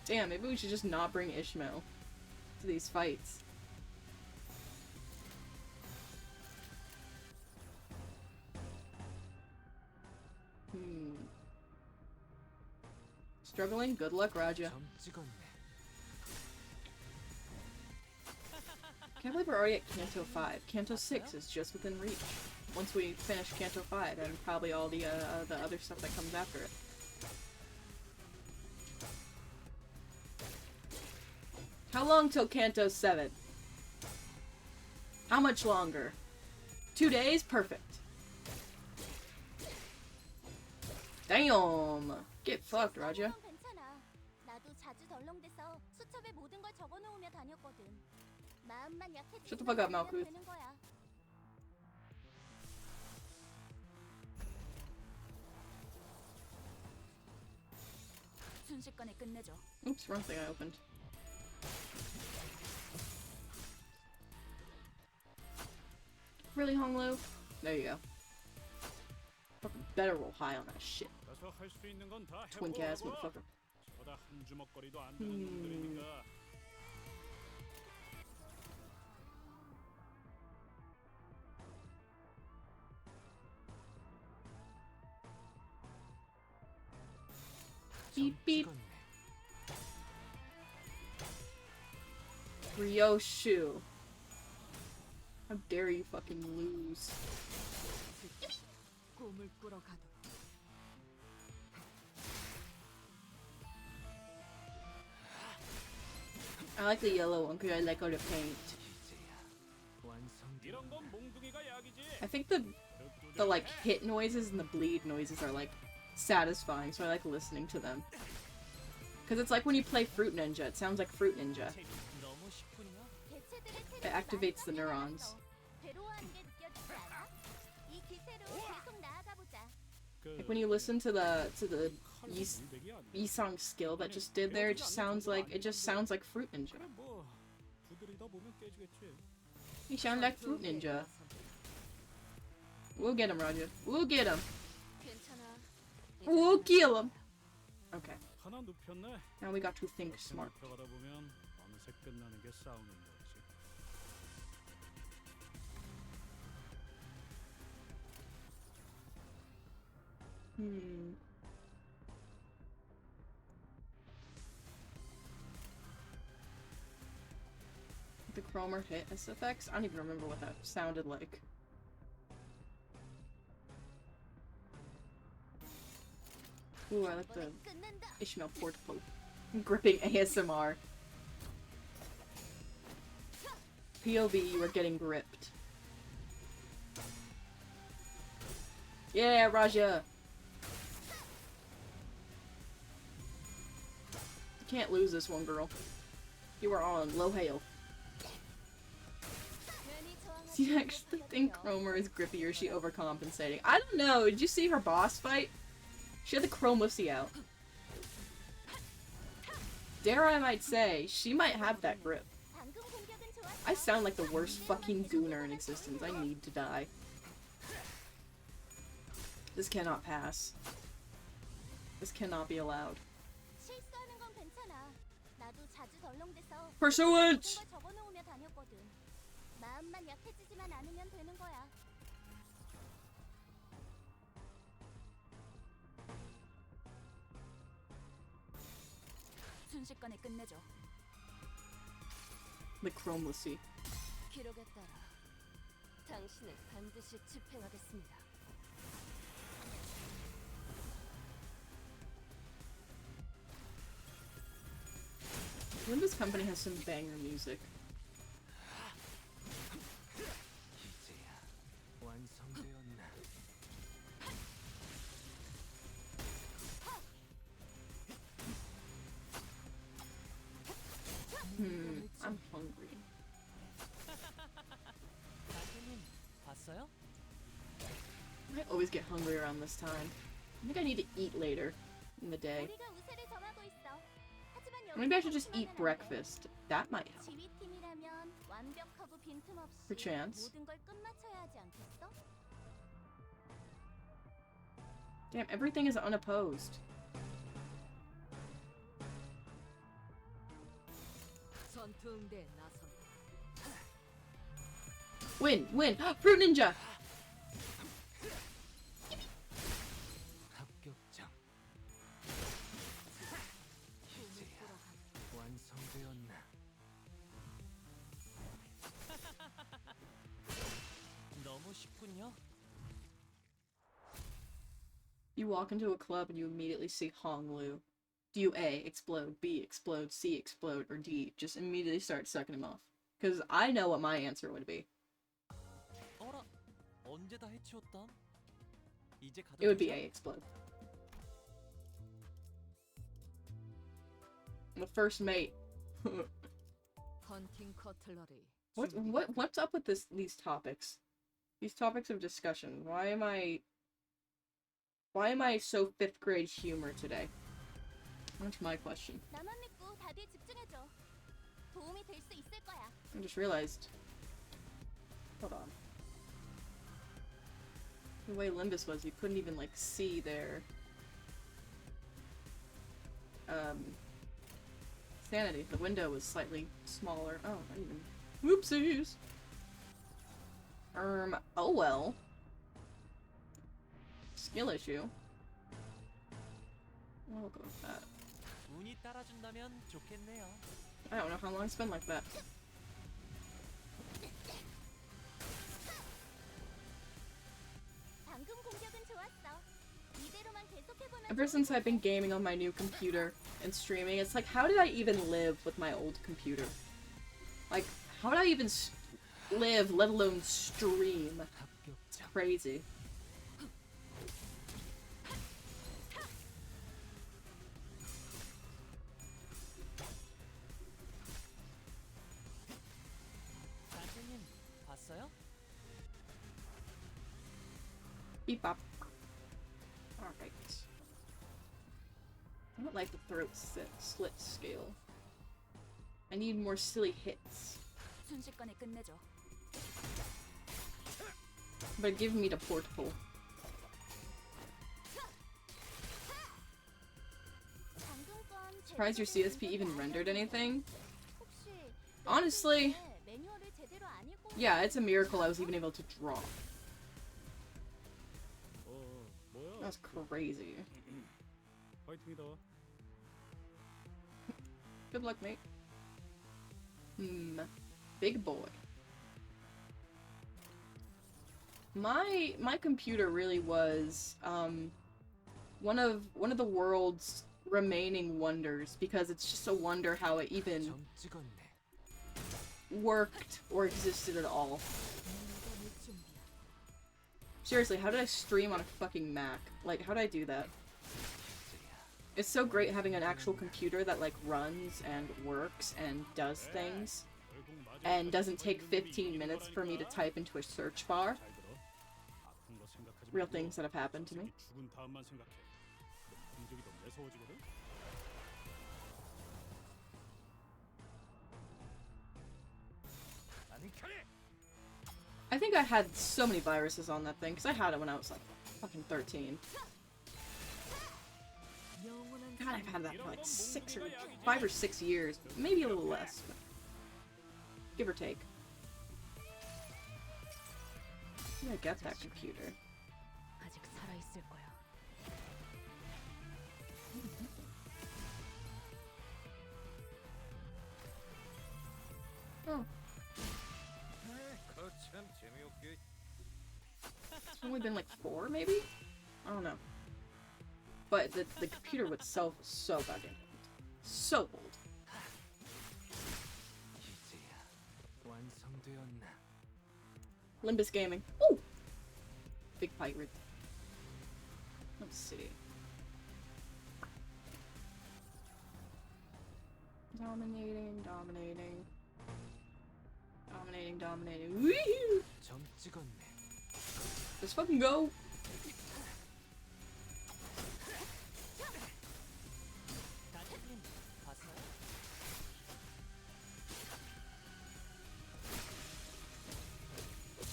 Damn, maybe we should just not bring Ishmael to these fights. Struggling? Good luck, Raja. 점 찍었네. Can't believe we're already at Canto 5. Canto 6 is just within reach. Once we finish Canto 5 and probably all the other stuff that comes after it. How long till Canto 7? How much longer? 2 days? Perfect. Damn! Get fucked, Raja. 괜찮아. 나도 자주 덜렁대서 수첩에 모든 걸 적어놓으며 다녔거든. 마음만 약해지면 Shut the fuck up, Malkuth. 되는 거야. 순식간에 끝내줘. Oops, wrong thing I opened. Really, Honglu? There you go. Fucking better roll high on that shit. Twink ass motherfucker. Beep, 점 beep. 찍었네. Ryoshu. How dare you fucking lose. 꿈을 꾸러 가도 I like the yellow one because I like all the paint. 이제야 완성. 이런 건 몽둥이가 약이지. I think the like hit noises and the bleed noises are like satisfying, so I like listening to them. Cause it's like when you play Fruit Ninja, it sounds like Fruit Ninja. 너무 쉽군요. 개체들의 It 체력이 activates the 많이 neurons. 상승하면서 괴로워하는 게 느껴지지 않아? 이 기세로 계속 나아가 보자. Like when you listen to the Isang skill that just did there, it just sounds like Fruit Ninja. 뭐 두드리다 보면 깨지겠지. You sound like Fruit Ninja. We'll get him, Roger. We'll get him. 괜찮아. We'll kill him. Okay, 하나 눕혔네. now we got to think smart. 눕혀가다 보면 어느새 끝나는 게 싸우는 거지. The Chromer hit SFX? I don't even remember what that sounded like. Ooh, I like the 끝낸다. Ishmael portable. Gripping ASMR. POV, you are getting gripped. Yeah, Raja! You can't lose this one, girl. You are on low hail. 괜히 저항하지 Do you actually think Chromer is grippy or is she overcompensating? I don't know. Did you see her boss fight? She had the Chromussy out. Dare I might say, she might have that grip. 방금 공격은 좋았어. I sound like the worst fucking gooner in existence. I need to die. This cannot pass. This cannot be allowed. 실수하는 건 괜찮아. 나도 자주 덜렁대서 Pursuant! 예쁜 걸 적어놓으며 다녔거든. 마음만 약해지지만 않으면 되는 거야. 순식간에 끝내죠. The Chromussy. 기록에 따라 당신을 반드시 집행하겠습니다. Limbus Company has some banger music. 이제야 완성되었나. I'm hungry. 선생님 봤어요? I always get hungry around this time. I think I need to eat later in the day. 우리가 우세를 점하고 있어. 하지만 Maybe I should just 여기서 eat 벗어나면 안 돼. breakfast. That might help. 지휘팀이라면 완벽하고 빈틈없이 Perchance. 모든 걸 끝마쳐야 하지 않겠어? Damn, everything is unopposed. 전투응대에 나선다. Win! Win! Fruit Ninja! 합격장. 이제야 완성되었나. 너무 쉽군요. You walk into a club and you immediately see Hong Lu. Do you A, explode, B, explode, C, explode, or D, just immediately start sucking him off? Because I know what my answer would be. 어라, 언제 다 해치웠담? 이제 가도 It would be 되죠? A, explode. The first mate. 헌팅 커틀러리. What's up with these topics? These topics of discussion. Why am I so 5th grade humor today? That's my question. 나만 믿고 답에 집중해줘. 도움이 될 수 있을 거야. I just realized. Hold on. The way Limbus was, you couldn't even like see their sanity. The window was slightly smaller. Oh, I even whoopsies. Oh well. Skill issue. I'll go with that. 운이 따라준다면 좋겠네요. I don't know how long it's been like that. 방금 공격은 좋았어. 이대로만 계속해보면 Ever since I've been gaming on my new computer and streaming, it's like, how did I even live with my old computer? Like, how did I even live, let alone stream? It's crazy. 선생님, 봤어요? Beep bop. Alright. I don't like the throat slit scale. I need more silly hits. 순식간에 끝내줘. But give me the portable. 방금 건 Surprised your CSP even rendered anything? 혹시 Honestly, 매뉴얼을 제대로 안 읽고 yeah, it's a miracle I was even able to draw. 뭐야? That's crazy. 파이팅이다. Good luck, mate. Big boy. My computer really was one of the world's remaining wonders, because it's just a wonder how it even 점 찍었네. worked or existed at all. Seriously, how did I stream on a fucking Mac? Like, how did I do that? It's so great having an actual computer that, like, runs and works and does things, and doesn't take 15 minutes for me to type into a search bar. Real things that have happened to me. 죽은 다음만 생각해. 감정이 더 매서워지거든. I think I had so many viruses on that thing, because I had it when I was, like, fucking 13. God, I've had that for, like, 5 or 6 years. Maybe a little less, but give or take. I think I get that computer. 아직 살아 있을 거야. Oh. 거참 재미없게. It's only been like 4, maybe? I don't know. But the computer itself was so goddamn old. So old. 이제야 완성되었나? Limbus Gaming. Ooh! Big pirate. Let's see. Dominating. Woohoo! 점 찍었네. Let's fucking go! 선생님, 봤어요?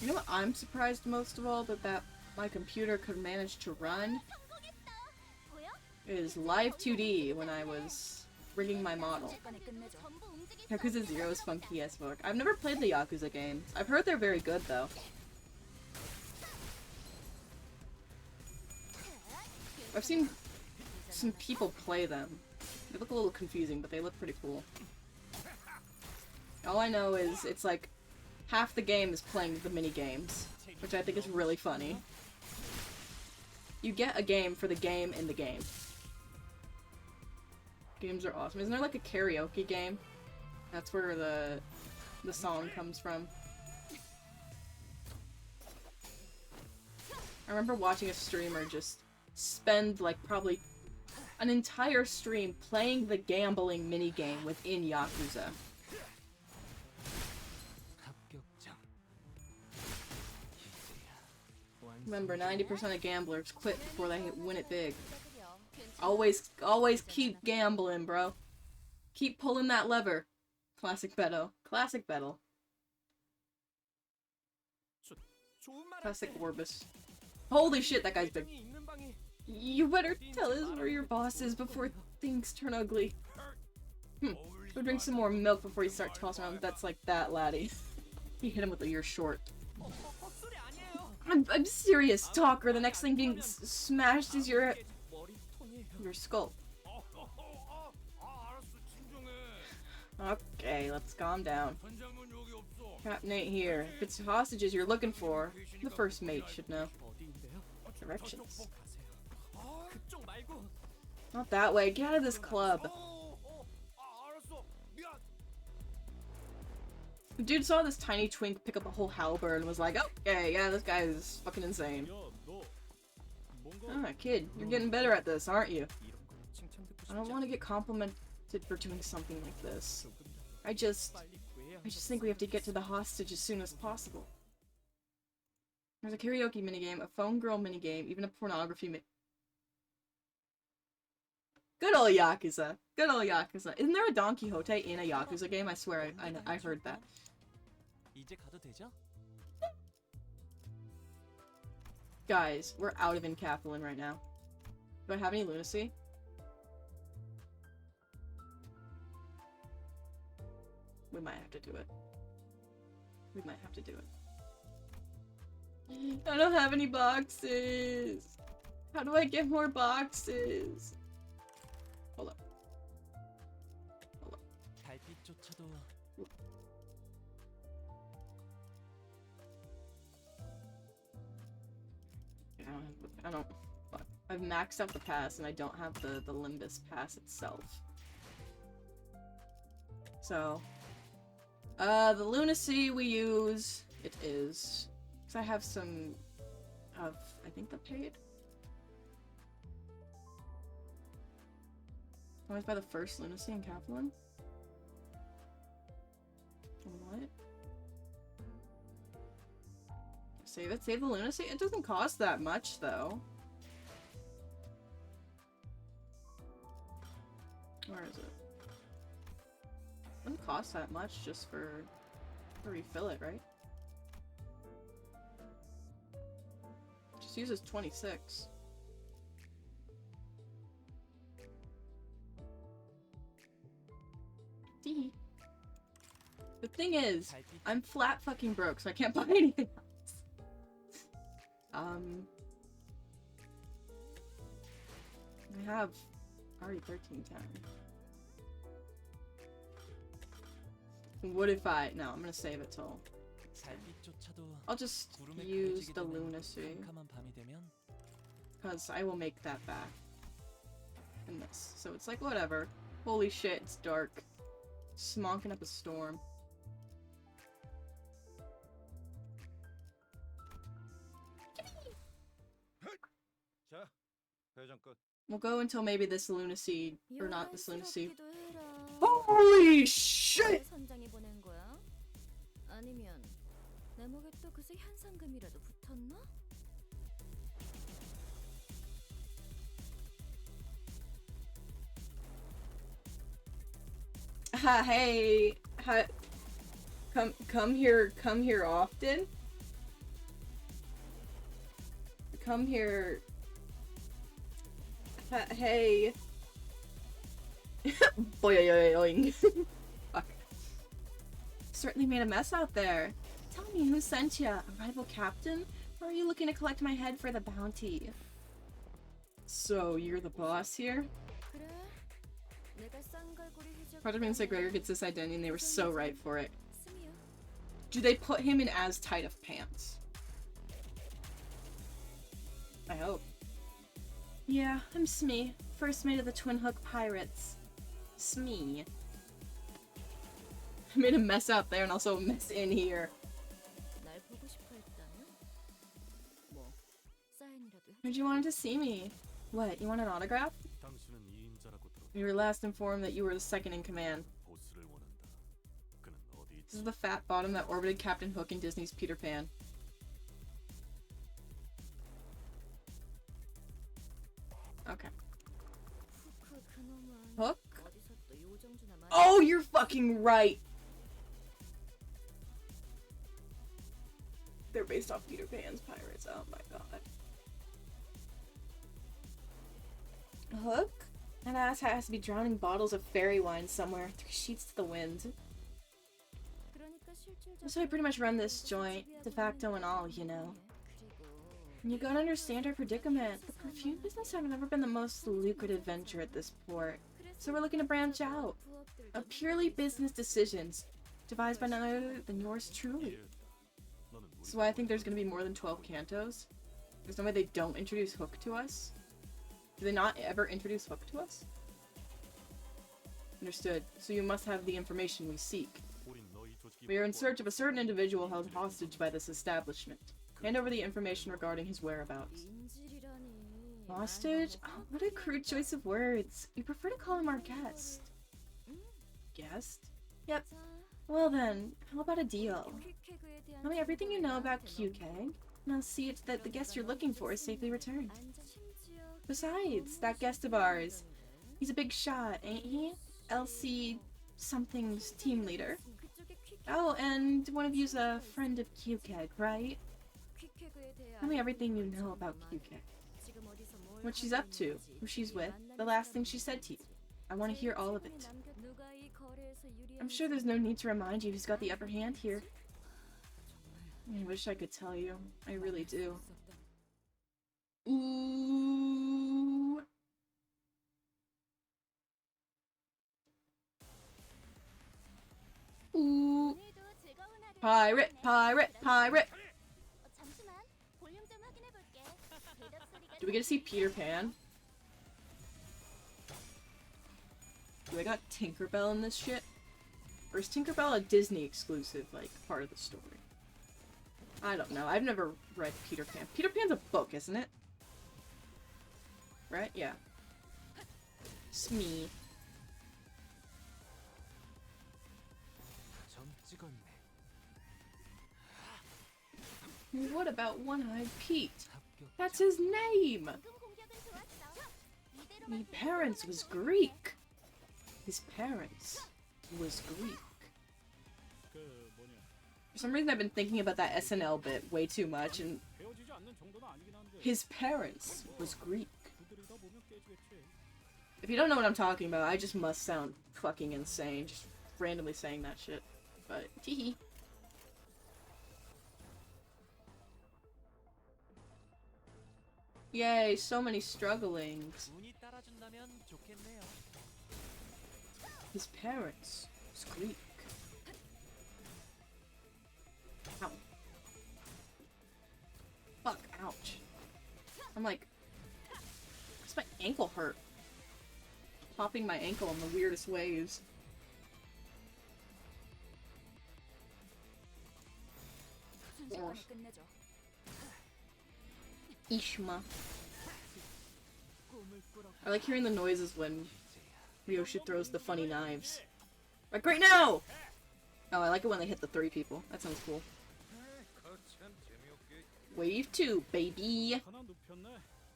You know what I'm surprised most of all that my computer could manage to run 보여? is Live 2D when I was rigging my model. 순식간에 끝내줘. 전부 움직일 수 Yakuza 0 is funky as fuck. I've never played the Yakuza games. I've heard they're very good though. I've seen some people play them. They look a little confusing, but they look pretty cool. All I know is it's like half the game is playing the mini games, which I think is really funny. You get a game for the game in the game. Games are awesome. Isn't there like a karaoke game? That's where the song comes from. I remember watching a streamer just spend like probably an entire stream playing the gambling minigame within Yakuza. 합격점. 이제야 Remember, 90% of gamblers quit before they win it big. 부탁드려. Always keep gambling, bro. Keep pulling that lever. Classic Beto. Classic Beto. 좋은 말 Classic Orbis. Holy shit, that guy's big. 있는 방이 You better tell us where your boss is before things turn ugly. Go drink some more milk before you start tossing around. That's like that, laddie. He hit him with a "you're short." 헛소리 아니에요. I'm serious, talker. The next thing being smashed is your 머리통이에요. skull. Okay, let's calm down. 선장은 여기 없어. Captain ain't here. If it's hostages you're looking for, the first mate should know. 어디인데요? Directions. 저쪽 가세요. 그쪽 말고. Not that way. Get out of this club. 알았어. 미안. The dude saw this tiny twink pick up a whole halberd and was like, okay, yeah, this guy is fucking insane. 야너 뭔가 Ah, kid, you're getting better at this, aren't you? 이런 거 칭찬 듣고 I don't 싶지 want to get complimented for doing something like this. 조금이라도 I just 빨리 구해야 think we have to get to the hostage as soon as possible. There's a karaoke minigame, a phone girl minigame, even a pornography Good old Yakuza. Good old Yakuza. Isn't there a Don Quixote in a Yakuza game? I swear I heard that. 이제 가도 되죠? Guys, we're out of encapsulin right now. Do I have any lunacy? We might have to do it. We might have to do it. I don't have any boxes! How do I get more boxes? Hold up. Hold up. 달빛조차도 I don't. Fuck. I've maxed out the pass and I don't have the Limbus pass itself. So, the lunacy we use, it is. Because I have some of, I think the paid. Always buy the first lunacy in Kaplan. What? Save it. Save the lunacy. It doesn't cost that much, though. Where is it? Doesn't cost that much just for to refill it, right? Just uses 26. Tee. The thing is, I'm flat fucking broke, so I can't buy anything else. I have already 1310. What if I... No, I'm gonna save it till... 달빛조차도 I'll just 구름에 use 가려지게 the 되는 lunacy, 캄캄한 밤이 되면 because I will make that back in this. So it's like, whatever. Holy shit, it's dark. Smonking up a storm. 자, 회전 끝. We'll go until maybe this lunacy, or not this lunacy. 요란스럽기도 해라. Holy shit! 선장이 보낸 거야? 아니면 내 목에 또 그새 현상금이라도 붙었나? Hey, come here often. Come here. Hey. Boing. Fuck. Certainly made a mess out there. Tell me, who sent ya? A rival captain? Or are you looking to collect my head for the bounty? So, you're the boss here? 그래? 내가 쌍갈고리 해적. Project Man said Gregor gets this identity and they were so right for it. 스미요. Do they put him in as tight of pants? I hope. Yeah, I'm Smee. First mate of the Twin Hook Pirates. Smee. I made a mess out there and also a mess in here. 날 보고 싶어 했다며? 뭐 사인이라도 해. Heard you wanted to see me. What, you want an autograph? 당신은 2인자라고 들었다. We were last informed that you were the second in command. 보스를 원한다. 그는 어디 This 있지? is the fat bottom that orbited Captain Hook in Disney's Peter Pan. Okay. 후크 그놈은 Hook? 어디서 또 요정주나 말. Oh, you're fucking right! They're based off Peter Pan's pirates. Oh my god. Hook? That ass has to be drowning bottles of fairy wine somewhere. 3 sheets to the wind. 그러니까 실질적으로 So I pretty much run this joint, de facto and all, you know. And you gotta understand our predicament. The perfume business have never been the most lucrative venture at this port. 그래서 So we're looking to branch out. A purely business decisions, devised by none other than yours truly. 너는 우리 So I think there's gonna be more than 12 cantos. There's no way they don't introduce Hook to us. Do they not ever introduce Hook to us? Understood. So you must have the information we seek. 우린 너희 조직이 We are in search of a certain individual held hostage by this establishment. Hand over the information regarding his whereabouts. Hostage? Oh, what a crude choice of words. We prefer to call him our guest. Guest? Yep. Well then, how about a deal? Tell me everything you know about QK, and I'll see it that the guest you're looking for is safely returned. Besides, that guest of ours, he's a big shot, ain't he? LC something's team leader. Oh, and one of you's a friend of QK, right? Tell me everything you know about QK. What she's up to, who she's with, the last thing she said to you. I want to hear all of it. I'm sure there's no need to remind you who's got the upper hand here. I wish I could tell you. I really do. Ooh. Ooh. Pirate, pirate, pirate. Do we get to see Peter Pan? Do I got Tinkerbell in this shit? Or is Tinkerbell a Disney exclusive, like, part of the story? I don't know. I've never read Peter Pan. Peter Pan's a book, isn't it? Right? Yeah. Smee. 점 찍었네. What about One-Eyed Pete? 합격. That's his name! His parents was Greek. His parents was Greek. For some reason I've been thinking about that SNL bit way too much, and his parents was Greek. If you don't know what I'm talking about, I just must sound fucking insane, just randomly saying that shit. But, teehee. Yay, so many strugglings. 운이 따라준다면 좋겠네요. His parents was Greek. Ow. Fuck, ouch. I'm like, why's my ankle hurt? Popping my ankle in the weirdest ways. Ishmael. I like hearing the noises when Ryoshi throws the funny knives. Like right now! Oh, I like it when they hit the 3 people. That sounds cool. Wave 2, baby!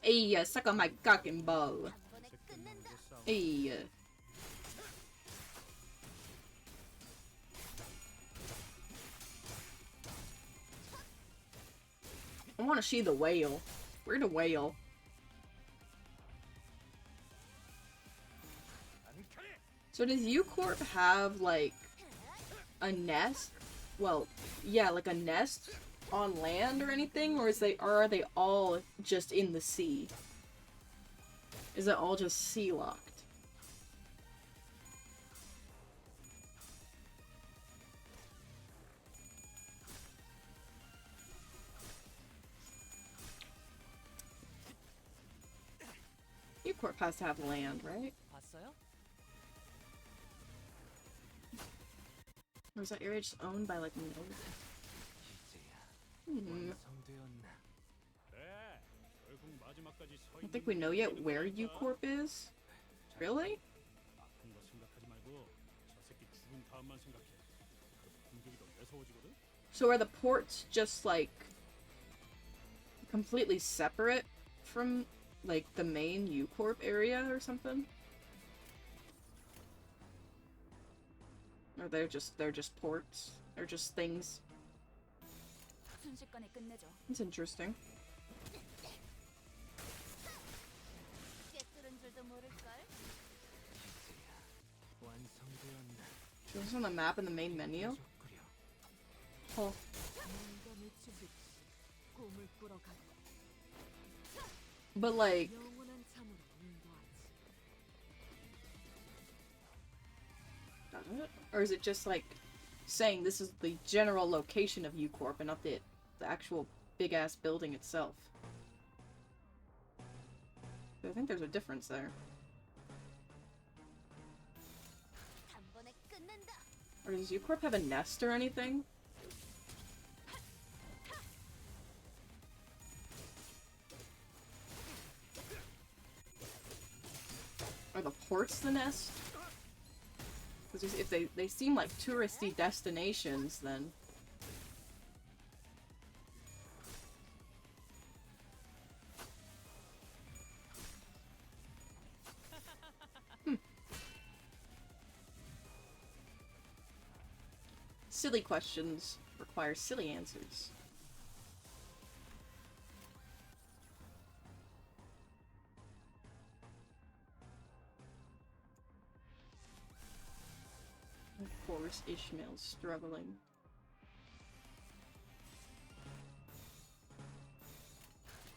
Hey, suck on my cock and ball. Hey. I want to see the whale. Where's the whale? So does U-Corp have, like, a nest? Well, yeah, like a nest on land or anything? Or are they all just in the sea? Is it all just sea-locked? U-Corp has to have land, right? 봤어요? Or is that area just owned by, like, no? Hmm. 완성되었나? I don't think we know yet where U-Corp is. Really? So are the ports just, like, completely separate from, like, the main U-Corp area or something? Or they're just ports? They're just things? That's interesting. 완성되었나? Is this on the map in the main menu? 부족하려. Oh. 뭔가 미치듯 꿈을 꾸러가고 But, like, 영원한 잠으로 인도하지. Or is it just like saying this is the general location of Corp and not the actual big-ass building itself? I think there's a difference there. 단번에 끝낸다. Or does Corp have a nest or anything? Are the ports the nest? Because if they seem like touristy destinations, then... Silly questions require silly answers. Of course, Ishmael's struggling.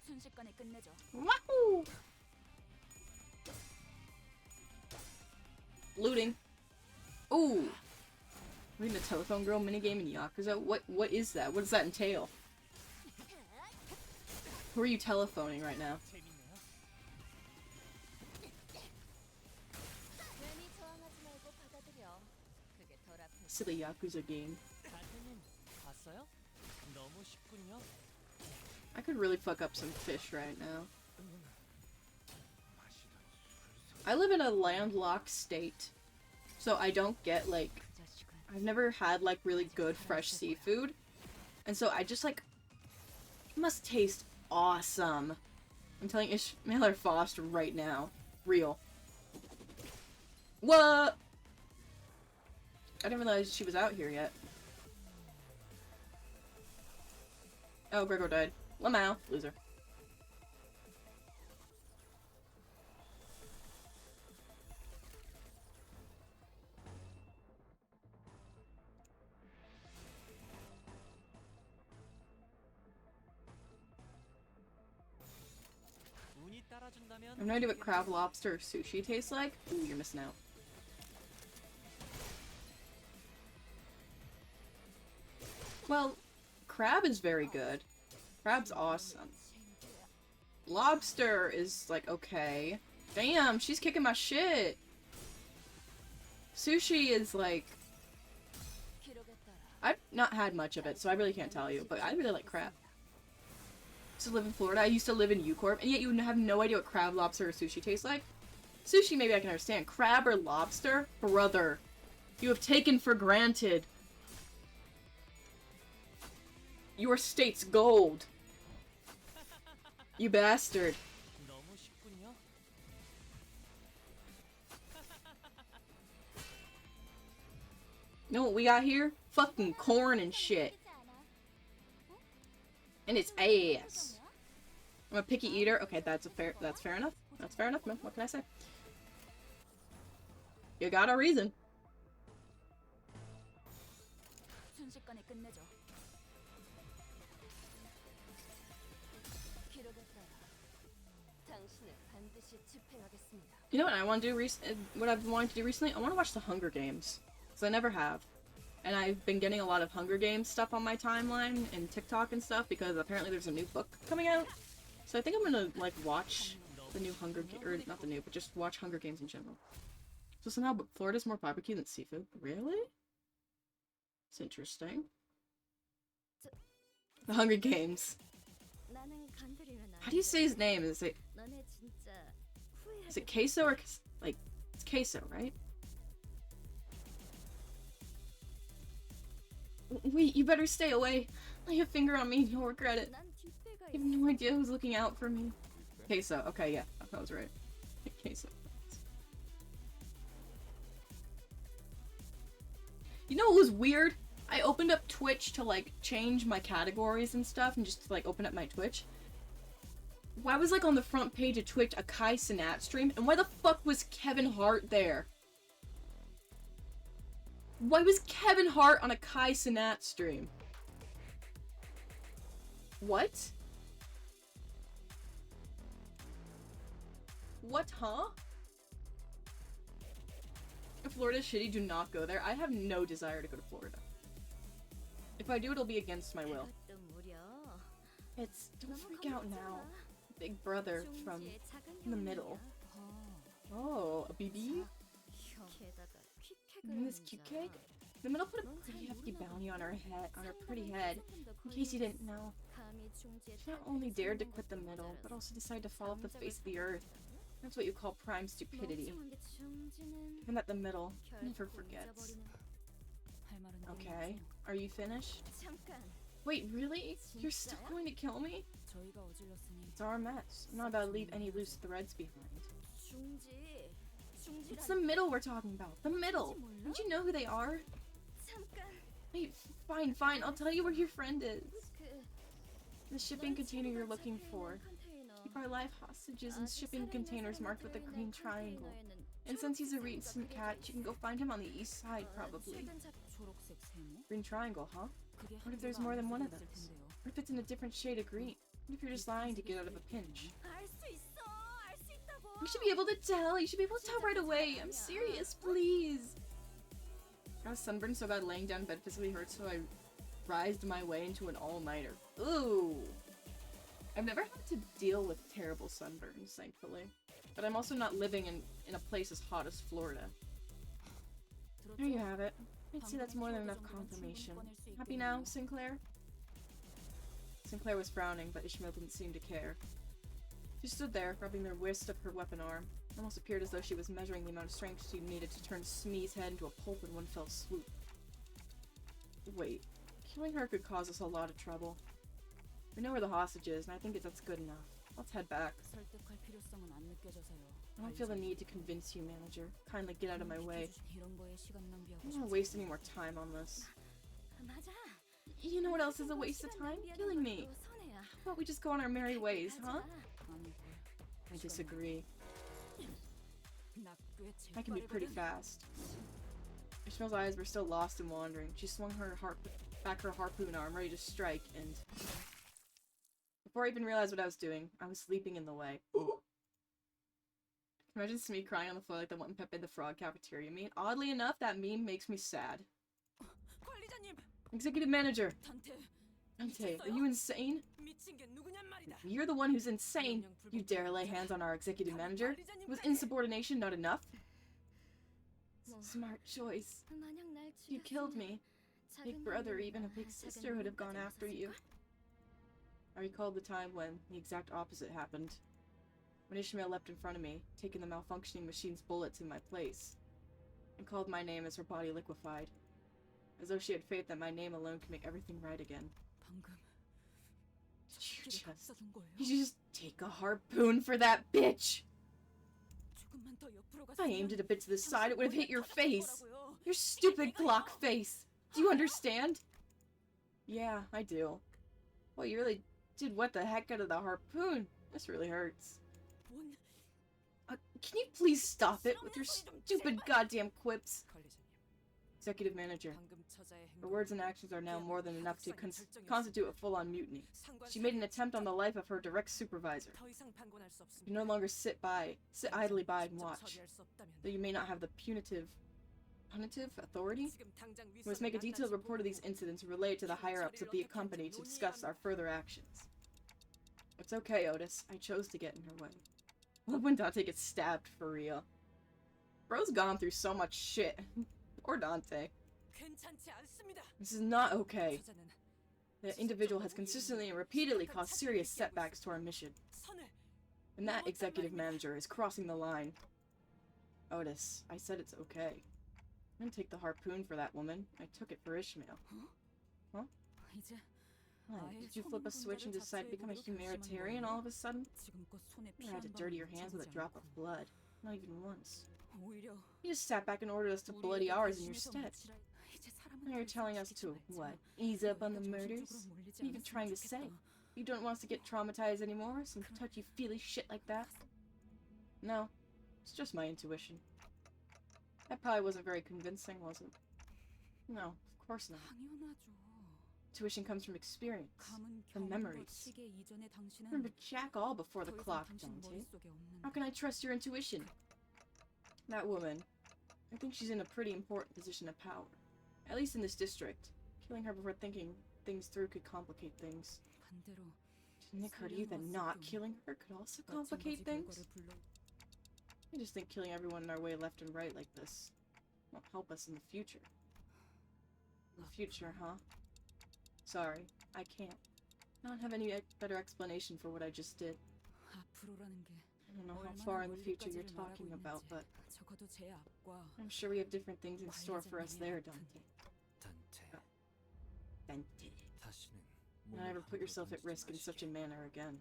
순식간에 끝내죠. Wahoo! Looting. Ooh! We're in the telephone girl minigame in Yakuza? What is that? What does that entail? Who are you telephoning right now? 재밌네요. 괜히 저항하지 말고 받아들여. 그게 덜 아플 Silly Yakuza game. 달팽님 봤어요? 너무 쉽군요. I could really fuck up some fish right now. I live in a landlocked state, so I don't get, like, I've never had, like, really good fresh seafood, and so I just, like, it must taste awesome. I'm telling Ishmael or Foster right now. Real. What? I didn't realize she was out here yet. Oh, Gregor died. Lamau. Loser. 운이 따라준다면 I have no idea what crab, lobster, or sushi tastes like. Ooh, you're missing out. Well, crab is very good. Crab's awesome. Lobster is, like, okay. Damn, she's kicking my shit! Sushi is, like... I've not had much of it, so I really can't tell you, but I really like crab. I used to live in Florida, I used to live in Corp, and yet you have no idea what crab, lobster, or sushi tastes like? Sushi maybe I can understand. Crab or lobster? Brother. You have taken for granted your state's gold. You bastard. 너무 쉽군요. You know what we got here? Fucking corn and shit. And it's ass. I'm a picky eater. Okay, that's fair enough. That's fair enough, man. What can I say? You got a reason. 순식간에 끝내죠. 기록에 따라 당신을 반드시 집행하겠습니다. You know what I want to do what I've been wanting to do recently? I want to watch the Hunger Games. Because I never have. And I've been getting a lot of Hunger Games stuff on my timeline and TikTok and stuff because apparently there's a new book coming out. So I think I'm gonna, like, watch the new or not the new, but just watch Hunger Games in general. So somehow Florida's more barbecue than seafood. Really? It's interesting. The Hunger Games. 나는 건드리면 안 How do you say his name? Is it 너네 진짜 queso or like it's queso, right? Wait, you better stay away. Lay a finger on me and you'll regret it. 난 뒷배가 You have no idea who's looking out for me. Queso. Okay, yeah, that was right. Queso. You know what was weird? I opened up Twitch to, like, change my categories and stuff and just to, like, open up my Twitch. Why was, like, on the front page of Twitch a Kai Cenat stream? And why the fuck was Kevin Hart there? Why was Kevin Hart on a Kai Cenat stream? What? What, huh? Florida's shitty, do not go there. I have no desire to go to Florida. If I do, it'll be against my will. 또 무려 It's... Don't freak out now. Big brother from in the middle. Oh, a BB? 게다가 This cute cake? The middle put a pretty hefty bounty on her head, on her pretty head. In case you didn't know, she not only dared to quit the middle, but also decided to fall off the face of the earth. That's what you call prime stupidity. Even that the middle never forgets. Okay, are you finished? 잠깐 Wait, really? You're still going to kill me? It's our mess. I'm not about to leave any loose threads behind. 중지 It's the middle we're talking about. The middle! Don't you know who they are? 잠깐 Hey, fine, I'll tell you where your friend is. 그 The shipping container you're looking for. Keep our life hostages in shipping containers marked with a green triangle. And since he's a recent catch, you can go find him on the east side, probably. Green triangle, huh? What if there's more than one of those? What if it's in a different shade of green? What if you're just lying to get out of a pinch? 알수 있어 알 수 있다고 You should be able to tell! You should be able to tell right away! I'm serious, please! I was sunburned so bad laying down in bed physically hurt, so I rised my way into an all-nighter. Ooh! I've never had to deal with terrible sunburns, thankfully. But I'm also not living in a place as hot as Florida. There you have it. I'd say that's more than enough confirmation. Happy now, Sinclair? Sinclair was frowning, but Ishmael didn't seem to care. She stood there, rubbing the wrist of her weapon arm. It almost appeared as though she was measuring the amount of strength she needed to turn Smee's head into a pulp in one fell swoop. Wait, killing her could cause us a lot of trouble. We know where the hostage is, and I think that's good enough. Let's head back. 설득할 필요성은 안 느껴져서요. I don't feel the need to convince you, manager. Kindly get out of my way. 이런 거에 시간 낭비하고 I don't want to waste any more time on this. 맞아 You know what else is a waste of time? Killing me. 선혜야 How about we just go on our merry ways, huh? 아니, I disagree. 나꽤 I can be pretty fast. Ishmael's eyes were still lost and wandering. She swung her back her harpoon arm, ready to strike, and... Before I even realized what I was doing, I was sleeping in the way. Imagine Smee crying on the floor like the one Pepe the Frog cafeteria meme. Oddly enough, that meme makes me sad. 관리자님, Executive Manager! 단테 Dante, are you insane? 미친 게 누구냔 말이다. You're the one who's insane! You dare lay hands on our Executive Manager? Was insubordination not enough? Smart choice. 만약 날 You killed me. Big 작은 brother, 형님이나 even a big 작은 sister would have gone 형님까지 after you. 없었을걸? I recalled the time when the exact opposite happened. When Ishmael leapt in front of me, taking the malfunctioning machine's bullets in my place, and called my name as her body liquefied. As though she had faith that my name alone could make everything right again. 방금 Did you just... 쏴둔 거예요. Did you just take a harpoon for that bitch? 조금만 더 옆으로 If I aimed it a bit to the side, it would have hit your face! 거라고요. Your stupid clock face! Do you understand? Yeah, I do. Well, you really did what the heck out of the harpoon. This really hurts. 뭔 Can you please stop it with your stupid goddamn quips? 관리자님, Executive Manager. 방금 처자의 Her 행동은 words and actions are now more than enough to constitute a full-on mutiny. 상관 She made an attempt on the life of her direct supervisor. 더 이상 판권할 수 없습니다. You no longer sit idly by and 직접 watch. 처리할 수 없다면 Though you may not have the punitive authority? 지금 당장 We must make a detailed report of these incidents and relay it to the higher-ups of the company to discuss our further actions. It's okay, Otis. I chose to get in her way. I love when Dante gets stabbed for real. Bro's gone through so much shit. Poor Dante. 괜찮지 않습니다. This is not okay. 처자는 The individual has consistently and repeatedly caused serious setbacks to our mission. 선을 And that executive manager is crossing the line. Otis, I said it's okay. I didn't take the harpoon for that woman. I took it for Ishmael. 이제 Why, did you flip a switch and decide to become a humanitarian all of a sudden? 지금껏 손에 You had to dirty your hands with a drop of blood. Not even once. 오히려 You just sat back and ordered us to bloody ours in your stead. Now you're telling us to, what, ease up on the murders? What are you even trying to say? You don't want us to get traumatized anymore? Some touchy-feely shit like that? No. It's just my intuition. That probably wasn't very convincing, was it? No, of course not. 당연하죠. Intuition comes from experience, 감은 from 경험과 memories. 시계 이전의 당신은 Remember Jack all before the 더 이상 clock, 당신 Dante. 머릿속에 없는 How can I trust your intuition? That woman. I think she's in a pretty important position of power. At least in this district. Killing her before thinking things through could complicate things. 반대로 Didn't it occur to you that not killing her could also complicate things? I just think killing everyone in our way left and right like this won't help us in the future. In the future, huh? Sorry, I can't. I don't have any better explanation for what I just did. 앞으로라는 게 I don't know how far in the future you're talking about, but 적어도 제 앞과 I'm sure we have different things in store for us there, Dante. 단테, Dante. 다시는 Don't ever put yourself at risk in such a manner again.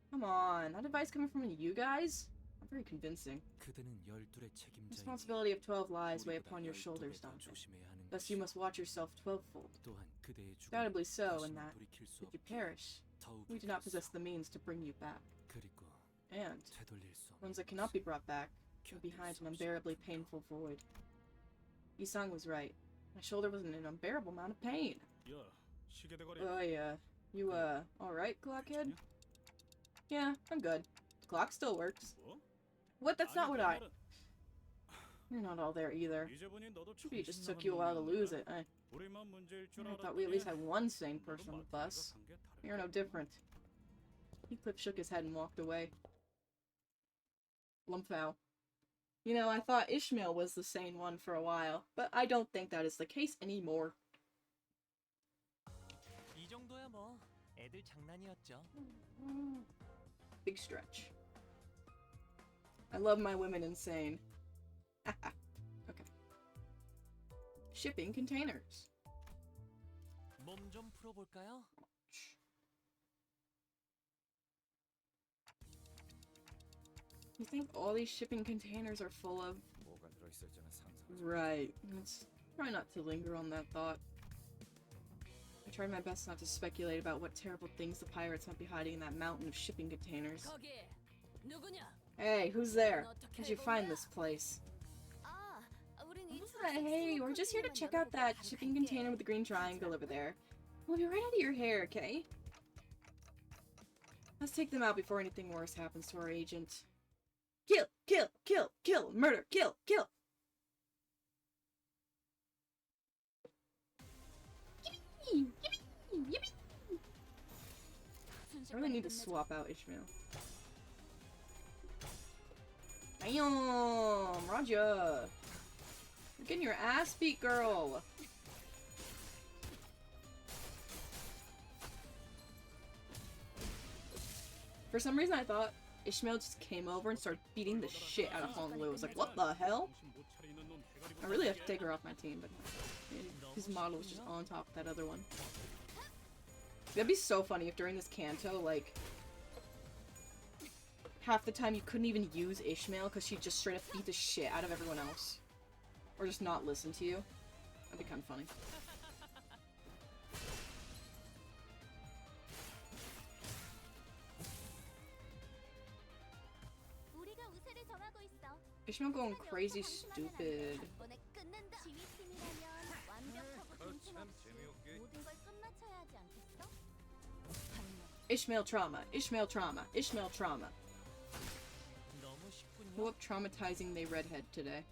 Come on, that advice coming from you guys? Not very convincing. 그대는 12의 The 책임자이니 responsibility of 12 lives weigh 우리보다 upon your 12배 shoulders, 더 Dante. 조심해야 하는 Thus you 것이오. must watch yourself 12-fold. 또한 그대의 죽음을 Undoubtedly so, in 다시는 that, 돌이킬 수 if you 없게 perish, 더욱 we do not possess 길었소. the means to bring you back. 그리고 And, 되돌릴 수 ones that 없는 cannot be 것은 brought back, are behind an unbearably painful void. Isang was right. My shoulder was in an unbearable amount of pain. 야, 시계 대가리. Oh yeah. You, alright, Clockhead? Yeah, I'm good. The clock still works. 뭐? What? That's not 아니, what 그 I- 말은 You're not all there either. 이제 보니 너도 Maybe it just 정신 took you a while to 나간 lose 놈이었나? it. I 우리만 문제일 줄 thought we at least 알았더니 had one sane 너도 person on the 마트가 bus. 간게 다르네. You're no different. Heathcliff shook his head and walked away. Lumpfow. You know, I thought Ishmael was the sane one for a while, but I don't think that is the case anymore. 이 정도야 뭐 애들 장난이었죠. Big stretch. I love my women insane. Okay. Shipping containers. 몸 좀 풀어볼까요? You think all these shipping containers are full of... 뭐가 들어있을지는 상상. Right. Let's try not to linger on that thought. I tried my best not to speculate about what terrible things the pirates might be hiding in that mountain of shipping containers. 거기 누구냐? Hey, who's there? How'd you find this place? 아, 우린 이 Hey, we're just here to check out that shipping container with the green triangle over there. We'll be right out of your hair, okay? Let's take them out before anything worse happens to our agent. Kill! Kill! Kill! Kill! Murder! Kill! Kill! Yippee! Yippee! Yippee! I really need to swap out Ishmael. Damn! Roger! You're getting your ass beat, girl! For some reason I thought Ishmael just came over and started beating the shit out of Hong Lu. I was like, what the hell? I really have to take her off my team, but his model was just on top of that other one. That'd be so funny if during this canto, like, half the time you couldn't even use Ishmael because she'd just straight up beat the shit out of everyone else. Or just not listen to you. That'd be kind of funny. 우리가 우세를 정하고 있어. Ishmael going crazy stupid. 단번에 끝낸다. 지휘팀이라면 완벽하고 빈틈없이 모든 걸 끝마쳐야 하지 않겠어? Ishmael trauma, Ishmael trauma, Ishmael trauma. 너무 쉽군요. Who up traumatizing the redhead today?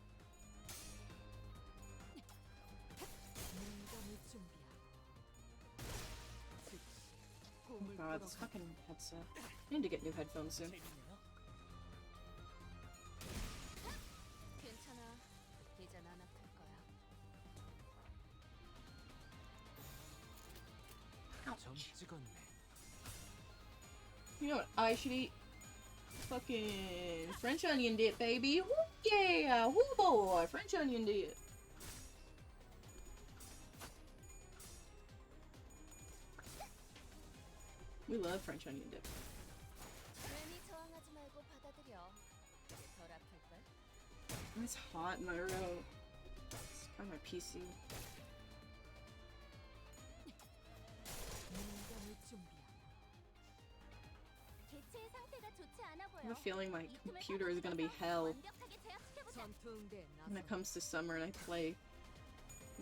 문감을 준비야. Oh god, this fucking headset. I need to get new headphones soon. 재밌네요. 괜찮아. 이젠 안 아플 거야. 점 찍었네. You know what I should eat? Fucking French onion dip, baby. Woo, yeah! Woo boy! French onion dip. We love French onion dip. 괜히 저항하지 말고 받아들여. 그게 덜 아플걸? It's hot in my room. It's on my PC. 문감을 준비야. 개체의 상태가 좋지 않아 I 보여. have a feeling my 이 틈을 computer is gonna be hell 완벽하게 제압시켜보자. 전투응대 when it comes to summer and I play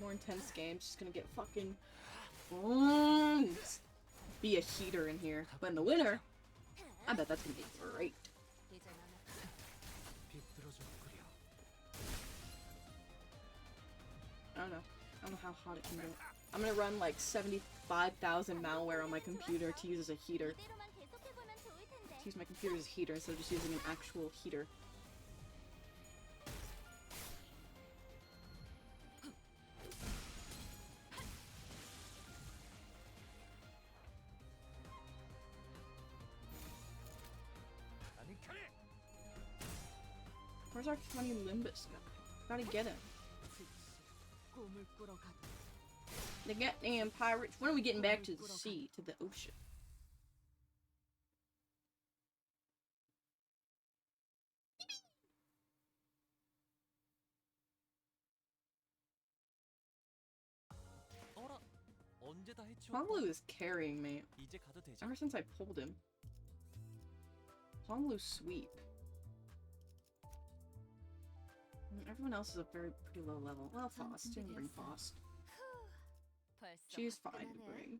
more intense games. Just gonna get fucking be a heater in here. But in the winter, I bet that's gonna be great. 이젠 안 아플 비뚤어져 끓여. I don't know how hot it can get. I'm gonna run like 75,000 malware on my computer to use as a heater. 이대로만 계속해보면 좋을 텐데. To use my computer as a heater instead of just using an actual heater. Where's our funny Limbus guy? Gotta get him. 꿈을 꾸러 가도 The goddamn pirates. When are we getting back to the sea, to the ocean? 어라, 언제 다 해치웠고? Honglu is carrying me 이제 가도 되죠? ever since I pulled him. Honglu sweep. Everyone else is a pretty low level. Well, Faust. Didn't bring Faust. 벌써 She's fine to 화끈하네. bring.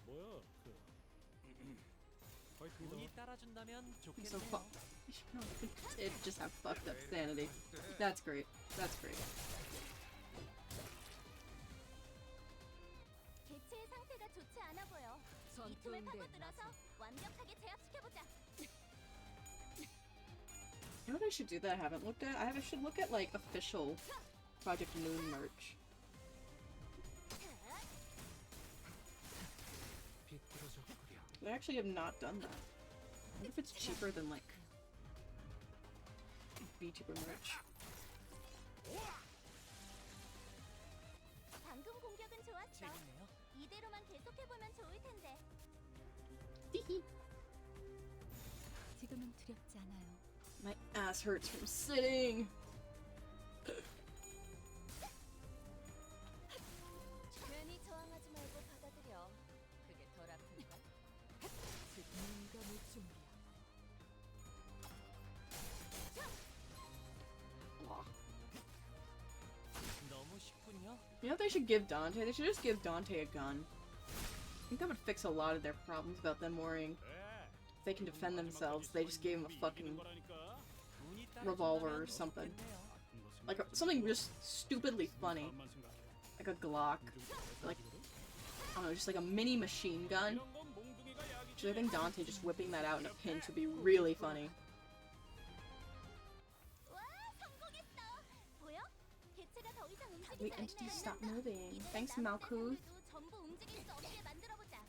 뭐야? 운이 따라준다면 So 좋겠네요. it just have fucked up sanity. That's great. That's great. 개체의 상태가 좋지 않아 보여. 이 틈을 파고들어서 완벽하게 제압시켜보자. You know what I should do that I haven't looked at? I should look at like official Project Moon merch. I actually have not done that. I wonder if it's cheaper than like VTuber merch. 방금 공격은 좋았어. 재밌네요. 이대로만 계속해보면 좋을 텐데. 지금은 두렵지 않아요. My ass hurts from sitting. 괜히 저항하지 말고 받아들여. 그게 덜 아픈걸? 눈감을 준비야. 너무 쉽군요. You know what they should give Dante? They should just give Dante a gun. I think that would fix a lot of their problems about them worrying if they can defend themselves. They just gave him a fucking 운이 revolver or 따라준다면 something. 좋겠네요. Like something just stupidly funny. Like a Glock. Like, I don't know, just like a mini machine gun. Which I think Dante just whipping that out in a pinch would be really funny. 와, 성공했어. 보여? 개체가 더 이상 움직이지 The 않네. entity stopped moving. 이대로 Thanks, 남은 Malkuth. 대상들도 전부 움직일 수 없게 만들어보자.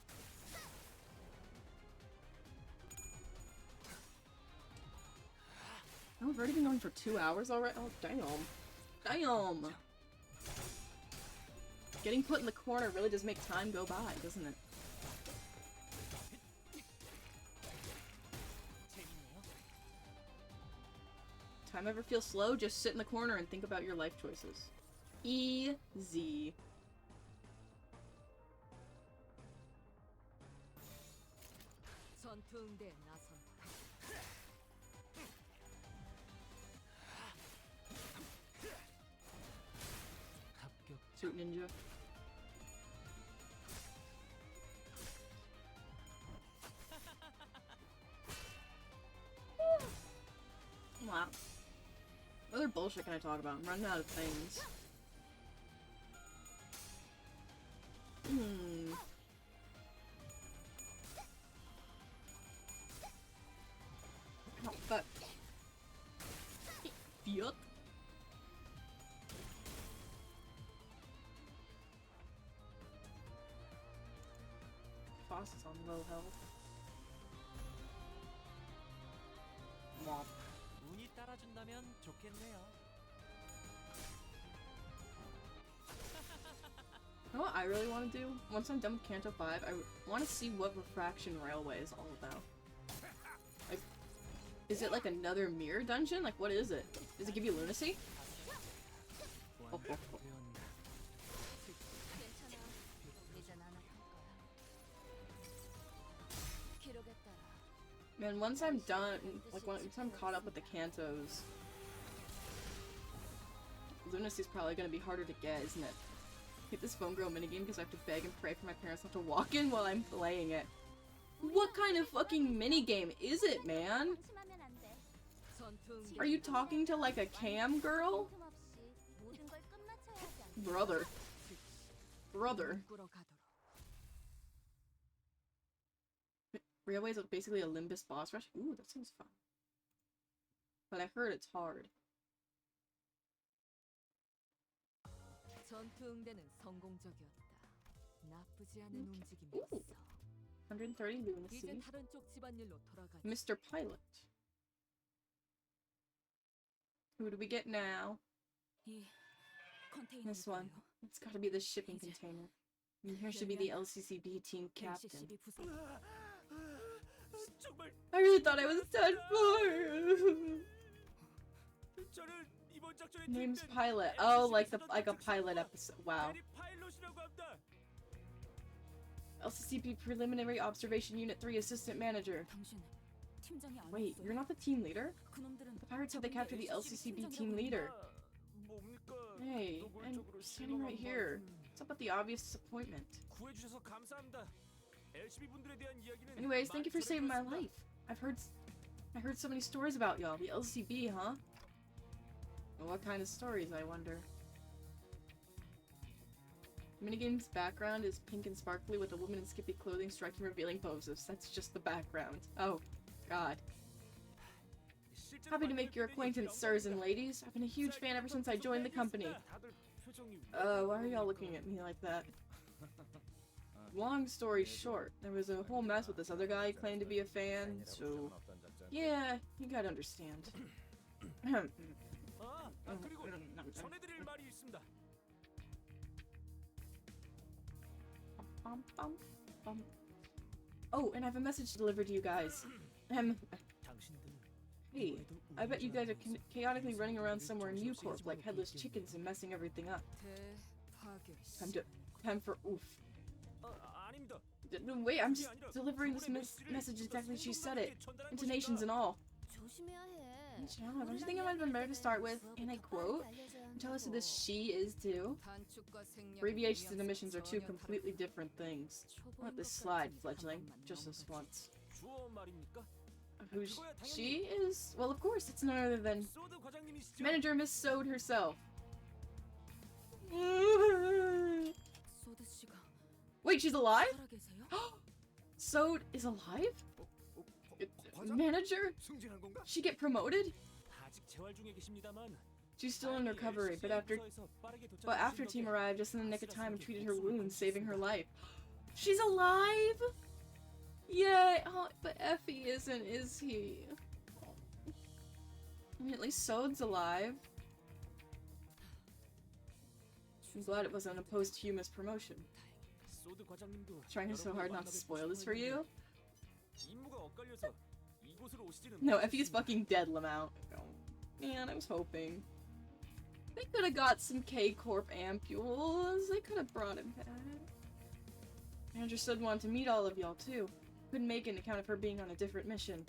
Oh, we've already been going for 2 hours already? Oh, damn. Damn! Getting put in the corner really does make time go by, doesn't it? 재밌네요. Time ever feel slow? Just sit in the corner and think about your life choices. Easy. 전투 응대에 나선다. 합격. Suit Ninja. Wow. What other bullshit can I talk about? I'm running out of things. Hmm. Oh, fuck. Yup. Foss is on low health. Womp. 운이 따라준다면 좋겠네요. You know what I really want to do? Once I'm done with Canto 5, I want to see what Refraction Railway is all about. Like, is it like another mirror dungeon? Like, what is it? Does it give you lunacy? Oh, oh, oh. 되었나? 괜찮아. 이젠 안 아플 거야. 기록에 따라 Man, once I'm done, like, once I'm caught up with the Cantos, lunacy's probably gonna be harder to get, isn't it? Hit this phone girl minigame because I have to beg and pray for my parents not to walk in while I'm playing it. What kind of fucking minigame is it, man? 방심하면 안 돼. 전투 Are you talking to like a cam girl? 틈없이 모든 걸 끝마쳐야 하지 않나? Brother. Brother. 꾸러 가도록. Railways is basically a Limbus boss rush? Ooh, that sounds fun. But I heard it's hard. 전투 응대는 성공적이었다. 나쁘지 않은 오. 움직임이었어. 130 이제 lunacy. 다른 쪽 집안일로 돌아가자. Mr. Pilot. Who do we get now? 이 컨테이너 This one. It's gotta be the shipping container. And here should be the LCCB team captain. LCCB 부서 정말 I really thought I was done for. 저는 이번 작전에 Name's 투입된 Pilot. Oh, like a pilot episode. Wow. 대리 파일럿이라고 합니다. LCCB Preliminary Observation Unit 3 Assistant Manager. 당신 팀장이 Wait, you're not the team leader? 그놈들은 The pirates said they captured the LCCB team leader. 뭡니까? Hey, I'm standing right here. What's up with the obvious disappointment? 구해 주셔서 감사합니다. LCB 분들에 대한 이야기는 Anyways, thank you for saving my 많이 life. I heard so many stories about y'all. The LCB, huh? Well, what kind of stories, I wonder? Minigame's background is pink and sparkly with a woman in skimpy clothing striking revealing poses. That's just the background. Oh, God. 들었습니다. Happy to make your acquaintance, sirs and ladies. I've been a huge fan ever since I joined the company. 다들 표정이 Why are y'all looking at me like that? Long story short, there was a whole mess with this other guy who claimed to be a fan, so... Yeah, you gotta understand. 그리고 전해드릴 말이 있습니다. Oh, and I have a message to deliver to you guys. 당신들 Hey, I bet you guys are chaotically running around somewhere in New Corp like headless chickens and messing everything up. 대파괴. Time for oof. 아닙니다. No, wait, I'm just delivering this message exactly as she said it. Intonations and all. 조심해야 해. Don't you think it might have been better to start with, and I quote, tell us who this she is too? 단축과 생략. Abbreviations and emissions are two completely different things. Let this slide, fledgling. Just this once. 주어 말입니까? Who she is? Well, of course, it's none other than 소드 과장님이시죠? Manager Miss Sode herself. 소드 씨가 Wait, she's alive? 살아계세요? Sode is alive? Manager? 승진한 건가? She get promoted? 아직 재활 중에 계십니다만 She's still in recovery, but after team arrived just in the nick of time and treated her wounds, saving her life. She's alive? Yay! Oh, but Effie isn't, is he? I mean, at least Sode's alive. I'm glad it wasn't a posthumous promotion. 소드 과장님도 Trying so hard not to spoil this for you? 임무가 엇갈려서 이곳으로 오시지는 No, Effie's fucking dead, Lamount. Oh, man, I was hoping. They could have got some K-Corp ampules. They could have brought him back. Manager Sud wanted to meet all of y'all, too. Couldn't make it on account of her being on a different mission.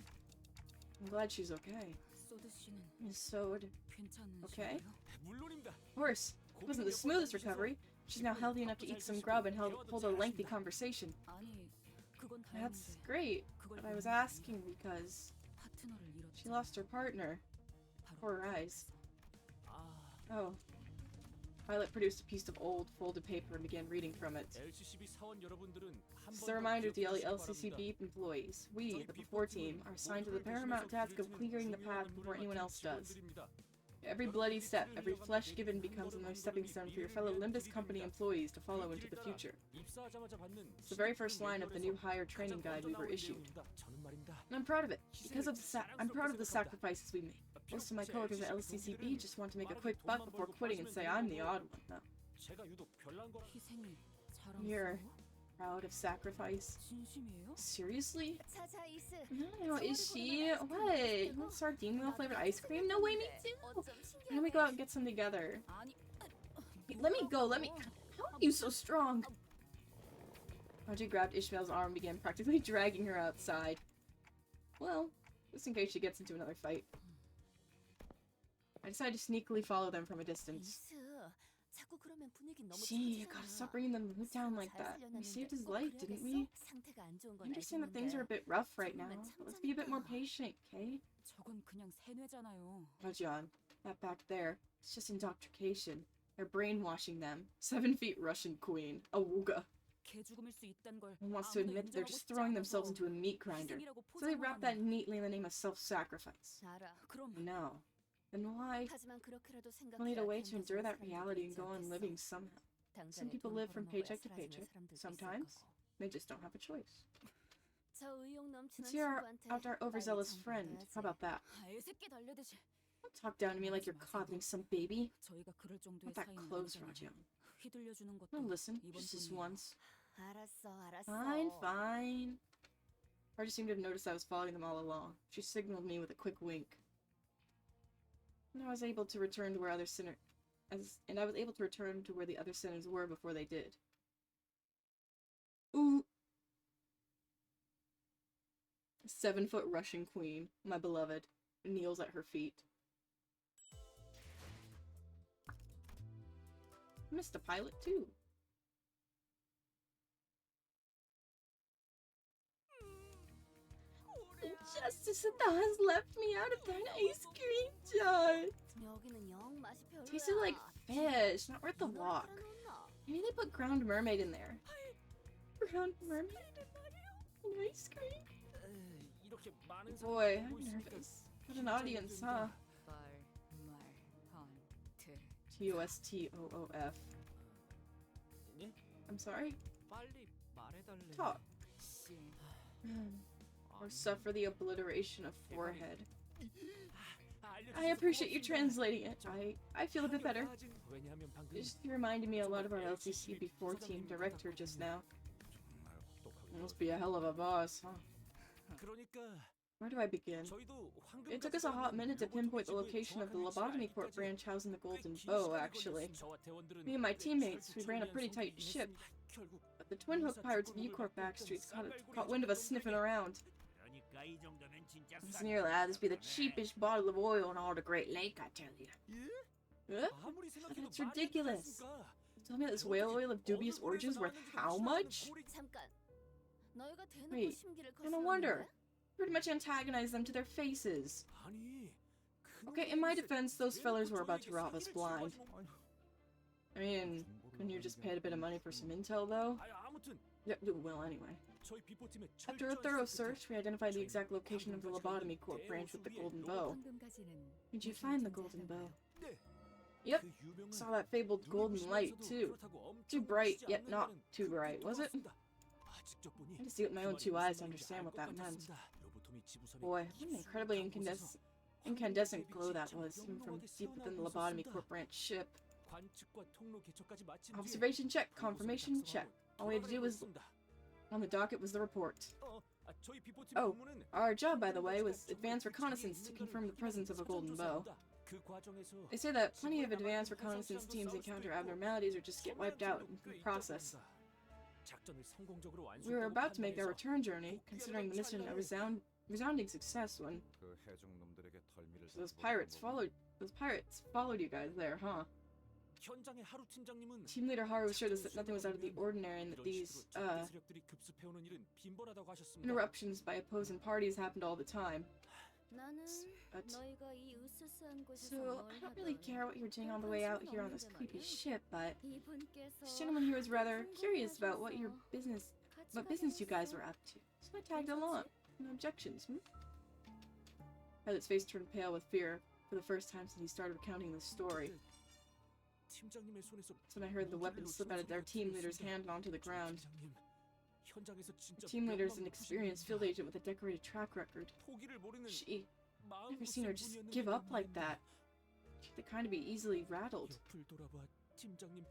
I'm glad she's okay. 소드 씨는 Miss Sode. 괜찮으신가요? Okay. 물론입니다. Of course, it wasn't the smoothest recovery. She's now healthy enough to eat some grub and hold a lengthy conversation. 아니, 그건 That's 다행인데 great, but I was asking because 파트너를 she 잃었죠. lost her partner. 바로 Poor her eyes. 아, Oh. Pilot produced a piece of old, folded paper and began reading from it. LCCB 사원 여러분들은 한 This is 번 a 더 reminder to the 기억해 주시기 바랍니다. LCCB employees. We, the before team, are assigned to the paramount task of clearing the path before anyone else does. Every bloody step, every flesh given becomes another stepping stone for your fellow Limbus company employees to follow into the future. It's the very first line of the new hire training guide we were issued. And I'm proud of it, because of I'm proud of the sacrifices we made. Most of my coworkers at LCCB just want to make a quick buck before quitting and say I'm the odd one. No. 희생이 You're 자랑스러워? proud of sacrifice? 진심이에요? Seriously? 자자 이스. No, is she? What? You want sardine wheel flavored ice cream? No way, me too! 어쩜 Why don't we go out and get some together? 아니, Let me go, let me. How are you so strong? Audrey grabbed Ishmael's arm and began practically dragging her outside. Well, just in case she gets into another fight. I decided to sneakily follow them from a distance. 이스. 자꾸 그러면 분위기 너무 Gee, you gotta stop bringing the mood down like that. We saved his life, didn't we? 상태가 안 좋은 I 건 understand that things are a bit rough right now, but let's be a bit more 천천히 patient, okay? 저건 그냥 세뇌잖아요. John, that back there, it's just intoxication. They're brainwashing them. 7 feet Russian queen. Awooga. 개죽음일 수 있단 걸. One wants to admit that they're just throwing themselves into a meat grinder. So they wrap that neatly in the name of self-sacrifice. 알아. 그럼 No. Then why? 하지만 그렇게라도 We'll need a 생각해야 way to endure that 견뎌지는 reality and 사람들이 go on 있지 living 않겠어? somehow. 당장에 Some people 돈 live from 벌어먹어야 paycheck to 사라지는 paycheck. 사람들도 있을 Sometimes 거고. they just don't have a choice. 저 의욕 넘치는 Let's hear 친구한테 out our overzealous 빨리 friend. 전달해야지. How about that? 애새끼 달래듯이. Don't talk down to me like you're coddling some baby. 저희가 그럴 정도의 Not that 사이는 close, 아니잖아요. Rajan. 휘둘려주는 것도 No, listen, 이번 just this 뿐이에요. once. 알았어. Fine, fine. Archie seemed to have noticed I was following them all along. She signaled me with a quick wink. And I was able to return to where other sinners where the other sinners were before they did. Ooh. 7-foot Russian queen, my beloved, kneels at her feet. I missed a pilot too. Justice has left me out of that ice cream jar. 여기는 영 맛이 별로야. Tasted like fish, not worth the walk. Maybe they put ground mermaid in there. Ground mermaid? An ice cream? 이렇게 많은 Boy, 사람들이 보고 I'm 있으니까 nervous. What an audience, huh? T-O-S-T-O-O-F. 예? I'm sorry? 빨리 말해달래. Talk. Or suffer the obliteration of forehead. I appreciate you translating it. I feel a bit better. 왜냐하면 방금 Just reminded me a lot of our LCC before team director just now. Must be a hell of a boss, huh? 그러니까 Where do I begin? 저희도 황금 It took us a hot minute to pinpoint the location of the lobotomy Corp branch housing the Golden Bow, actually. Me and my teammates, we ran a pretty tight ship, but the Twin Hook Pirates of U-Corp backstreets caught wind of us sniffing around. 그러니까 이 정도면 진짜 Listen here, lad, this be the cheapest bottle of oil in all the Great Lake, I tell you. Huh? 아무리 생각해도 That's 말이 안 ridiculous. 되니까. Tell me that this whale oil of dubious origins worth how much? 잠깐. 너희가 대놓고 Wait, 심기를 I no wonder. 거스르는데? Pretty much antagonize them to their faces. 아니, Okay, in my defense, those fellas were about to rob us blind. I mean, couldn't you just paid a bit of money for some intel, though? 아무튼 Yeah, well, anyway. 저희 비포팀의 After a thorough search, we identified the exact location of the lobotomy Corp branch with the Golden Bow. Did you find the Golden Bow? Yep, saw that fabled golden light, too. Too bright, yet not too bright, was it? I had to see it with my own 2 eyes to understand what that meant. Boy, what an incredibly incandescent glow that was, even from deep within the lobotomy Corp branch ship. Observation check, confirmation check. All we had to do was, on the docket was the report. Oh, our job, by the way, was advanced reconnaissance to confirm the presence of a Golden Bow. They say that plenty of advanced reconnaissance teams encounter abnormalities or just get wiped out in the process. We were about to make our return journey, considering the mission a resounding success when those pirates followed you guys there, huh? Team leader Haru assured us that nothing was out of the ordinary and that these, interruptions by opposing parties happened all the time. But, so, I don't really care what you're doing on the way out here on this creepy ship, but this gentleman here was rather curious about what business you guys were up to, so I tagged along. No objections, Pilot's face turned pale with fear for the first time since he started recounting the story. That's when I heard the weapon slip out of their team leader's hand onto the ground. The team leader's an experienced field agent with a decorated track record. I've never seen her just give up like that. She'd the kind to be easily rattled.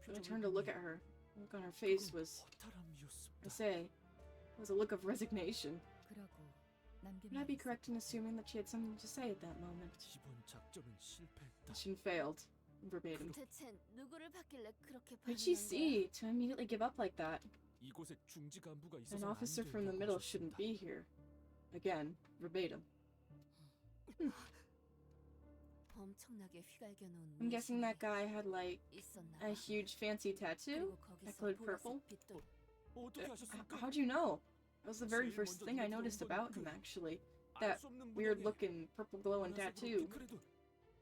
When I turned to look at her, the look on her face was, was a look of resignation. Would I be correct in assuming that she had something to say at that moment? Mission failed. Verbatim. 대체 누구를 받길래 그렇게 What did she 반응한 거야? see to immediately give up like that? An officer from the middle shouldn't be here. Again, verbatim. 엄청나게 휘갈겨 놓은 I'm guessing that guy had like 있었나 a 봐. huge fancy tattoo 그리고 that 거기서 glowed 보라색 purple. 빛도 어떻게 하셨습니까? How'd you know? That was the very 제일 first 먼저 thing I 눈에 noticed 들어온 about 건 him, 그 actually. 알 That 수 없는 weird 문양의 looking purple glowing 보라색으로 tattoo. 그래도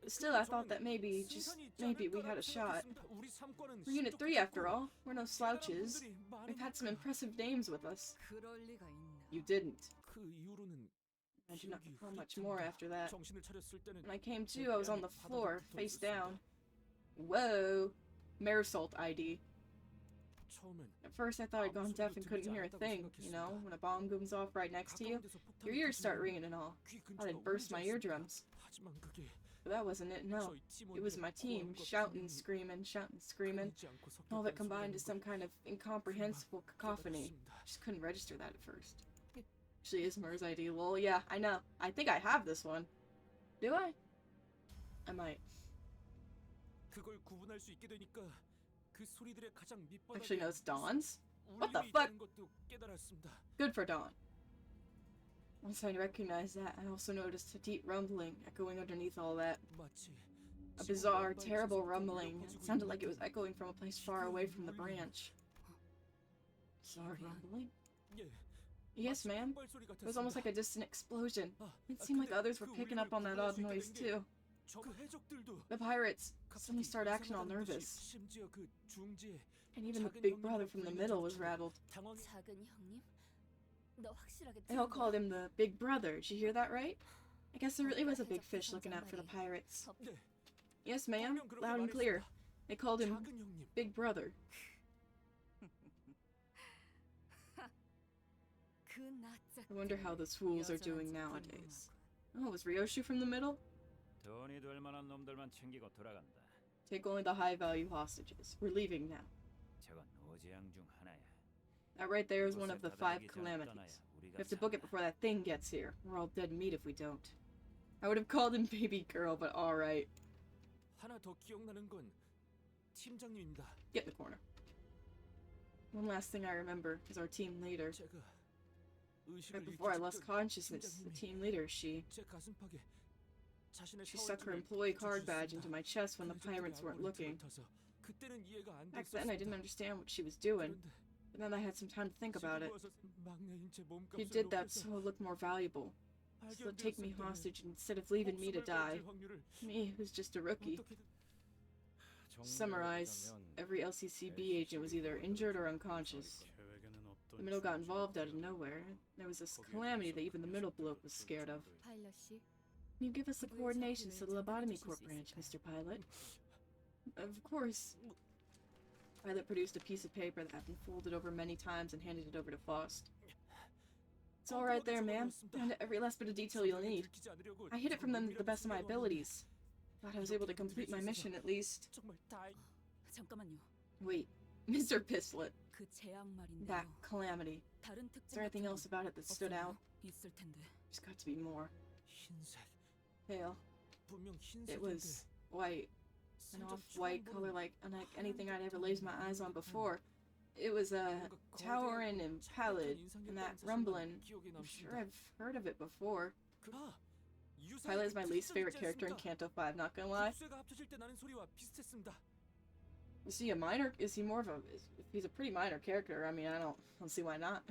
Still, I thought that maybe, just 승산이 있지 maybe, we had 않을까라고 a shot. 생각했습니다. 우리 삼권은 We're Unit 3 after all. We're no 대단한 slouches. 분들이 We've had some 많으니까. impressive names with us. 그럴 리가 있나. You didn't. 그 이후로는 I do not 기억이 recall much more 흐릿합니다. after that. 정신을 차렸을 때는 When I came to, I was on the floor, face down. Whoa. Marisol ID. 처음엔 At first, I thought I'd gone deaf and couldn't hear a thing. You know, when a bomb goes off right next to you, your ears start ringing and all. 귀 Thought I'd burst my eardrums. 하지만 그게 But that wasn't it, no. It was my team, shouting, screaming, screaming. All that combined to some kind of incomprehensible cacophony. Just couldn't register that at first. Actually, Ismar's ID. Well, yeah, I know. I think I have this one. Do I? I might. 그걸 구분할 수 있게 되니까 그 소리들의 가장 Actually, no, 밑바닥에 it's Dawn's. What the 울림이 fuck? 있다는 것도 깨달았습니다. Good for Dawn. Once I recognized that, I also noticed a deep rumbling echoing underneath all that. 마치 A bizarre, terrible rumbling. It sounded like it was echoing from a place far away from the branch. Bizarre rumbling? 예, Yes, ma'am. 폭발소리 It was almost like a distant explosion. 아, It seemed like 근데 others were 그 picking 울림을 up on that 구분할 odd 수 있게 noise 된 게 too. 저 해적들도 The pirates suddenly 갑자기 started acting all 이상하다는 듯이 nervous, 심지어 그 중지에 and even the big brother from the middle was rattled. 당황. 작은 형님? 너 확실하게 They all 들은 called 거야? him the Big Brother. Did you hear that right? I guess there really was a big fish looking out for the pirates. 네, Yes, ma'am. 분명 그렇게 Loud and clear. 말했습니다. They called him 작은 형님. Big Brother. 그 낯짝 I wonder how those fools are doing nowadays. Oh, was Ryoshu from the middle? 돈이 될 만한 놈들만 챙기고 돌아간다. Take only the high-value hostages. We're leaving now. 저건 노재앙 중 하나야. That right there is one 이곳에 of the 다다르기 5 전에 calamities. 떠나야 We 우리가 have to book it 산다. before that thing gets here. We're all dead meat if we don't. I would have called him baby girl, but alright. 하나 더 기억나는 건 팀장님입니다. Get in the corner. One last thing I remember is our team leader. 제가 의식을 Right before I 잃기 lost 직전 consciousness, the 팀장님이 team leader, she 제 가슴팍에 자신의 stuck her 샤워줄을 employee card badge 붙여주셨습니다. into my chest when the 그 pirates 해적들이 weren't 알고리즘을 looking. 타서 그때는 이해가 안 Back then, I didn't 됐었습니다. understand what she was doing, 그런데 but then I had some time to think about 지금 it. 와서 막내인 제 She 몸값을 did that 높여서 so it looked more valuable. So they'd take me 발견되었을 때는 hostage instead of leaving me to 목숨을 die. 걸칠 확률을 Me, who's just a rookie. 어떻게든 To summarize, every LCCB agent was either injured or unconscious. The middle got involved out of nowhere. There was this calamity that even the middle bloke was scared of. 파일럿 씨, Can you give us the coordinations to the Lobotomy Corp branch, Mr. Pilot? Of course. Pilot produced a piece of paper that had been folded over many times and handed it over to Faust. It's all right there, ma'am. And every last bit of detail you'll need. I hid it from them to the best of my abilities. Thought I was able to complete my mission at least. 정말 다행. 잠깐만요. Wait, Mr. Pistlet, 그 재앙 말인데요. that calamity. 다른 Is 특징 there anything 같은 else 건 about it that stood out? 없었나요? 있을 텐데. There's got to be more. 흰색. Hell, 분명 흰색인데. it was white. An off-white color like unlike anything I'd ever laid my eyes on before. It was towering and pallid, and that rumbling. I'm sure I've heard of it before. Pilot is my least favorite character in Kanto 5, not gonna lie. 가 합쳐질 때 나는 소리와 비슷했습니다. Is he a minor? Is he more of a... If he's a pretty minor character, I mean, I don't see why not.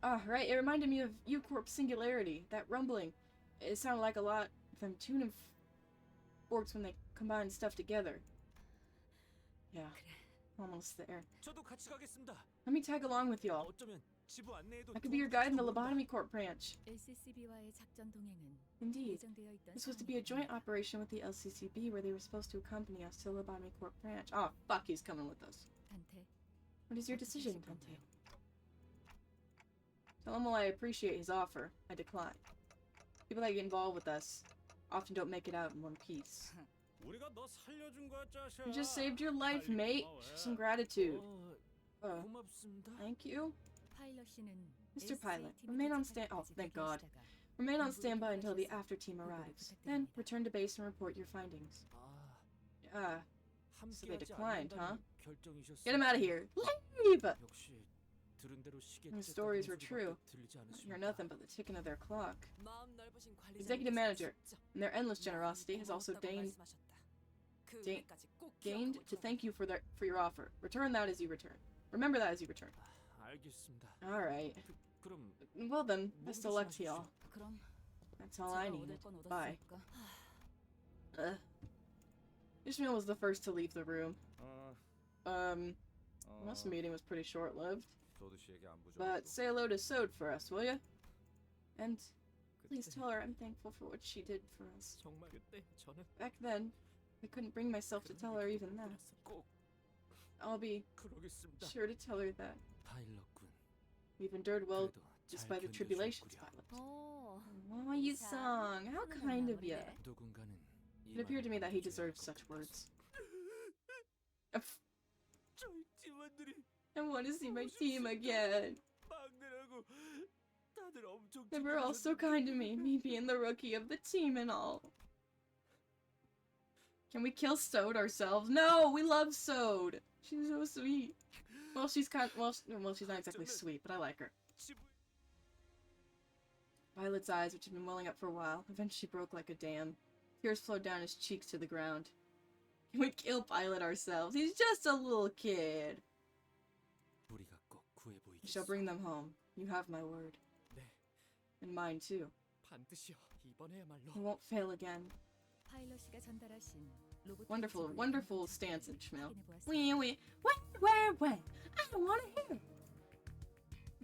Ah, right, it reminded me of U-Corp Singularity, that rumbling. It sounded like a lot of them tuning forks when they combine stuff together. Yeah, almost there. 저도 같이 가겠습니다. Let me tag along with y'all. 어쩌면 지부 안내에도 I could be your guide in the Lobotomy Corp branch. LCCB와의 작전 동행은 Indeed. 예정되어 있던 This was to be a joint operation with the LCCB where they were supposed to accompany us to the Lobotomy Corp branch. Oh, fuck, he's coming with us. 단테. What is your decision, Tante? Tell him while I appreciate his offer, I decline. People that get involved with us often don't make it out in one piece. 우리가 너 살려준 거야, 짜샤. I just saved your life, mate. Show some gratitude. 고맙습니다. Thank you. 파일럿 씨는 Mr. Pilot, remain on stand. Oh, thank God. Remain on standby until the after team arrives. Then return to base and report your findings. Ah, so they declined, huh? Get him out of here. Leave! 역시 들은 대로 시계 The stories were 소리밖에 true. 들리지 I 않았습니다. hear nothing but the ticking of their clock. 마음 넓으신 관리자님께서 Executive manager, 직접 and their endless generosity has also 고맙다고 deigned 말씀하셨다. 그 gain- 은혜까지 꼭 gained 기억하고 to 있어라. thank you for your offer. Return that as you return. Remember that as you return. 알겠습니다. Alright. 그럼 Well then, best of luck to y'all. 그럼 That's all I 제가 need. 얻을 건 Bye. 얻었으니까. Ishmael was the first to leave the room. 어, This meeting was pretty short-lived. 소드 씨에게 안부 But say hello to Sode for us, will ya? And please tell her I'm thankful for what she did for us. 정말 그때 저는 Back then, I couldn't bring myself to tell her even that. 꼭 I'll be 그러겠습니다. sure to tell her that. 파일럿군. We've endured well 그래도 잘 despite the 견뎌줄 tribulations, 거야. Pilot. 어, Oh, you sung. How kind of ya. 누군가는 이 It appeared to me 말을 that he 들어줘야 deserved 할 such 것 words. 저희 팀원들이 I want to see my team again. 막내라고 다들 엄청 They were all so kind to me being the rookie of the team and all. Can we kill Sode ourselves? No, we love Sode. She's so sweet. Well, she's she's not exactly sweet, but I like her. Violet's eyes, which had been welling up for a while, eventually broke like a dam. Tears flowed down his cheeks to the ground. Can we kill Violet ourselves? He's just a little kid. 우리가 꼭 구해 We shall 보이겠어. bring them home. You have my word. 네, And mine too. 반드시요. 이번에야말로. I won't fail again. 파일럿이가 전달하신 로봇 Wonderful, 지구의 wonderful 감정 stance, 자료를 Ishmael. 확인해보았습니다. Wait. I don't want to hear it.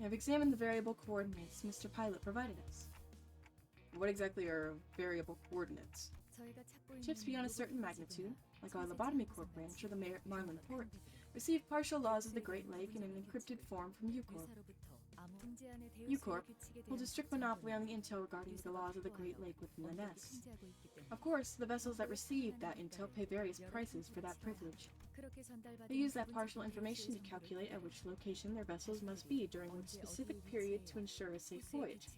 I've examined the variable coordinates Mr. Pilot provided us. What exactly are variable coordinates? 저희가 찾고 Ships 있는 beyond a 로봇 certain 지구나 magnitude, like our 청색 lobotomy 자원에서 corp branch or the 마치 Marlin 기록과 port, 연결되듯 receive partial laws of the Great Lake in an encrypted form from UCorp. 의사로부터 아무 통제 안에 대여 UCorp 수의 규칙에 holds a 대한 strict 정보는 monopoly on the intel regarding the 유사가 laws of the Great 확보하여 Lake within the 완벽히 nest. 통제하고 있기 때문에 Of course, the vessels that receive that intel pay various prices for that privilege. 그렇게 전달받은 They use that 부분적인 partial 대여 information to 수의 calculate at 정보를 which location their vessels must be during which specific period to ensure a safe voyage,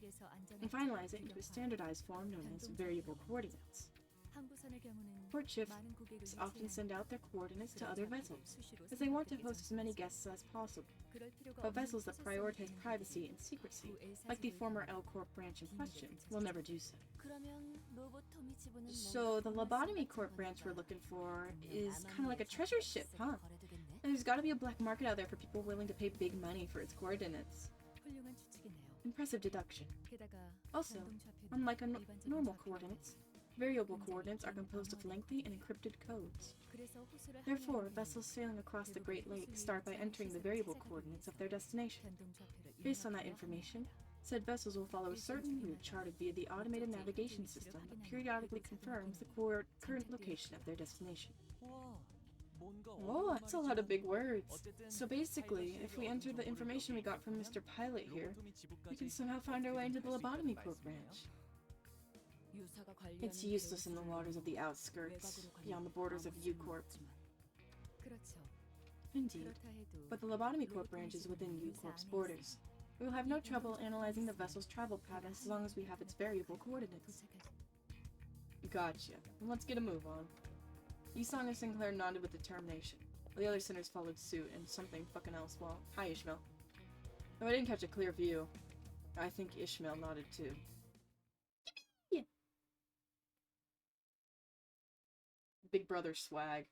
and finalize it into a standardized form known as variable coordinates. 항구선의 경우는 Port ships 많은 고객을 often 유치하여 send out their coordinates to other vessels, 수시로 as they want to 선택되기 host as many 전까지. guests as possible. 그럴 필요가 But 없는 vessels that 호주선의 prioritize 경우는 privacy and secrecy, 구 L like the 사진을 former 통해 L Corp branch in question, will never do so. 그러면 로보토미 지부는 So the 뭔가 Lobotomy 같은 Corp branch we're 거니까 looking for 그냥 is kind of like a 암암리에 treasure 잡혀 ship, 있을 huh? 거래되겠네. There's gotta be a black market out there for people willing to pay big money for its coordinates. 훌륭한 추측이네요. Impressive deduction. 게다가 Also, 자동차표는 unlike 일반적인 normal 좌표와 coordinates, 달리 variable coordinates are composed of lengthy and encrypted codes. 그래서 호수를 Therefore, 항해하는 vessels sailing across the Great Lake start by entering the variable coordinates of their destination. 변동 좌표를 Based on that 입력하여 information, said vessels will follow a certain route charted via the automated navigation system that periodically confirms the current location of their destination. 와, 뭔가 Whoa, that's a lot of big words. 어쨌든 So basically, if we enter the information we got from Mr. Pilot here, we can somehow find our way into the Lobotomy Corp branch. 유사가 관리하는 It's useless in the 대우수는 waters of the outskirts, beyond the borders of U-Corp. 그렇죠. Indeed, 그렇다 해도 but the Lobotomy Corp branch is within U-Corp's borders. We will have no trouble analyzing the vessel's travel patterns as long as we have its variable coordinates. 도착하지. Gotcha. Then let's get a move on. Esong and Sinclair nodded with determination. The other sinners followed suit, and something fucking else. Well, hi Ishmael. Though I didn't catch a clear view, I think Ishmael nodded too. Yeah. Big brother swag.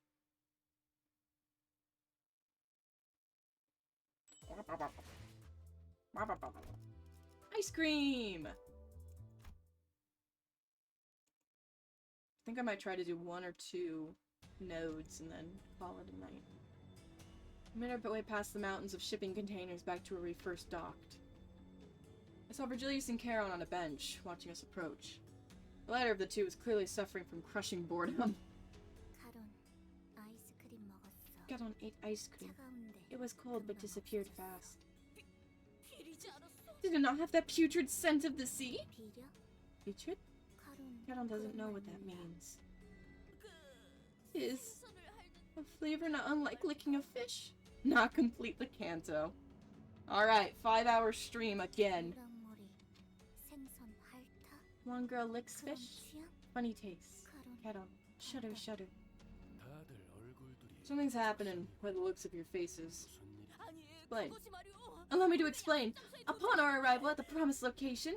Ice cream! I think I might try to do one or two nodes and then call it a night. We made our way past the mountains of shipping containers back to where we first docked. I saw Virgilius and Charon on a bench, watching us approach. The latter of the two was clearly suffering from crushing boredom. 카론, 아이스크림 먹었어. Got on ate ice cream. 차가운데. It was cold but 금방 disappeared 없어졌어. fast. 비리지 않았어? Did it not have that putrid scent of the sea? 비려? Putrid? 카론. Charon doesn't 그런 know 말 what that 몰라. means. 그 Is 생선을 핥는 a flavor not unlike licking a fish? Not complete the canto. Alright, 5-hour stream again. 노랑머리. 생선 핥아? One girl licks 그런 fish? 취향? Funny taste. 카론. Charon, shudder, shudder. 다들 얼굴들이 Something's happening by the looks of your faces. 무슨 일이 아니, Explain. 그것이 말이오. Allow me to explain. Upon our arrival at the promised location...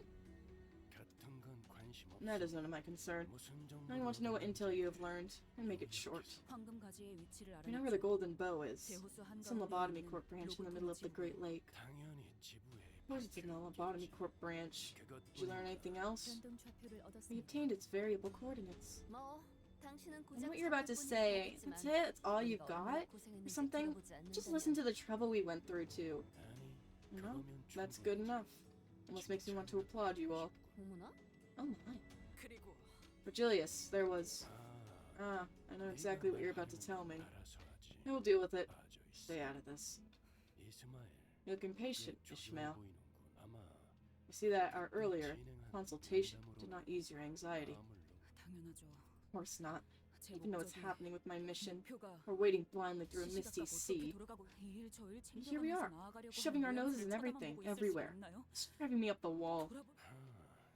같은 건 관심 없어. That is none of my concern. 무슨 I want to know what intel you have learned, and make it short. 황금 가지의 위치를 You know where the 알아냈지. Golden Bow is. 대호수 It's in 한가운데 Lobotomy 있는 Corp branch in the middle of the Great Lake. 당연히 지부에 What is it in the Lobotomy Corp branch? Did you learn anything else? 변동 좌표를 We 얻었습니다. obtained its variable coordinates. 뭐 당신은 I know what you're about to say. That's it? That's all you got? Or something? Just listen to the trouble we went through, too. 아니 You know? 그거면 That's 충분해. good enough. Almost makes me want to applaud you all. 어머나? Oh my. 그리고 Virgilius, there was... 아, I know exactly what you're about to tell me. 알아서 하지. I will deal with it. 빠져 있어. Stay out of this. 이스마엘. You look impatient, 꽤 Ishmael. 조용해 보이는군. 아마 I see that our earlier 진행한 consultation 농담으로 did not ease your anxiety. 마음을 당연하죠. Of course not. 제 Even though it's 목적이 happening with my mission, 목표가 or wading blindly through a misty 시시각각 sea, 어떻게 돌아가고 이 일 저 일 here we 챙겨가면서 are, 나아가려고 shoving our 하는 noses in 모양새를 everything, 쳐다만 보고 있을 수 everywhere. 없나요? It's driving me up the wall. 돌아보- 아,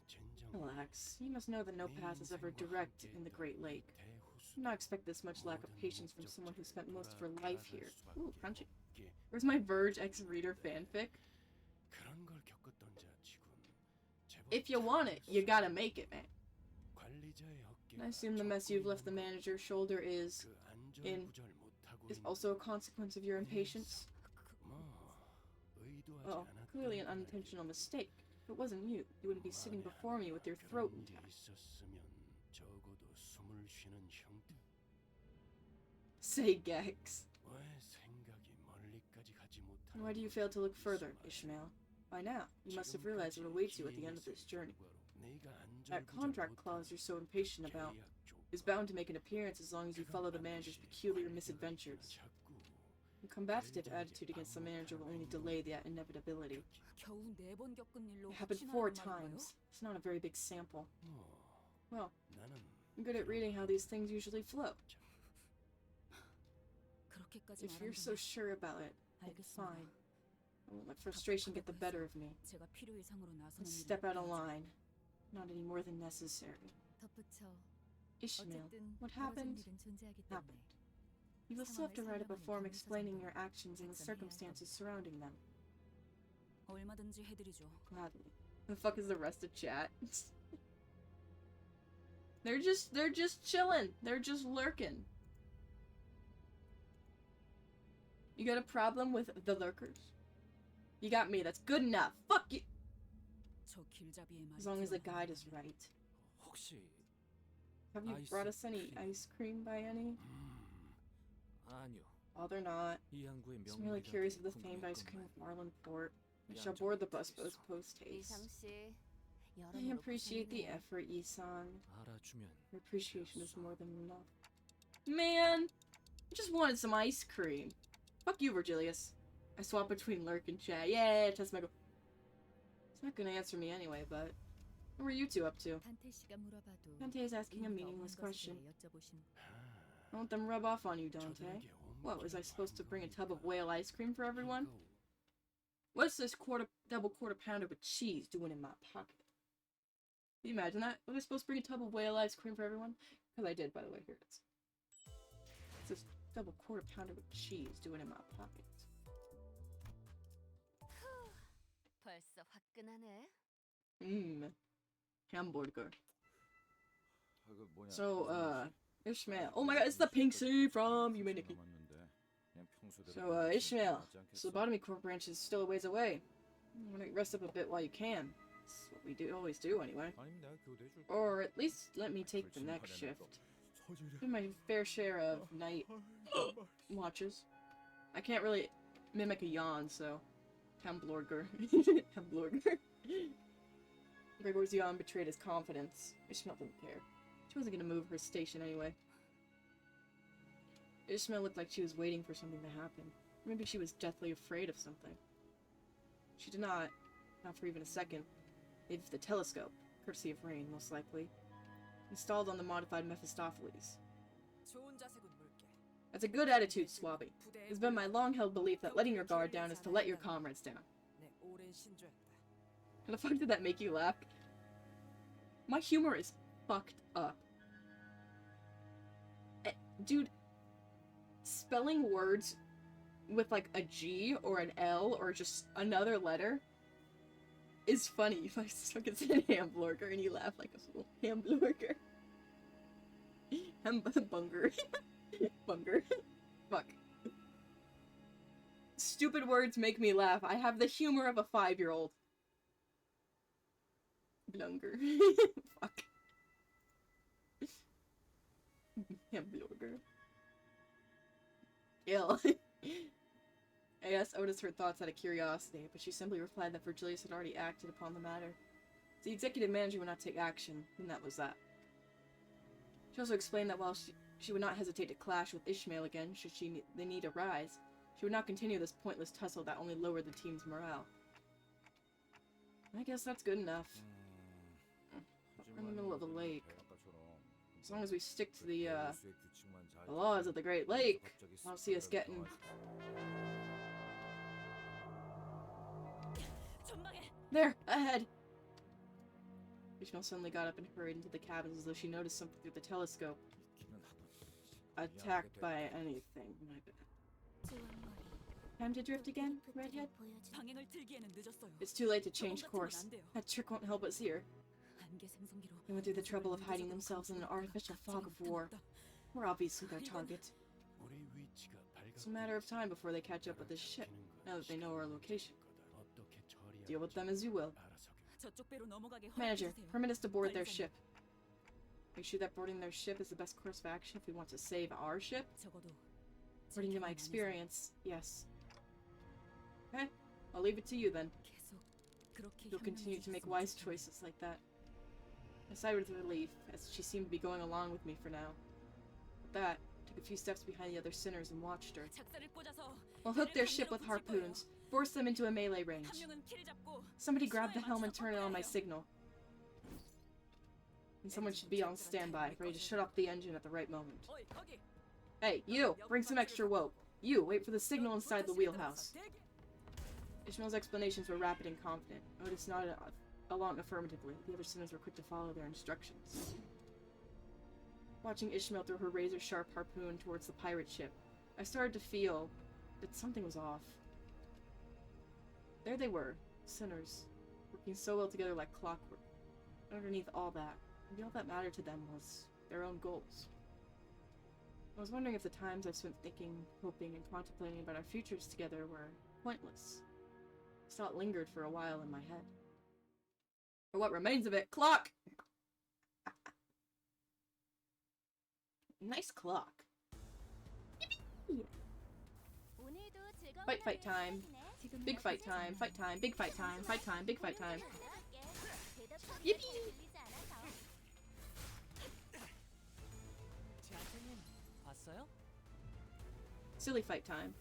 진정. Relax. You must know that no path is ever direct in the Great Lake. 대호수. Do not expect this much lack of patience from someone who spent most of her life here. Ooh, crunchy. 없게. Where's my Verge X-Reader fanfic? 그런 걸 겪었던 자치군. 제법 If you want it, you gotta make it, man. 관리자의 어깨가 I assume the mess you've left the manager's shoulder is 그 in- 안절부절 못하고 is 있는 also a consequence of your impatience. 뭐 의도하지 Oh, clearly an 않았던 unintentional mistake. If it wasn't you, you wouldn't be sitting before me with your throat 그런 게 intact. 있었으면 적어도 숨을 쉬는 형태. Say, Gex. 왜 생각이 멀리까지 가지 못하는 Why do you fail to look further, Ishmael? By now, you must have realized what awaits you at the end of this journey. That contract clause you're so impatient about is bound to make an appearance as long as you follow the manager's peculiar misadventures. A combative attitude against the manager will only delay that inevitability. 겨우 4번 겪은 일로 It happened 혹시나 4 하는 말인가요? times. It's not a very big sample. Well, 나는 I'm good at reading how these things usually flow. 그렇게까지 If you're so 말한다면 sure about it, then 알겠습니다. fine. I won't let frustration get the better of me. 제가 필요 이상으로 나서는 Let's 일을 step out of 피하죠. line. Not any more than necessary. 덧붙여. Ishmael, 어쨌든 what 벌어진 happened? 일은 존재하기 때문에. happened. You will still have to write up a form explaining your actions and the circumstances surrounding them. 얼마든지 해드리죠. Gladly. The fuck is the rest of chat? they're just chilling. They're just lurking. You got a problem with the lurkers? You got me. That's good enough. Fuck you. 저 길잡이의 말이 As long as the 들어가는 guide is 거예요. 어, right. 혹시 Have you Ice brought us any cream. ice cream by any? 아니요. Oh, they're not. 이 항구의 Just merely 명물이라 curious of the famed ice cream of Marlin Port. I shall board the bus boats post haste. 이상 씨. I appreciate the 고생이네요. effort, Isan. 알아주면 Your appreciation is more than enough. Man! I just wanted some ice cream. Fuck you, Virgilius. I swap between lurk and chat. Yeah, test my go. It's not gonna answer me anyway, but... What were you two up to? 탄태 씨가 물어봐도 Dante is asking a 이유가 meaningless 없는 것에 question. 대해 여쭤보신 Don't let them rub off on you, Dante. What, was I supposed to bring a tub of whale ice cream for everyone? What's this double quarter pounder with cheese doing in my pocket? Can you imagine that? Was I supposed to bring a tub of whale ice cream for everyone? Because I did, by the way. Here it is. What's this double quarter pounder with cheese doing in my pocket? 벌써 화끈하네. Hamburger. So, Ishmael. Oh my god, it's the pink sea from Humanity. So, Ishmael. Lobotomy Corp branch is still a ways away. You wanna rest up a bit while you can. That's what we always do anyway. Or at least let me take the next shift. Do my fair share of night watches. I can't really mimic a yawn, so Hamburger. Hamburger. Gregor's yawn betrayed his confidence. Ishmael didn't care. She wasn't gonna move her station anyway. Ishmael looked like she was waiting for something to happen. Maybe she was deathly afraid of something. She did not for even a second, leave the telescope, courtesy of Rain, most likely, installed on the modified Mephistopheles. 좋은 자세군 물게. That's a good attitude, Swabby. It's been my long-held belief that letting your guard down is to let your comrades down. 내 오랜 신조였다. How the fuck did that make you laugh? My humor is fucked up. Dude, spelling words with like a G or an L or just another letter is funny. If I fucking said hamburger and you laugh like a fool. Hamburger. Bunger. Bunger. Fuck. Stupid words make me laugh. I have the humor of a 5-year-old. Blunger. Fuck. Hamburger. Ill. I asked Otis her thoughts out of curiosity, but she simply replied that Virgilius had already acted upon the matter. If the executive manager would not take action, then that was that. She also explained that while she would not hesitate to clash with Ishmael again should the need arise, she would not continue this pointless tussle that only lowered the team's morale. I guess that's good enough. We're in the middle of a lake. As long as we stick to the laws of the Great Lake, I don't see us getting... There! Ahead! Ishmael suddenly got up and hurried into the cabins as though she noticed something through the telescope. Attacked by anything. My bad. Time to drift again, redhead? It's too late to change course. That trick won't help us here. They went through the trouble of hiding themselves in an artificial fog of war. We're obviously their target. It's a matter of time before they catch up with this ship, now that they know our location. Deal with them as you will. Manager, permit us to board their ship. Are you sure that boarding their ship is the best course of action if we want to save our ship? According to my experience, yes. Okay, I'll leave it to you then. You'll continue to make wise choices like that. I sighed with relief, as she seemed to be going along with me for now. With that, I took a few steps behind the other sinners and watched her. We'll hook their ship with harpoons, force them into a melee range. Somebody grab the helm and turn it on my signal. And someone should be on standby, ready to shut off the engine at the right moment. Hey, you! Bring some extra woke. You, wait for the signal inside the wheelhouse. Ishmael's explanations were rapid and confident. Otis nodded along affirmatively. The other sinners were quick to follow their instructions. Watching Ishmael throw her razor-sharp harpoon towards the pirate ship, I started to feel that something was off. There they were, sinners, working so well together like clockwork. Underneath all that, maybe all that mattered to them was their own goals. I was wondering if the times I've spent thinking, hoping, and contemplating about our futures together were pointless. This thought lingered for a while in my head. For what remains of it, clock! Nice clock. Fight, fight time. Big fight time, fight time, big fight time, fight time, big fight time. Yippee! Silly fight time.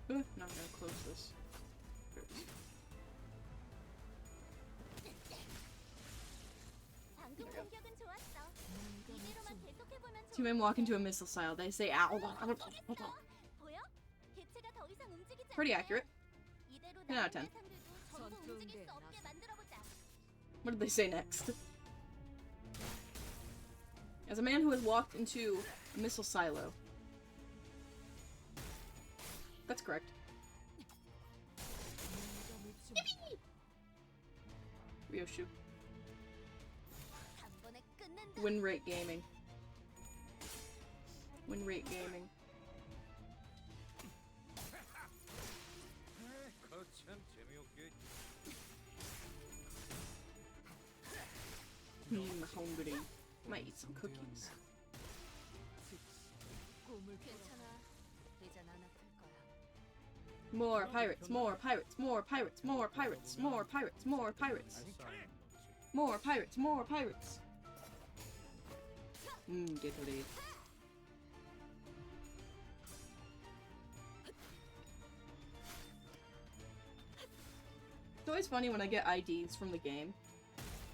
Not gonna close this. There it is. Two men walk into a missile silo. They say, ow. Pretty accurate. 10 out of 10. What did they say next? As a man who has walked into a missile silo. That's correct. Ryoshu. Win rate gaming. Win rate gaming. Hungry. Might eat some cookies. More pirates, more pirates, more pirates, more pirates, more pirates, more pirates. More pirates, more pirates. Get the lead. It's always funny when I get IDs from the game.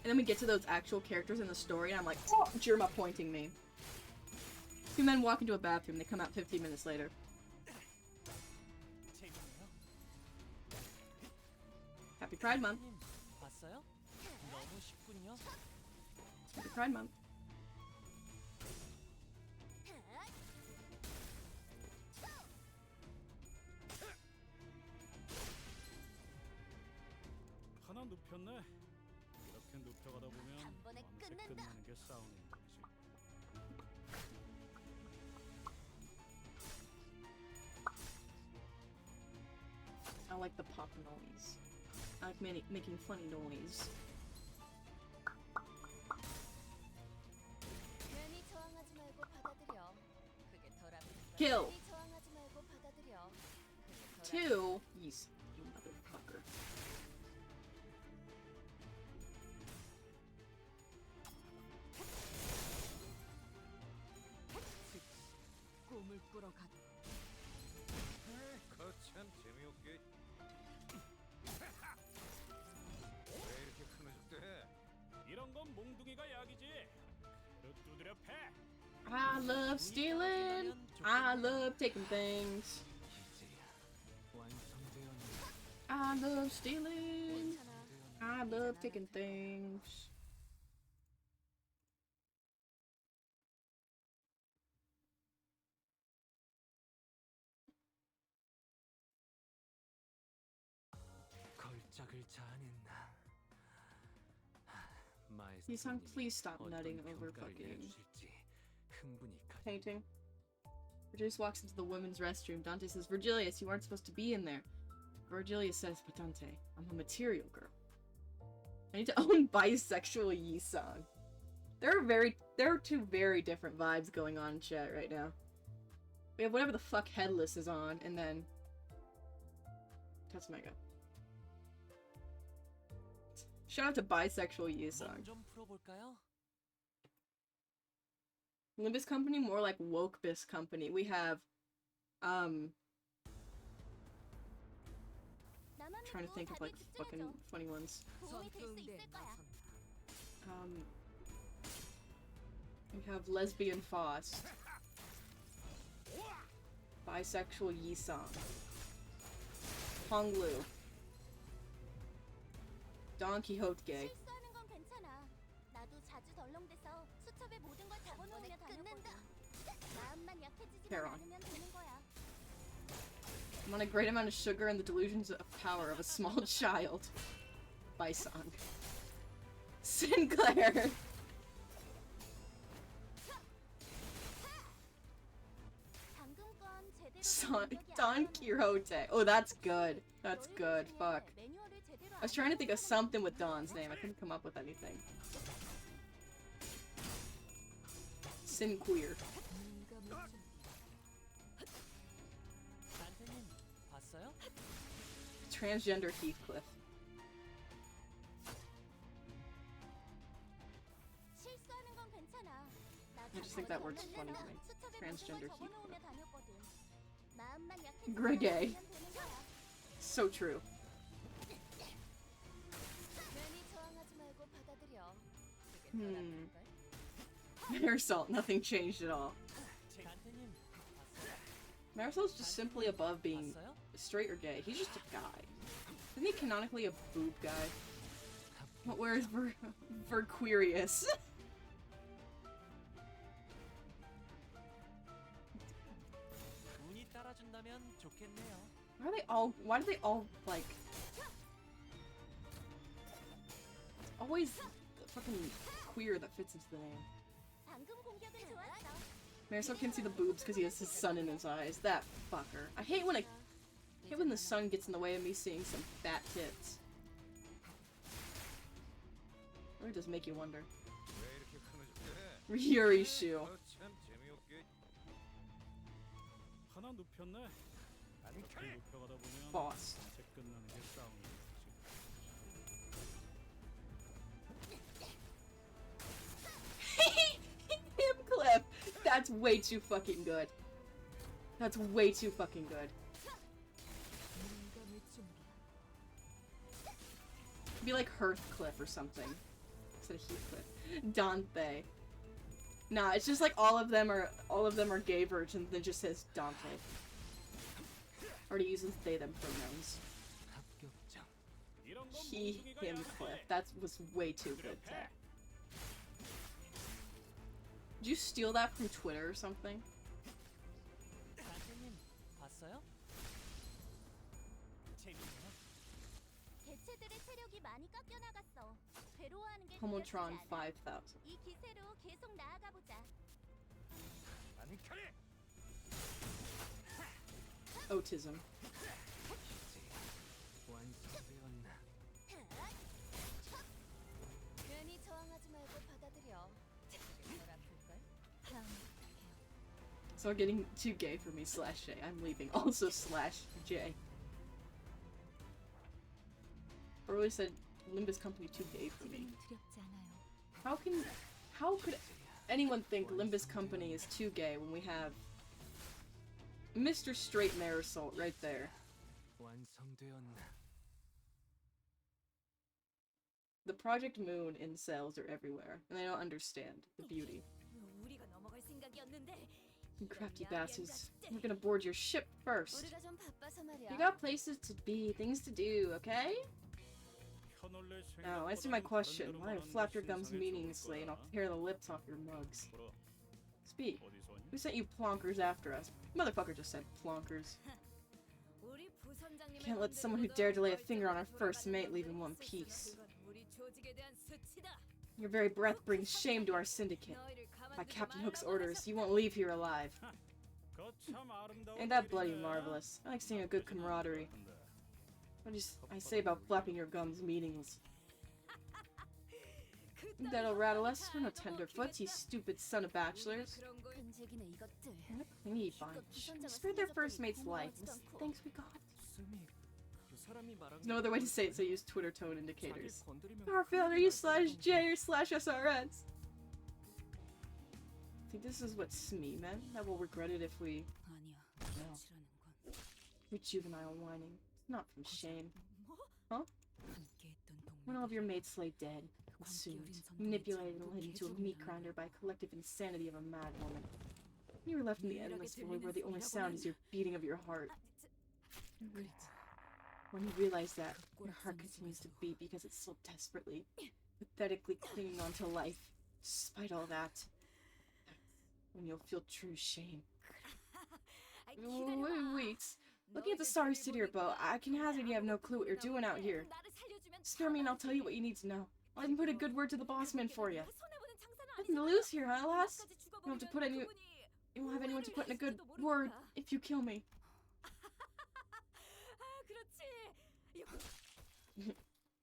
And then we get to those actual characters in the story, and I'm like, oh, Jirma pointing me. Two men walk into a bathroom, they come out 15 minutes later. 재밌네요. Happy Pride Month. 님 봤어요? 너무 쉽군요. Happy Pride Month. 하나 눕혔네. 이렇게 눕혀가다 보면 단번에 밤새 끝낸다. 끝나는 게 싸움인 거지. I like the pop noise. I like making funny noise. 괜히 저항하지 말고 받아들여. 그게 덜 아플 걸. Kill. 괜히 저항하지 말고 받아들여. 그게 덜 Two. Yes, you motherfucker. 꿈을 꾸러 갔다. 거참 재미없게. 왜 이렇게 흐느적대? 이런 건 몽둥이가 약이지. 그릇 두드려 패. I love stealing. I love taking things. I love stealing. 괜찮아. I love taking things. 걸작을 자아냈나. Yisan, please stop nutting over fucking painting. Virgilius walks into the women's restroom. Dante says, Virgilius, you aren't supposed to be in there. Virgilius says, but Dante, I'm a material girl. I need to own bisexual Yisan. There are two very different vibes going on in chat right now. We have whatever the fuck Headless is on, and then Tatsumega. Shout out to bisexual Yisan. 좀 풀어볼까요? Limbus company, more like woke-bis company. We have, 나만 trying to 믿고 think of like 다들 fucking 집중해줘. funny ones. 도움이 될 수 선풍대 있을 거야. 나선다. We have lesbian Foss. Bisexual Yisang. Honglu. Don Quixote gay. 실수하는 건 괜찮아. 나도 자주 덜렁대서 수첩에 모든 걸 적어놓으며 다녔거든. 마음만 약해지지만 Heron. 않으면 되는 거야. I'm on a great amount of sugar and the delusions of power of a small child. Bisong. Sinclair. 방금 건 제대로 Son 된 공격이 Don 아니었는데. Quixote. Oh, that's good. That's 너희 good. 중에 Fuck. 매뉴얼을 제대로 I was 안 trying to think of 읽은 something with 사람이 Don's name. I 있어? couldn't come up with anything. Sinqueer. 민감해져. 단테님 봤어요? Transgender Heathcliff. 실수하는 건 괜찮아. I just think that word's funny to me. 수첩에 Transgender 모든 걸 적어놓으며 다녔거든. 마음만 약해지면 Greg. 되는 거야. So true. 괜히 저항하지 말고 받아들여. 그게 덜 Hmm. 아플걸? Marisol, nothing changed at all. 단테님 봤어요? Marisol's just simply above being 봤어요? straight or gay. He's just a guy. Isn't he canonically a boob guy? Where's Verquirius? 운이 따라준다면 좋겠네요. Why do they all, like... Always fucking queer that fits into the name. 방금 공격은 좋았어. Marisol can't see the boobs because he has his sun in his eyes. That fucker. I hate when the sun gets in the way of me seeing some fat tits. Or it does make you wonder. 왜 이렇게 흐느적대? Yuri Shu. 거참 재미없게. 하나 눕혔네. 이렇게 눕혀가다 보면 Boss. 밤새 끝나는 게 싸움인 거지. Cliff. That's way too fucking good. That's way too fucking good. 민감해진다. Be like Hearthcliff or something. said Heathcliff. Dante. Nah, it's just like all of them are gay versions, and it just says Dante. Already uses they them pronouns. 합격장. He, him, Cliff. That was way too good. Tech. Did you steal that from Twitter or something? 선생님 봤어요? 재밌네요. 개체들의 체력이 많이 깎여 나갔어. 괴로워하는 게 Homotron 두렵지 않아. 5000. 이 기세로 계속 나아가 보자. 안칼에 Autism. 완성되었나? 괜히 저항하지 말고 받아들여. 그게 덜 아플걸? So getting too gay for me slash J. I'm leaving. Also slash J. I really said Limbus company too gay for me. 두렵지 않아요. How could anyone think Limbus company is too gay when we have Mr. Straight Marisol right there? 완성되었나? The Project Moon incels are everywhere, and they don't understand the beauty. 우리가 넘어갈 생각이었는데. You crafty bastards. We're gonna board your ship first. 우리가 좀 바빠서 말이야. You got places to be, things to do, okay? Now, answer my question. Why have flapped your gums meaninglessly and I'll tear the lips off your mugs? Speak. Who sent you plonkers after us? Motherfucker just said plonkers. 우리 부선장님의 Can't let someone who dared to lay a finger on our first mate leave in one piece. 우리 조직에 대한 수치다. Your very breath brings shame to our syndicate. By Captain Hook's orders, you won't leave here alive. Ain't that bloody marvelous? I like seeing a good camaraderie. What I say about flapping your gums meaningless? That'll rattle us. We're no tenderfoots, you stupid son of bachelors. 끈질기네 이것들. What a clingy bunch. We spared their first mate's life. It's the thanks we got. 스미, 그 사람이 말한 There's no other way to say it, so use Twitter tone indicators. 자기 건드리면 Garfield, are you slash J or slash SRS? I think this is what SME meant. That we'll regret it if we 아니야. No. 싫어하는 건 with juvenile whining. It's not from shame. 함께했던 When all of 동료들. your mates lay dead, consumed, manipulated and led into a meat grinder by collective insanity of a mad woman. You were left in the endless void where the only sound is your beating of your heart. When you realize that, your heart continues to beat because it's so desperately, pathetically clinging on to life. Despite all that, that's when you'll feel true shame. Wait. Looking at the sorry city or boat, I can hazard you have no clue what you're doing out here. Spare me and I'll tell you what you need to know. I'll even put a good word to the boss man for you. Nothing to lose here, huh, lass? You won't have anyone to put in a good word if you kill me.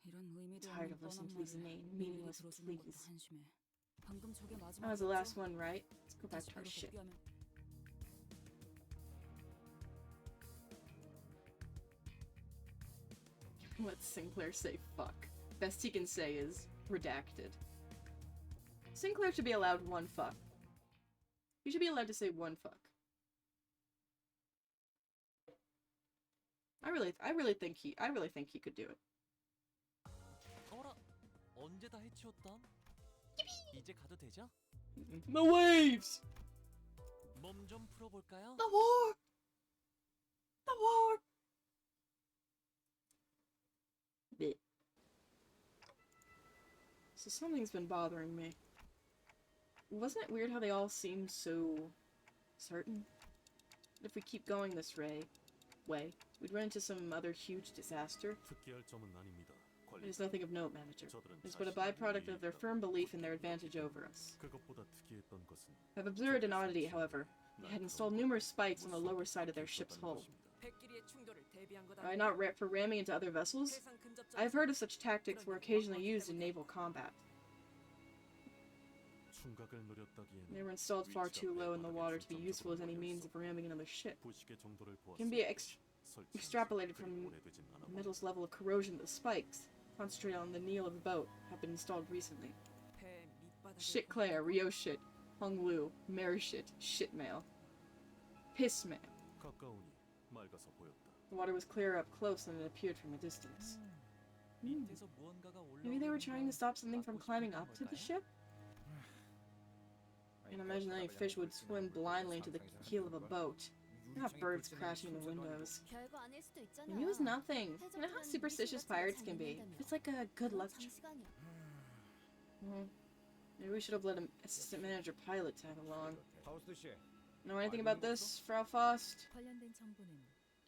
이런 의미도 Tired of 없는 listening to 뻔한 these 말을 meaningless 들어주는 것도 pleas. 한심해. 방금 저게 마지막. That was the last one, right? Let's go back to our ship. Let Sinclair say fuck. Best he can say is redacted. Sinclair should be allowed one fuck. He should be allowed to say one fuck. I really think he could do it. 어라, 언제 다 해치웠담? 이제 가도 되죠? The waves! 몸 좀 풀어볼까요? The war! The war! Bleh. So something's been bothering me. Wasn't it weird how they all seemed so certain? If we keep going this way, we'd run into some other huge disaster. 특기할 점은 아닙니다. It is nothing of note, manager. It's but a byproduct of their firm belief in their advantage over us. 그것보다 특이했던 것은 I've observed an oddity, however. They had installed numerous spikes on the lower side of their ship's hull. Not for ramming into other vessels? I've heard of such tactics were occasionally used in naval combat. 충각을 노렸다기에는 They were installed far too low in the water to be useful as any means of ramming another ship. 부식의 정도를 It can be 설치한 extrapolated 시간이 from 오래되진 않아 the metal's level of corrosion that the spikes, concentrated on the keel of the boat, have been installed recently. Shit Claire, Rio shit, Hung Lu, Mary shit, shitmail. Piss man. 가까우니 맑아서 보였다. The water was clearer up close than it appeared from a distance. 밑에서 무언가가 Maybe they were trying to 올라오는 stop something from 걸 climbing 막고 up to the 싶은 ship? I can imagine any fish would swim blindly into the keel of a boat. Not birds crashing in the windows. 별거 아닐 수도 있잖아. Maybe it was nothing. You know how superstitious pirates can be? It's like a good luck charm. 장시간이야. Maybe we should have let an assistant manager pilot tag along. 파우스트 씨, Know anything about this, Frau Faust? 관련된 정보는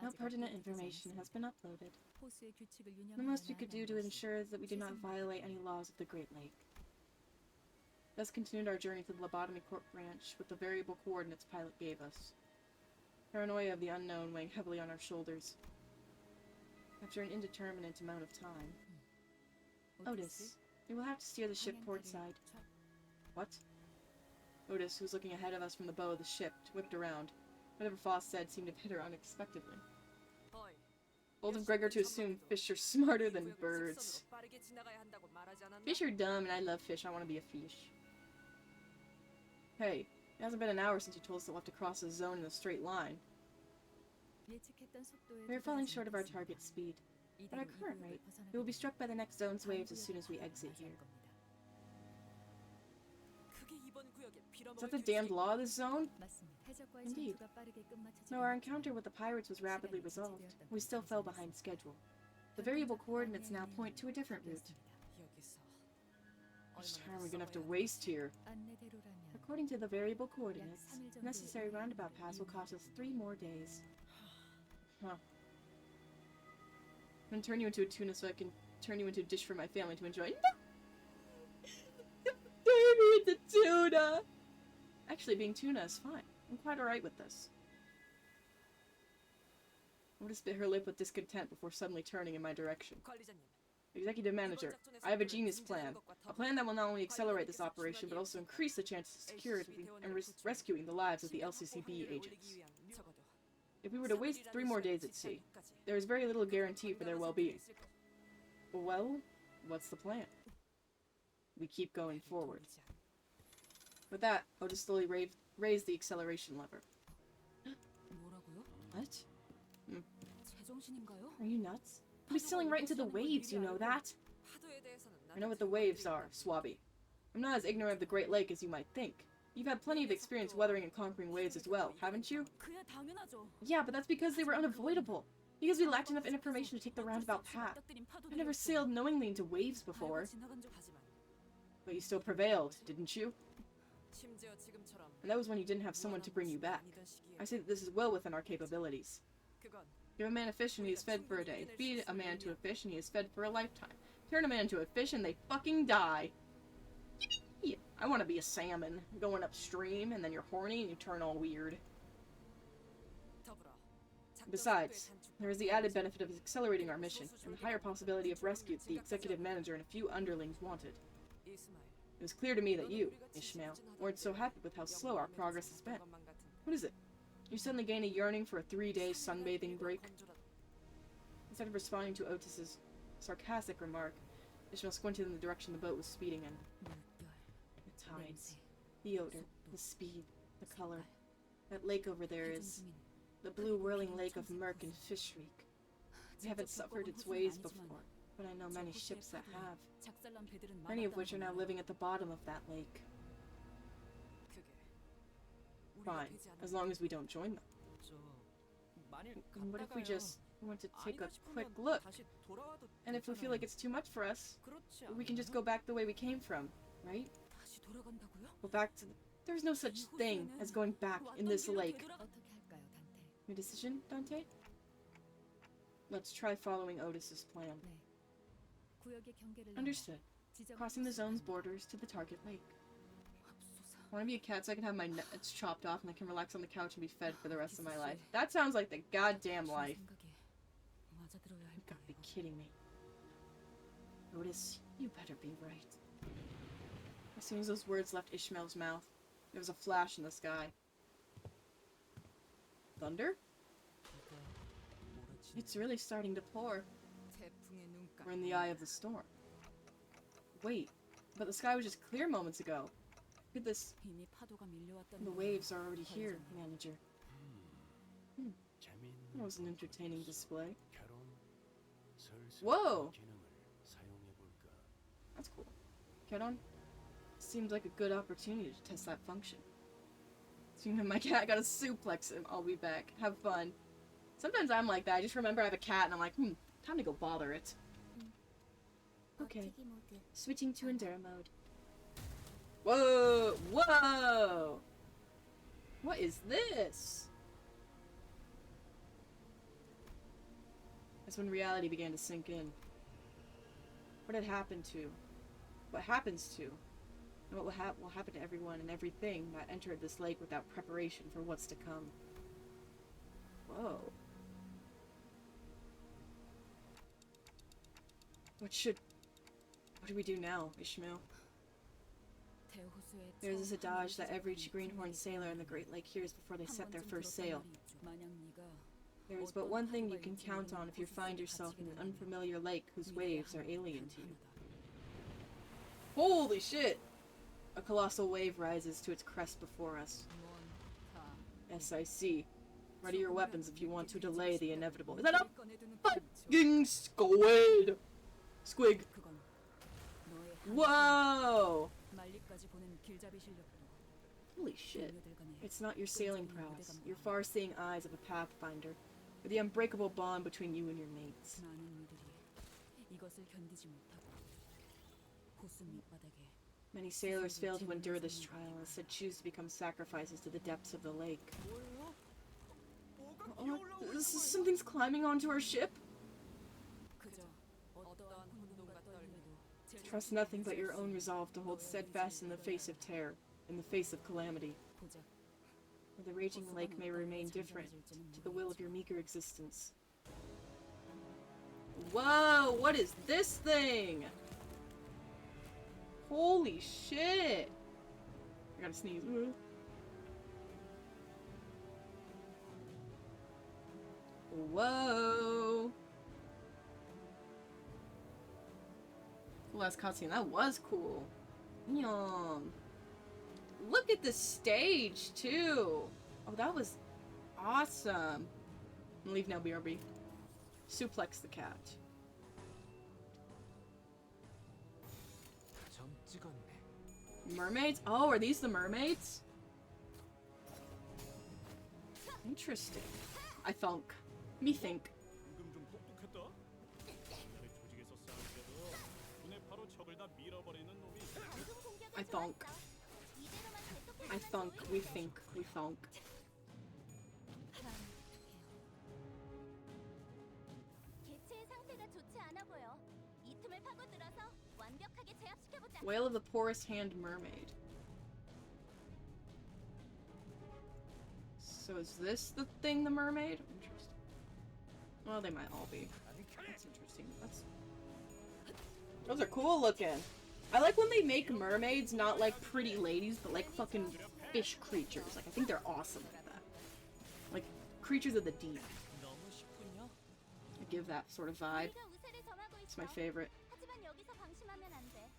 No 아직 pertinent 업데이트되지 information has 않았습니다. been uploaded. 호수의 규칙을 The most we 유념하여 could do to 나아가는 ensure that we do not violate any laws of the Great Lake. Thus continued our journey to the Lobotomy Corp branch with the variable coordinates pilot gave us. Paranoia of the unknown weighing heavily on our shoulders. After an indeterminate amount of time. Otis, we will have to steer the ship port side. What? Otis, who was looking ahead of us from the bow of the ship, whipped around. Whatever Foss said seemed to hit her unexpectedly. Bold of Gregor to assume fish are smarter than birds. Fish are dumb and I love fish. I want to be a fish. Hey, it hasn't been an hour since you told us that we'll have to cross the zone in a straight line. We are falling short of our target speed. At our current rate, we will be struck by the next zone's waves as soon as we exit here. Is that the damned law of this zone? Indeed. Though our encounter with the pirates was rapidly resolved, we still fell behind schedule. The variable coordinates now point to a different route. How much time are we gonna have to waste here? According to the variable coordinates, the necessary roundabout pass will cost us 3 more days. Huh. I'm gonna turn you into a tuna so I can turn you into a dish for my family to enjoy. Baby, it's a tuna! Actually, being tuna is fine. I'm quite alright with this. Otis bit her lip with discontent before suddenly turning in my direction. Executive Manager, I have a genius plan. A plan that will not only accelerate this operation, but also increase the chances of security and rescuing the lives of the LCCB agents. If we were to waste 3 more days at sea, there is very little guarantee for their well-being. Well, what's the plan? We keep going forward. With that, Otis slowly raised the acceleration lever. What? Are you nuts? We'll be sailing right into the waves, you know that? I know what the waves are, Swabby. I'm not as ignorant of the Great Lake as you might think. You've had plenty of experience weathering and conquering waves as well, haven't you? Yeah, but that's because they were unavoidable. Because we lacked enough information to take the roundabout path. I've never sailed knowingly into waves before. But you still prevailed, didn't you? And that was when you didn't have someone to bring you back. I say that this is well within our capabilities. Give a man a fish and he is fed for a day. Feed a man to a fish and he is fed for a lifetime. Turn a man into a fish and they fucking die. Yippee! I want to be a salmon. Going upstream and then you're horny and you turn all weird. Besides, there is the added benefit of accelerating our mission, and the higher possibility of rescue that the executive manager and a few underlings wanted. It was clear to me that you, Ishmael, weren't so happy with how slow our progress has been. What is it? You suddenly gain a yearning for a 3-day sunbathing break? Instead of responding to Otis's sarcastic remark, Ishmael squinted in the direction the boat was speeding in. The tides, the odor, the speed, the color. That lake over there is the blue whirling lake of murk and fish reek. We haven't suffered its waves before, but I know many ships that have. Many of which are now living at the bottom of that lake. Fine, as long as we don't join them. And what if we just want to take a quick look? And if we feel like it's too much for us, we can just go back the way we came from, right? Go back to There's no such thing as going back in this lake. Your decision, Dante? Let's try following Otis's plan. Understood. Crossing the zone's borders to the target lake. I want to be a cat so I can have my nuts chopped off and I can relax on the couch and be fed for the rest of my life. That sounds like the goddamn life. You gotta be kidding me. Otis, you better be right. As soon as those words left Ishmael's mouth, there was a flash in the sky. Thunder? It's really starting to pour. We're in the eye of the storm. Wait, but the sky was just clear moments ago. Look at this. The waves are already here, manager. That was an entertaining display. Whoa! That's cool. Get on? Seems like a good opportunity to test that function. Seems like my cat gotta suplex him. I'll be back. Have fun. Sometimes I'm like that. I just remember I have a cat and I'm like, time to go bother it. Okay. Switching to Enduro mode. Whoa! Whoa! What is this? That's when reality began to sink in. What had happened to? What happens to? And what will happen to everyone and everything that entered this lake without preparation for what's to come? Whoa. What do we do now, Ishmael? There is this adage that every greenhorn sailor in the Great Lake hears before they set their first sail. There is but one thing you can count on if you find yourself in an unfamiliar lake whose waves are alien to you. Holy shit! A colossal wave rises to its crest before us. Yes, I see. Ready your weapons if you want to delay the inevitable. Is that a fucking squid? Squig. Whoa! Holy shit. It's not your sailing prowess, your far-seeing eyes of a pathfinder, or the unbreakable bond between you and your mates. Many sailors fail to endure this trial and instead choose to become sacrifices to the depths of the lake. Oh, something's climbing onto our ship? Trust nothing but your own resolve to hold steadfast in the face of terror, in the face of calamity. Or the raging lake may remain different to the will of your meager existence. Whoa! What is this thing? Holy shit! I gotta sneeze. Whoa! Cool ass cutscene. That was cool. Yum. Look at the stage too. Oh, that was awesome. Leave now, BRB. Suplex the cat. Mermaids? Oh, are these the mermaids? Interesting. I thunk. Me think. 방금 좀 똑똑했다. 옛날에 조직에서 싸울 때도 눈에 바로 적을 다 밀어버리는 놈이 I thunk. I thunk. We think. We thunk. 개체의 상태가 좋지 않아 보여. 이 틈을 파고들어서 완벽하게 제압시켜보자. Whale of the poorest hand mermaid. So is this the thing, the mermaid? Interesting. Well, they might all be. That's interesting. Those are cool looking. I like when they make mermaids not like pretty ladies, but like fucking fish creatures. Like, I think they're awesome at that. Like, creatures of the deep. 너무 쉽군요. I give that sort of vibe. 우리가 우세를 점하고 It's 있어. my favorite. 하지만 여기서 방심하면 안 돼.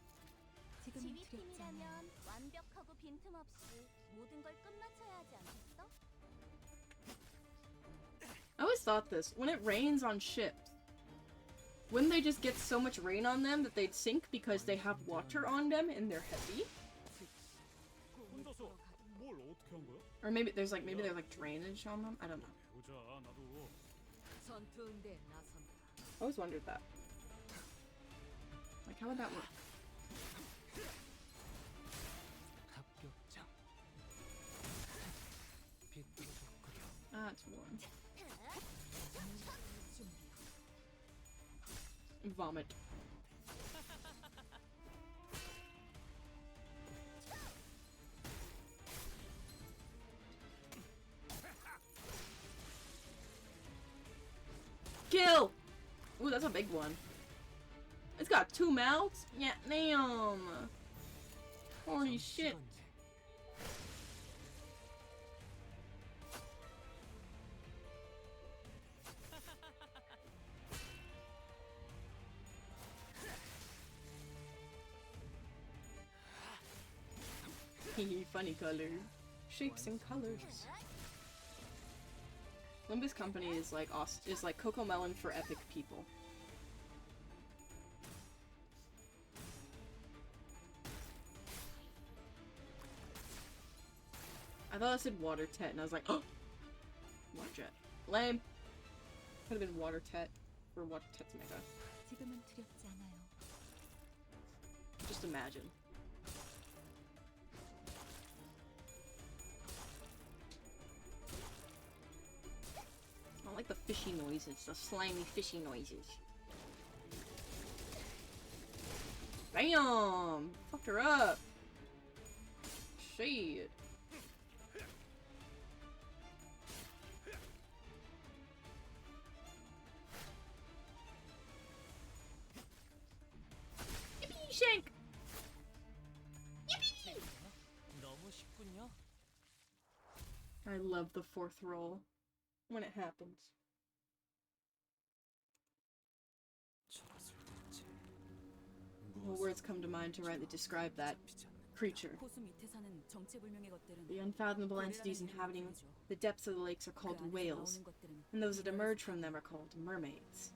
지휘팀이라면 완벽하고 빈틈없이 모든 걸 끝마쳐야 하지 않겠어? I always thought this. When it rains on ships, wouldn't they just get so much rain on them that they'd sink because they have water on them and they're heavy? 그 혼자서 뭘 어떻게 한 거야? Or maybe there's like drainage on them? I don't know. 보자 나도. 전투운대에 나선다. I always wondered that. Like, how would that work? 합격장. 비뚤어졌구려. That's one. Vomit. Kill! Ooh, that's a big one. It's got 2 mouths? Yeah, damn. Holy shit. Funny color. Shapes and colors. Limbus company is like Coco Melon for epic people. I thought I said water tet, and I was like, oh! Water jet. Lame. Could have been water tet for water tet tomato. 지금은 두렵지 않아요. Just imagine. I don't like the fishy noises, the slimy fishy noises. Bam! Fucked her up! Shit. Yippee, Shank! Yippee! 너무 쉽군요. I love the fourth roll when it happens. No words come to mind to rightly describe that creature. 호수 밑에 사는 정체불명의 것들은 The unfathomable entities inhabiting the depths of the lakes are called whales, and those that emerge from them are called mermaids.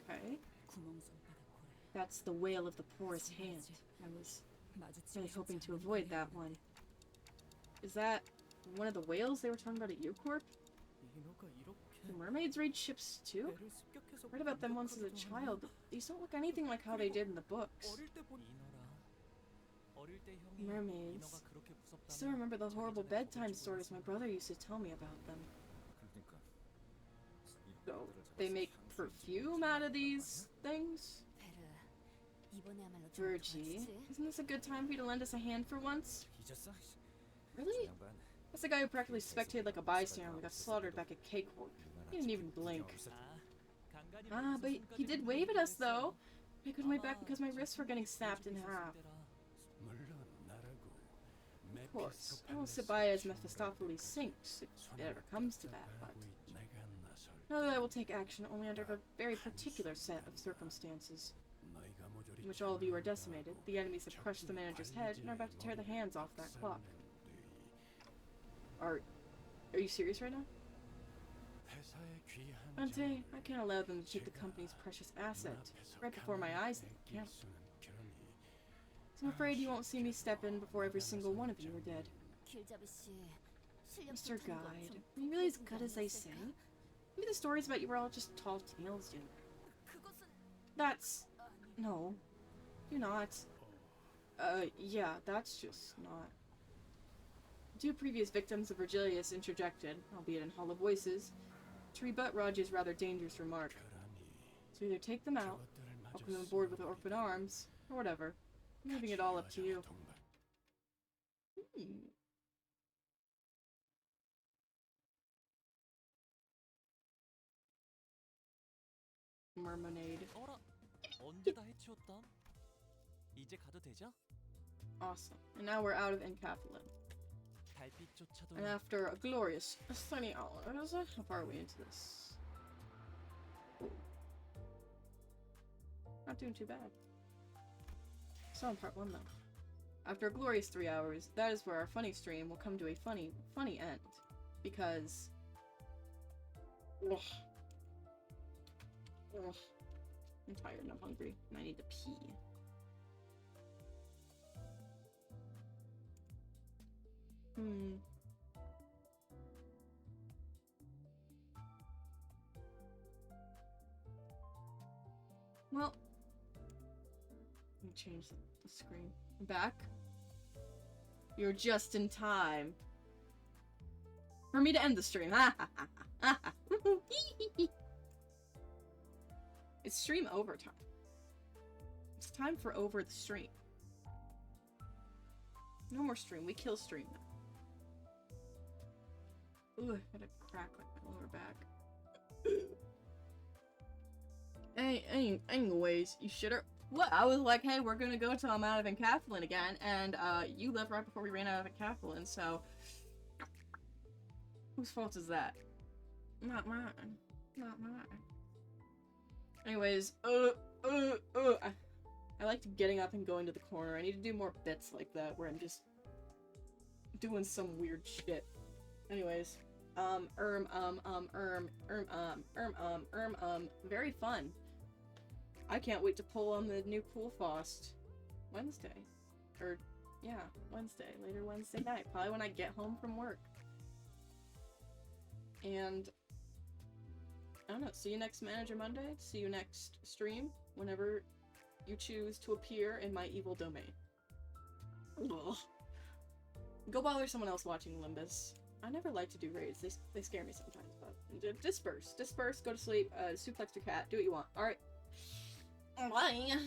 Okay. That's the whale of the poorest hand. I was really hoping to avoid that one. Is that one of the whales they were talking about at Corp? Do mermaids raid ships too? I heard about them once as a child. These don't look anything like how they did in the books. Mermaids. I still remember the horrible bedtime stories my brother used to tell me about them. So, they make perfume out of these things? Virgie, isn't this a good time for you to lend us a hand for once? Really? That's the guy who practically spectated like a bystander when we got slaughtered back at Corp. He didn't even blink. Ah, but he did wave at us though! I couldn't wave back because my wrists were getting snapped in half. Of course, I won't sit by as Mephistopheles sinks, if it ever comes to that, but... Know that I will take action only under a very particular set of circumstances. In which all of you are decimated, the enemies have crushed the manager's head, and are about to tear the hands off that clock. Are you serious right now? Ante, I can't allow them to take the company's precious asset. Right before my eyes, they can't. So I'm afraid you won't see me step in before every single one of you are dead. Mr. Guide, are you really as good as they say? Maybe the stories about you were all just tall tales, dude. That's... No. Do not. Yeah, that's just not... Two previous victims of Virgilius interjected, albeit in hollow voices, to rebut Raj's rather dangerous remark. So either take them out, open them aboard with open arms, or whatever. I'm leaving it all up to you. Mermaid. 어라, 언제 다 해치웠담? 이제 가도 되죠? Awesome. And now we're out of Encapsulate. 달빛조차도 And after a glorious 20 hours, how far are we into this? Ooh. Not doing too bad. Still on part 1 though. After a glorious 3 hours, that is where our funny stream will come to a funny end. Because... Ugh. Ugh. I'm tired and I'm hungry, and I need to pee. Well, let me change the screen. Back. You're just in time for me to end the stream. It's stream overtime. It's time for over the stream. No more stream. We kill stream now. Ooh, I got a crack like my lower back. Anyways, you shitter. What? I was like, hey, we're gonna go till I'm out of encapsulin again, and you left right before we ran out of encapsulin, so whose fault is that? Not mine. Not mine. Anyways, I liked getting up and going to the corner. I need to do more bits like that where I'm just doing some weird shit. Anyways, very fun. I can't wait to pull on the new Pool Faust Wednesday. Or Yeah, Wednesday. Later Wednesday night. Probably when I get home from work. And I don't know, see you next Manager Monday. See you next stream. Whenever you choose to appear in my evil domain. Ugh. Go bother someone else watching Limbus. I never like to do raids. They scare me sometimes, but disperse. Disperse, go to sleep, suplex your cat, do what you want. Alright. Bye.